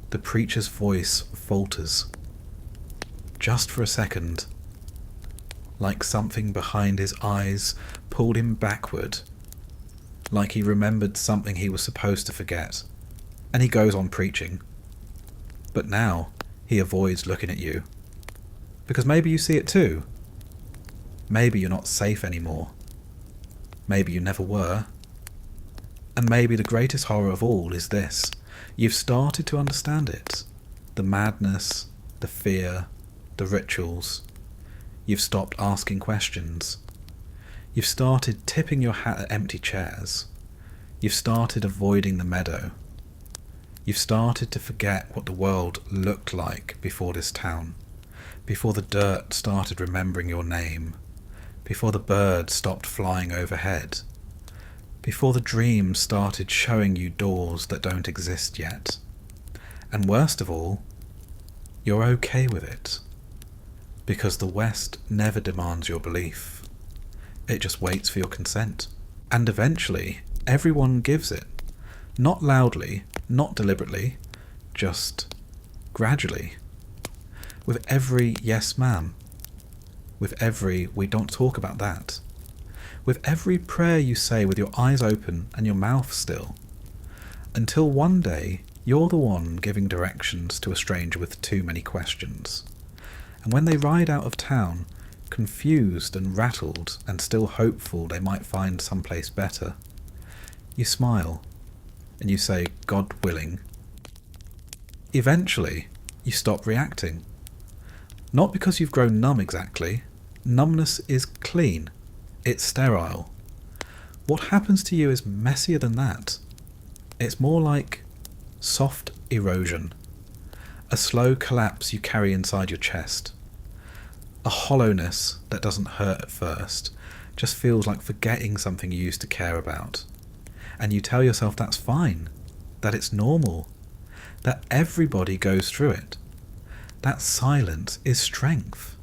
the preacher's voice falters. Just for a second, like something behind his eyes pulled him backward, like he remembered something he was supposed to forget, and he goes on preaching. But now he avoids looking at you, because maybe you see it too. Maybe you're not safe anymore. Maybe you never were. And maybe the greatest horror of all is this. You've started to understand it. The madness, the fear, the rituals. You've stopped asking questions. You've started tipping your hat at empty chairs. You've started avoiding the meadow. You've started to forget what the world looked like before this town, before the dirt started remembering your name, before the birds stopped flying overhead, before the dreams started showing you doors that don't exist yet. And worst of all, You're okay with it. Because the West never demands your belief. It just waits for your consent. And eventually, everyone gives it. Not loudly, not deliberately, just gradually. With every yes ma'am. With every we don't talk about that. With every prayer you say with your eyes open and your mouth still. Until one day, you're the one giving directions to a stranger with too many questions. And when they ride out of town, confused and rattled and still hopeful they might find someplace better, you smile and you say, God willing. Eventually, you stop reacting. Not because you've grown numb exactly. Numbness is clean. It's sterile. What happens to you is messier than that. It's more like soft erosion. A slow collapse you carry inside your chest. A hollowness that doesn't hurt at first, just feels like forgetting something you used to care about. And you tell yourself that's fine, that it's normal, that everybody goes through it. That silence is strength.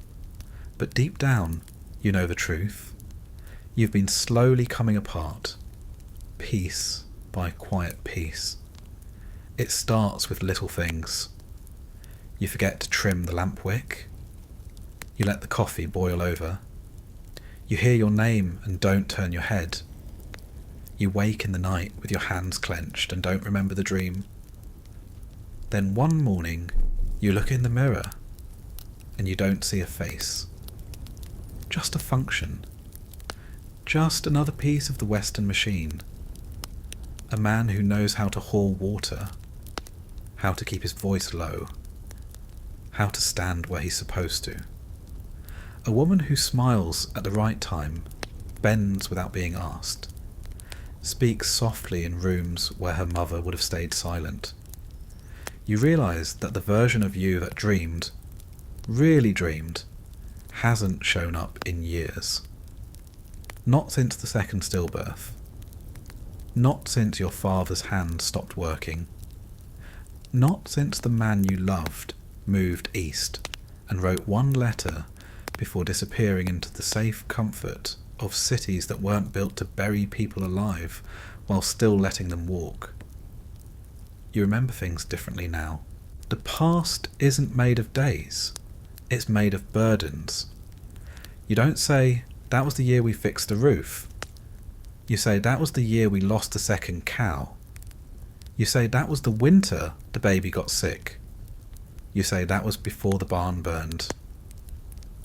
But deep down, you know the truth. You've been slowly coming apart, piece by quiet piece. It starts with little things. You forget to trim the lamp wick. You let the coffee boil over. You hear your name and don't turn your head. You wake in the night with your hands clenched and don't remember the dream. Then one morning, you look in the mirror and you don't see a face. Just a function. Just another piece of the Western machine. A man who knows how to haul water, how to keep his voice low, how to stand where he's supposed to. A woman who smiles at the right time, bends without being asked, speaks softly in rooms where her mother would have stayed silent. You realise that the version of you that dreamed, really dreamed, hasn't shown up in years. Not since the second stillbirth. Not since your father's hand stopped working. Not since the man you loved moved east and wrote one letter before disappearing into the safe comfort of cities that weren't built to bury people alive while still letting them walk. You remember things differently now. The past isn't made of days. It's made of burdens. You don't say, that was the year we fixed the roof. You say, that was the year we lost the second cow. You say, that was the winter the baby got sick. You say, that was before the barn burned.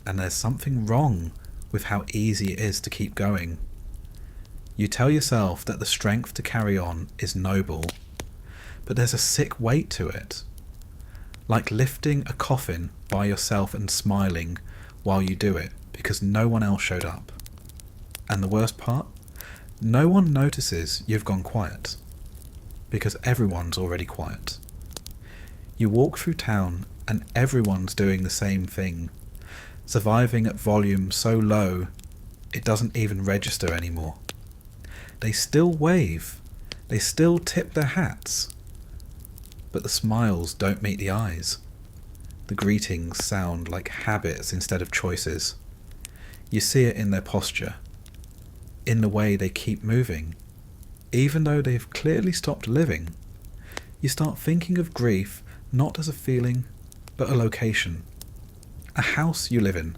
And there's something wrong with how easy it is to keep going. You tell yourself that the strength to carry on is noble, but there's a sick weight to it. Like lifting a coffin by yourself and smiling while you do it because no one else showed up. And the worst part? No one notices you've gone quiet because everyone's already quiet. You walk through town and everyone's doing the same thing, surviving at volume so low it doesn't even register anymore. They still wave, they still tip their hats, but the smiles don't meet the eyes. The greetings sound like habits instead of choices. You see it in their posture, in the way they keep moving. Even though they've clearly stopped living, you start thinking of grief not as a feeling, but a location. A house you live in.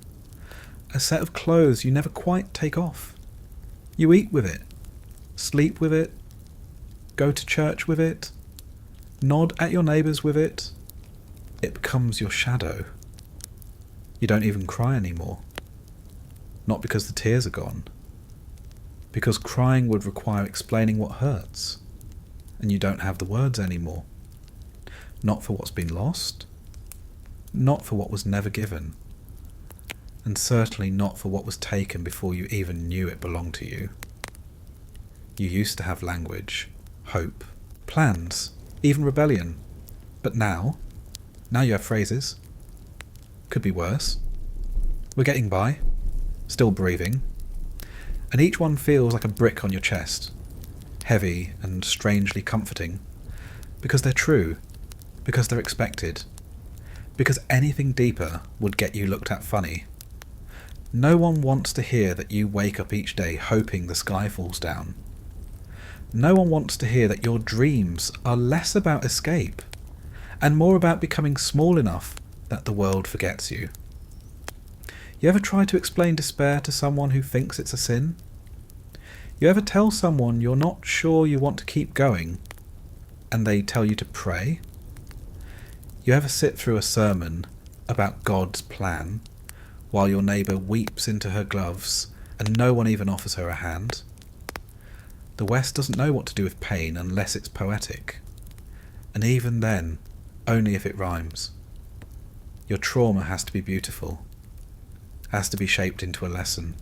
A set of clothes you never quite take off. You eat with it, sleep with it, go to church with it, nod at your neighbours with it. It becomes your shadow. You don't even cry anymore. Not because the tears are gone. Because crying would require explaining what hurts, and you don't have the words anymore. Not for what's been lost, not for what was never given, and certainly not for what was taken before you even knew it belonged to you. You used to have language, hope, plans, even rebellion, but now you have phrases. Could be worse. We're getting by, still breathing, and each one feels like a brick on your chest, heavy and strangely comforting, because they're true, because they're expected, because anything deeper would get you looked at funny. No one wants to hear that you wake up each day hoping the sky falls down. No one wants to hear that your dreams are less about escape and more about becoming small enough that the world forgets you. You ever try to explain despair to someone who thinks it's a sin? You ever tell someone you're not sure you want to keep going and they tell you to pray? You ever sit through a sermon about God's plan while your neighbour weeps into her gloves and no one even offers her a hand? The West doesn't know what to do with pain unless it's poetic, and even then, only if it rhymes. Your trauma has to be beautiful, has to be shaped into a lesson,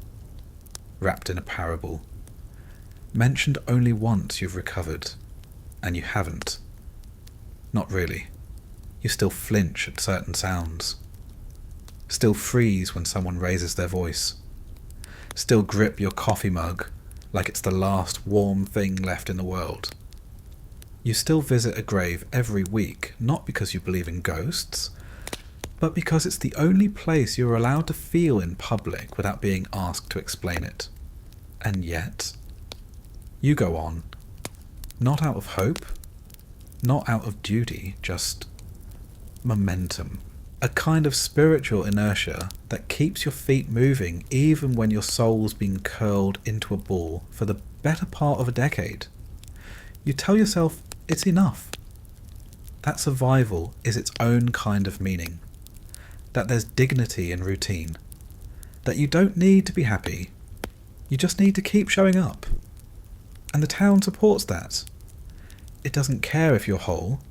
wrapped in a parable, mentioned only once you've recovered, and you haven't. Not really. You still flinch at certain sounds, still freeze when someone raises their voice, still grip your coffee mug like it's the last warm thing left in the world. You still visit a grave every week, not because you believe in ghosts, but because it's the only place you're allowed to feel in public without being asked to explain it. And yet, you go on, not out of hope, not out of duty, just momentum. A kind of spiritual inertia that keeps your feet moving even when your soul's been curled into a ball for the better part of a decade. You tell yourself it's enough. That survival is its own kind of meaning. That there's dignity in routine. That you don't need to be happy. You just need to keep showing up. And the town supports that. It doesn't care if you're whole.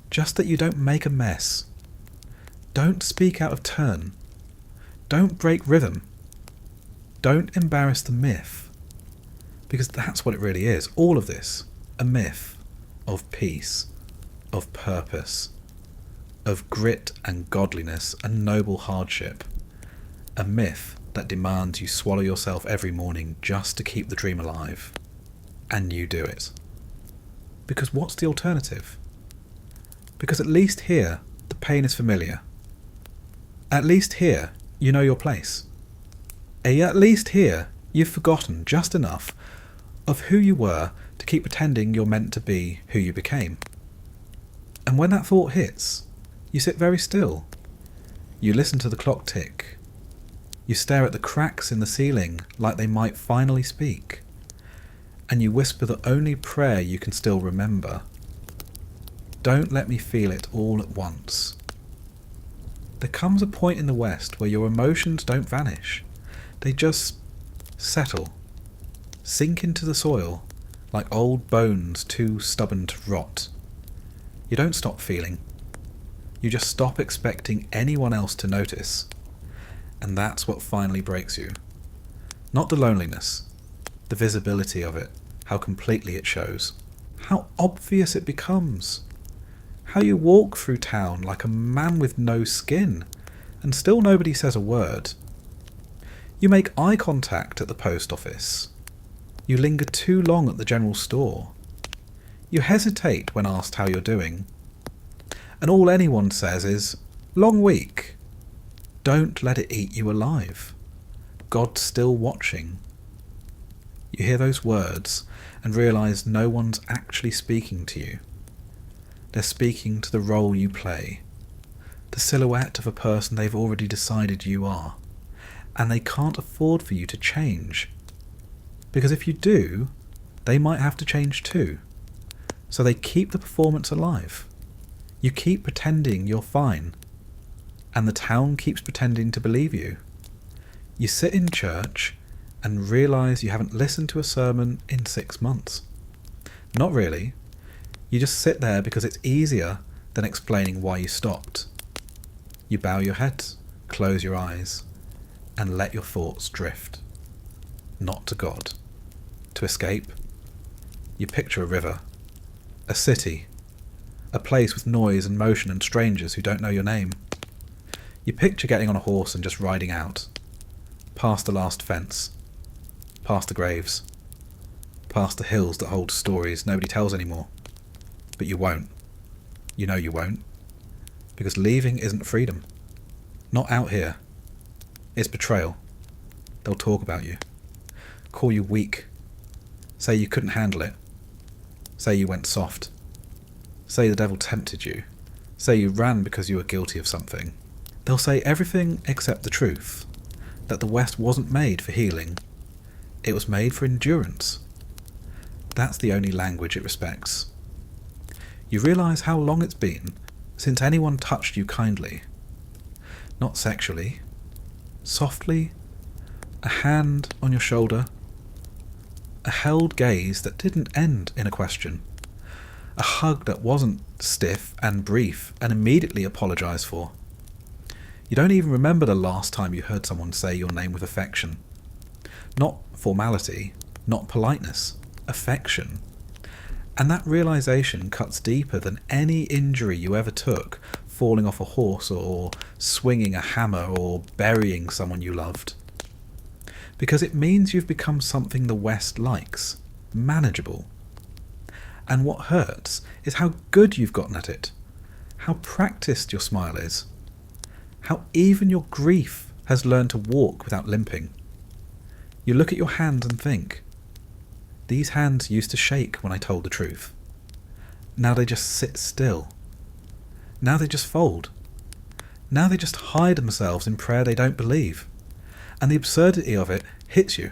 Just that you don't make a mess. Don't speak out of turn. Don't break rhythm. Don't embarrass the myth. Because that's what it really is. All of this. A myth of peace, of purpose, of grit and godliness and noble hardship. A myth that demands you swallow yourself every morning just to keep the dream alive. And you do it. Because what's the alternative? Because at least here, the pain is familiar. At least here, you know your place. At least here, you've forgotten just enough of who you were to keep pretending you're meant to be who you became. And when that thought hits, you sit very still. You listen to the clock tick. You stare at the cracks in the ceiling like they might finally speak. And you whisper the only prayer you can still remember. Don't let me feel it all at once. There comes a point in the West where your emotions don't vanish. They just settle, sink into the soil, like old bones too stubborn to rot. You don't stop feeling. You just stop expecting anyone else to notice. And that's what finally breaks you. Not the loneliness, the visibility of it, how completely it shows, how obvious it becomes. How you walk through town like a man with no skin, and still nobody says a word. You make eye contact at the post office. You linger too long at the general store. You hesitate when asked how you're doing. And all anyone says is, "Long week." Don't let it eat you alive. God's still watching. You hear those words and realise no one's actually speaking to you. They're speaking to the role you play, the silhouette of a person they've already decided you are, and they can't afford for you to change. Because if you do, they might have to change too. So they keep the performance alive. You keep pretending you're fine, and the town keeps pretending to believe you. You sit in church and realise you haven't listened to a sermon in 6 months. Not really. You just sit there because it's easier than explaining why you stopped. You bow your head, close your eyes, and let your thoughts drift. Not to God. To escape, you picture a river, a city, a place with noise and motion and strangers who don't know your name. You picture getting on a horse and just riding out, past the last fence, past the graves, past the hills that hold stories nobody tells anymore. But you won't. You know you won't. Because leaving isn't freedom. Not out here. It's betrayal. They'll talk about you. Call you weak. Say you couldn't handle it. Say you went soft. Say the devil tempted you. Say you ran because you were guilty of something. They'll say everything except the truth. That the West wasn't made for healing. It was made for endurance. That's the only language it respects. You realise how long it's been since anyone touched you kindly. Not sexually. Softly. A hand on your shoulder. A held gaze that didn't end in a question. A hug that wasn't stiff and brief and immediately apologised for. You don't even remember the last time you heard someone say your name with affection. Not formality, not politeness, affection. And that realisation cuts deeper than any injury you ever took, falling off a horse or swinging a hammer or burying someone you loved. Because it means you've become something the West likes, manageable. And what hurts is how good you've gotten at it, how practiced your smile is, how even your grief has learned to walk without limping. You look at your hands and think, these hands used to shake when I told the truth. Now they just sit still. Now they just fold. Now they just hide themselves in prayer they don't believe. And the absurdity of it hits you.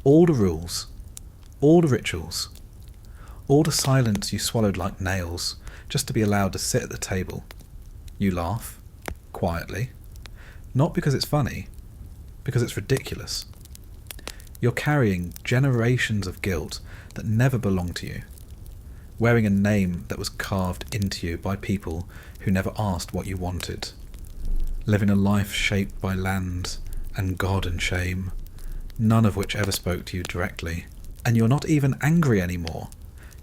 All the rules, all the rituals, all the silence you swallowed like nails just to be allowed to sit at the table. You laugh, quietly, not because it's funny, because it's ridiculous. You're carrying generations of guilt that never belonged to you, wearing a name that was carved into you by people who never asked what you wanted, living a life shaped by land and God and shame, none of which ever spoke to you directly. And you're not even angry anymore.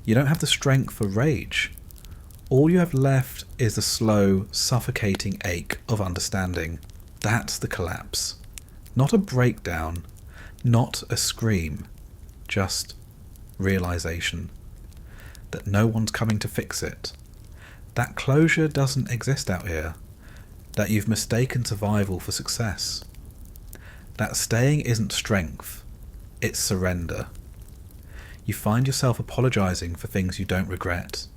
You don't have the strength for rage. All you have left is the slow, suffocating ache of understanding. That's the collapse. Not a breakdown, not a scream, just realization. That no one's coming to fix it. That closure doesn't exist out here. That you've mistaken survival for success. That staying isn't strength, it's surrender. You find yourself apologising for things you don't regret.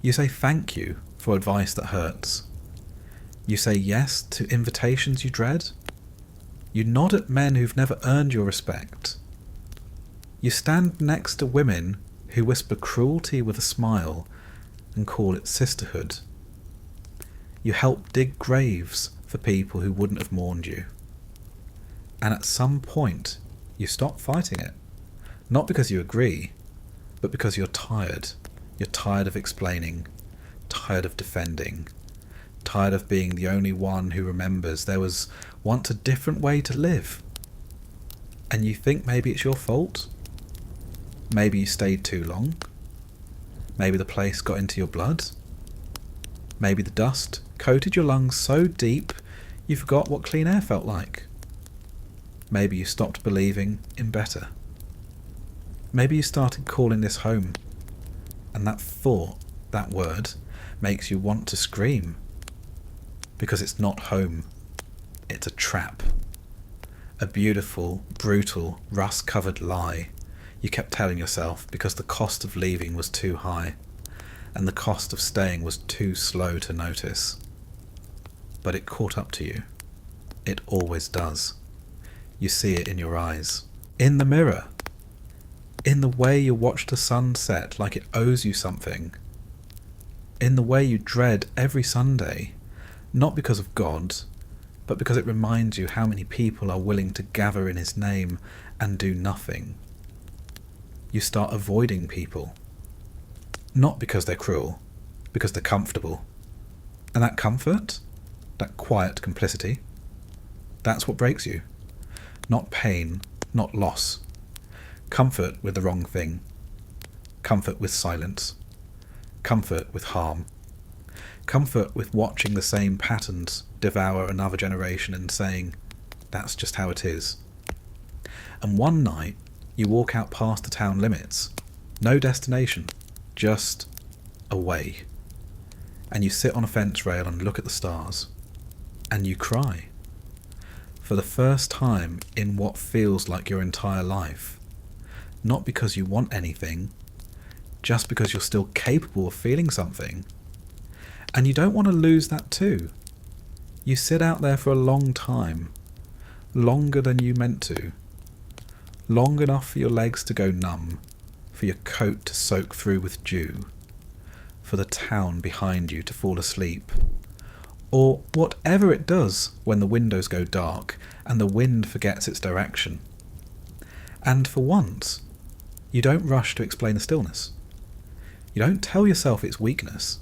You say thank you for advice that hurts. You say yes to invitations you dread. You nod at men who've never earned your respect. You stand next to women who whisper cruelty with a smile and call it sisterhood. You help dig graves for people who wouldn't have mourned you. And at some point, you stop fighting it. Not because you agree, but because you're tired. You're tired of explaining, tired of defending, tired of being the only one who remembers there was once a different way to live. And you think maybe it's your fault? Maybe you stayed too long? Maybe the place got into your blood? Maybe the dust coated your lungs so deep you forgot what clean air felt like? Maybe you stopped believing in better. Maybe you started calling this home, and that thought, that word, makes you want to scream. Because it's not home, it's a trap. A beautiful, brutal, rust-covered lie you kept telling yourself because the cost of leaving was too high, and the cost of staying was too slow to notice. But it caught up to you. It always does. You see it in your eyes. In the mirror. In the way you watch the sun set like it owes you something. In the way you dread every Sunday, not because of God, but because it reminds you how many people are willing to gather in His name and do nothing. You start avoiding people. Not because they're cruel, because they're comfortable. And that comfort, that quiet complicity, that's what breaks you. Not pain, not loss. Comfort with the wrong thing. Comfort with silence. Comfort with harm. Comfort with watching the same patterns devour another generation and saying, that's just how it is. And one night, you walk out past the town limits. No destination, just away. and you sit on a fence rail and look at the stars, and you cry. For the first time in what feels like your entire life. Not because you want anything, just because you're still capable of feeling something. And you don't want to lose that too. You sit out there for a long time, longer than you meant to. Long enough for your legs to go numb, for your coat to soak through with dew, for the town behind you to fall asleep, or whatever it does when the windows go dark and the wind forgets its direction. And for once, you don't rush to explain the stillness. You don't tell yourself it's weakness.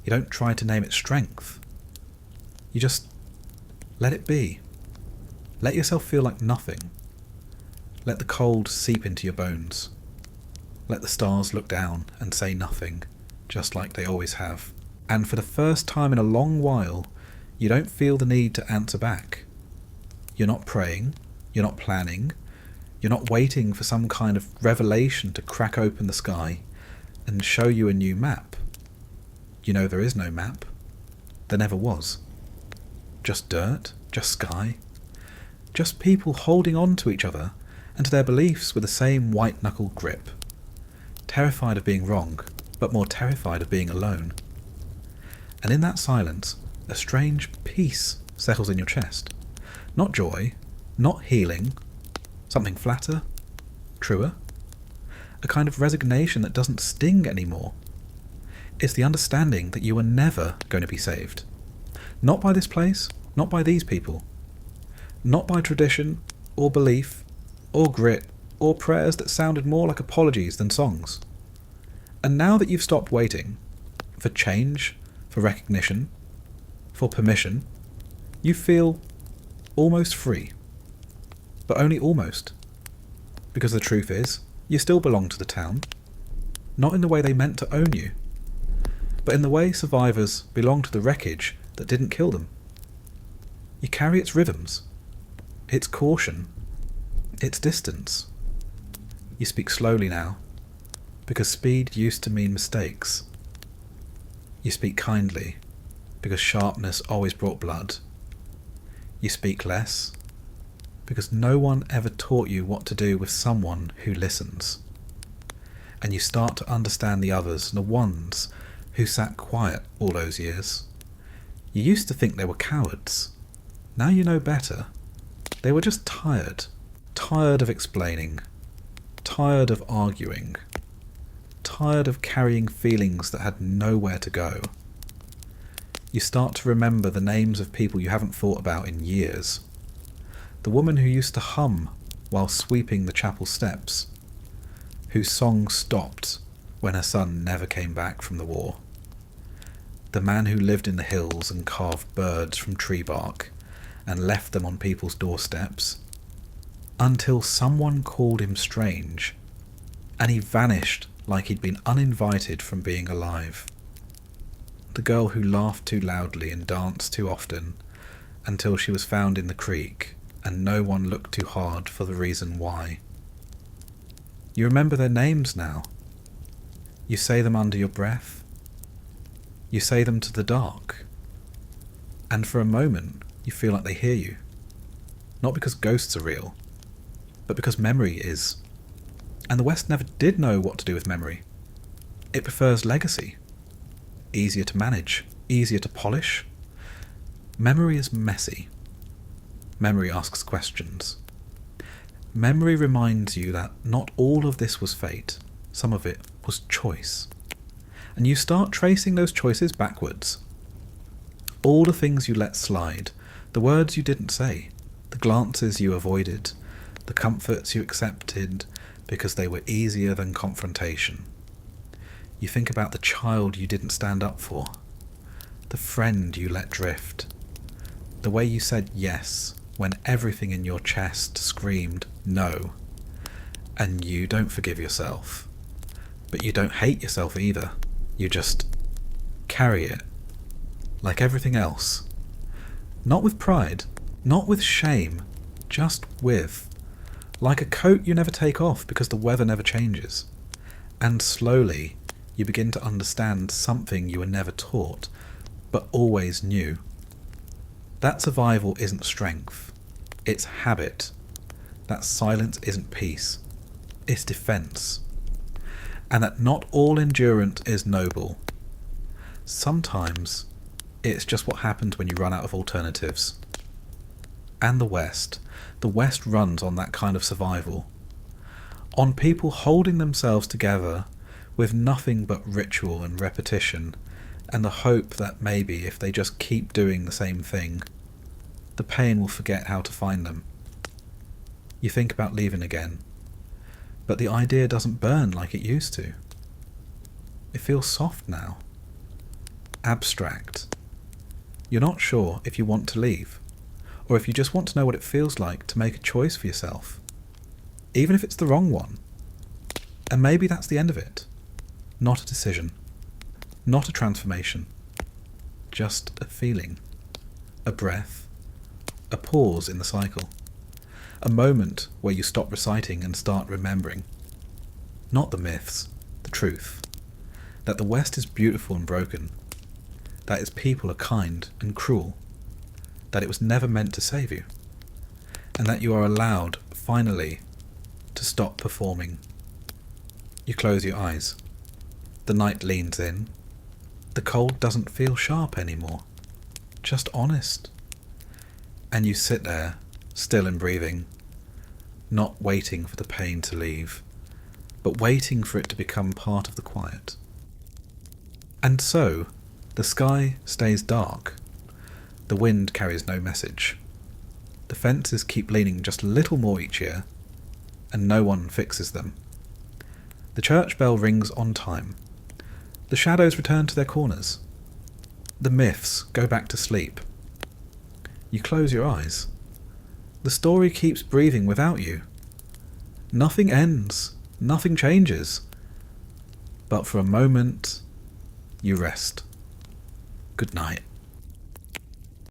You don't try to name it strength. You just let it be. Let yourself feel like nothing. Let the cold seep into your bones. Let the stars look down and say nothing, just like they always have. And for the first time in a long while, you don't feel the need to answer back. You're not praying, you're not planning, you're not waiting for some kind of revelation to crack open the sky and show you a new map. You know there is no map. There never was. Just dirt, just sky, just people holding on to each other and to their beliefs with the same white-knuckle grip. Terrified of being wrong, but more terrified of being alone. And in that silence, a strange peace settles in your chest. Not joy, not healing, something flatter, truer. A kind of resignation that doesn't sting anymore. It's the understanding that you are never going to be saved. Not by this place, not by these people. Not by tradition, or belief, or grit, or prayers that sounded more like apologies than songs. And now that you've stopped waiting for change, for recognition, for permission, you feel almost free. But only almost. Because the truth is, you still belong to the town. Not in the way they meant to own you, but in the way survivors belong to the wreckage that didn't kill them. You carry its rhythms, its caution, its distance. You speak slowly now, because speed used to mean mistakes. You speak kindly, because sharpness always brought blood. You speak less, because no one ever taught you what to do with someone who listens. And you start to understand the others, the ones who sat quiet all those years. You used to think they were cowards. Now you know better. They were just tired. Tired of explaining. Tired of arguing. Tired of carrying feelings that had nowhere to go. You start to remember the names of people you haven't thought about in years. The woman who used to hum while sweeping the chapel steps, whose song stopped when her son never came back from the war. The man who lived in the hills and carved birds from tree bark and left them on people's doorsteps, until someone called him strange, and he vanished like he'd been uninvited from being alive. The girl who laughed too loudly and danced too often until she was found in the creek, and no one looked too hard for the reason why. You remember their names now. You say them under your breath. You say them to the dark. And for a moment, you feel like they hear you. Not because ghosts are real, but because memory is. And the West never did know what to do with memory. It prefers legacy. Easier to manage, easier to polish. Memory is messy. Memory asks questions. Memory reminds you that not all of this was fate. Some of it was choice. And you start tracing those choices backwards. All the things you let slide, the words you didn't say, the glances you avoided, the comforts you accepted because they were easier than confrontation. You think about the child you didn't stand up for, the friend you let drift, the way you said yes when everything in your chest screamed no. And you don't forgive yourself. But you don't hate yourself either. You just carry it, like everything else. Not with pride, not with shame, just with. Like a coat you never take off because the weather never changes. And slowly, you begin to understand something you were never taught, but always knew. That survival isn't strength, it's habit. That silence isn't peace, it's defense. And that not all endurance is noble. Sometimes it's just what happens when you run out of alternatives. And the West runs on that kind of survival. On people holding themselves together with nothing but ritual and repetition, and the hope that maybe if they just keep doing the same thing, the pain will forget how to find them. You think about leaving again, but the idea doesn't burn like it used to. It feels soft now. Abstract. You're not sure if you want to leave, or if you just want to know what it feels like to make a choice for yourself, even if it's the wrong one. And maybe that's the end of it. Not a decision. Not a transformation. Just a feeling. A breath. A pause in the cycle. A moment where you stop reciting and start remembering. Not the myths, the truth. That the West is beautiful and broken. That its people are kind and cruel. That it was never meant to save you. And that you are allowed, finally, to stop performing. You close your eyes. The night leans in. The cold doesn't feel sharp anymore. Just honest. And you sit there, still and breathing, not waiting for the pain to leave, but waiting for it to become part of the quiet. And so, the sky stays dark. The wind carries no message. The fences keep leaning just a little more each year, and no one fixes them. The church bell rings on time. The shadows return to their corners. The myths go back to sleep. You close your eyes. The story keeps breathing without you. Nothing ends. Nothing changes. But for a moment, you rest. Good night.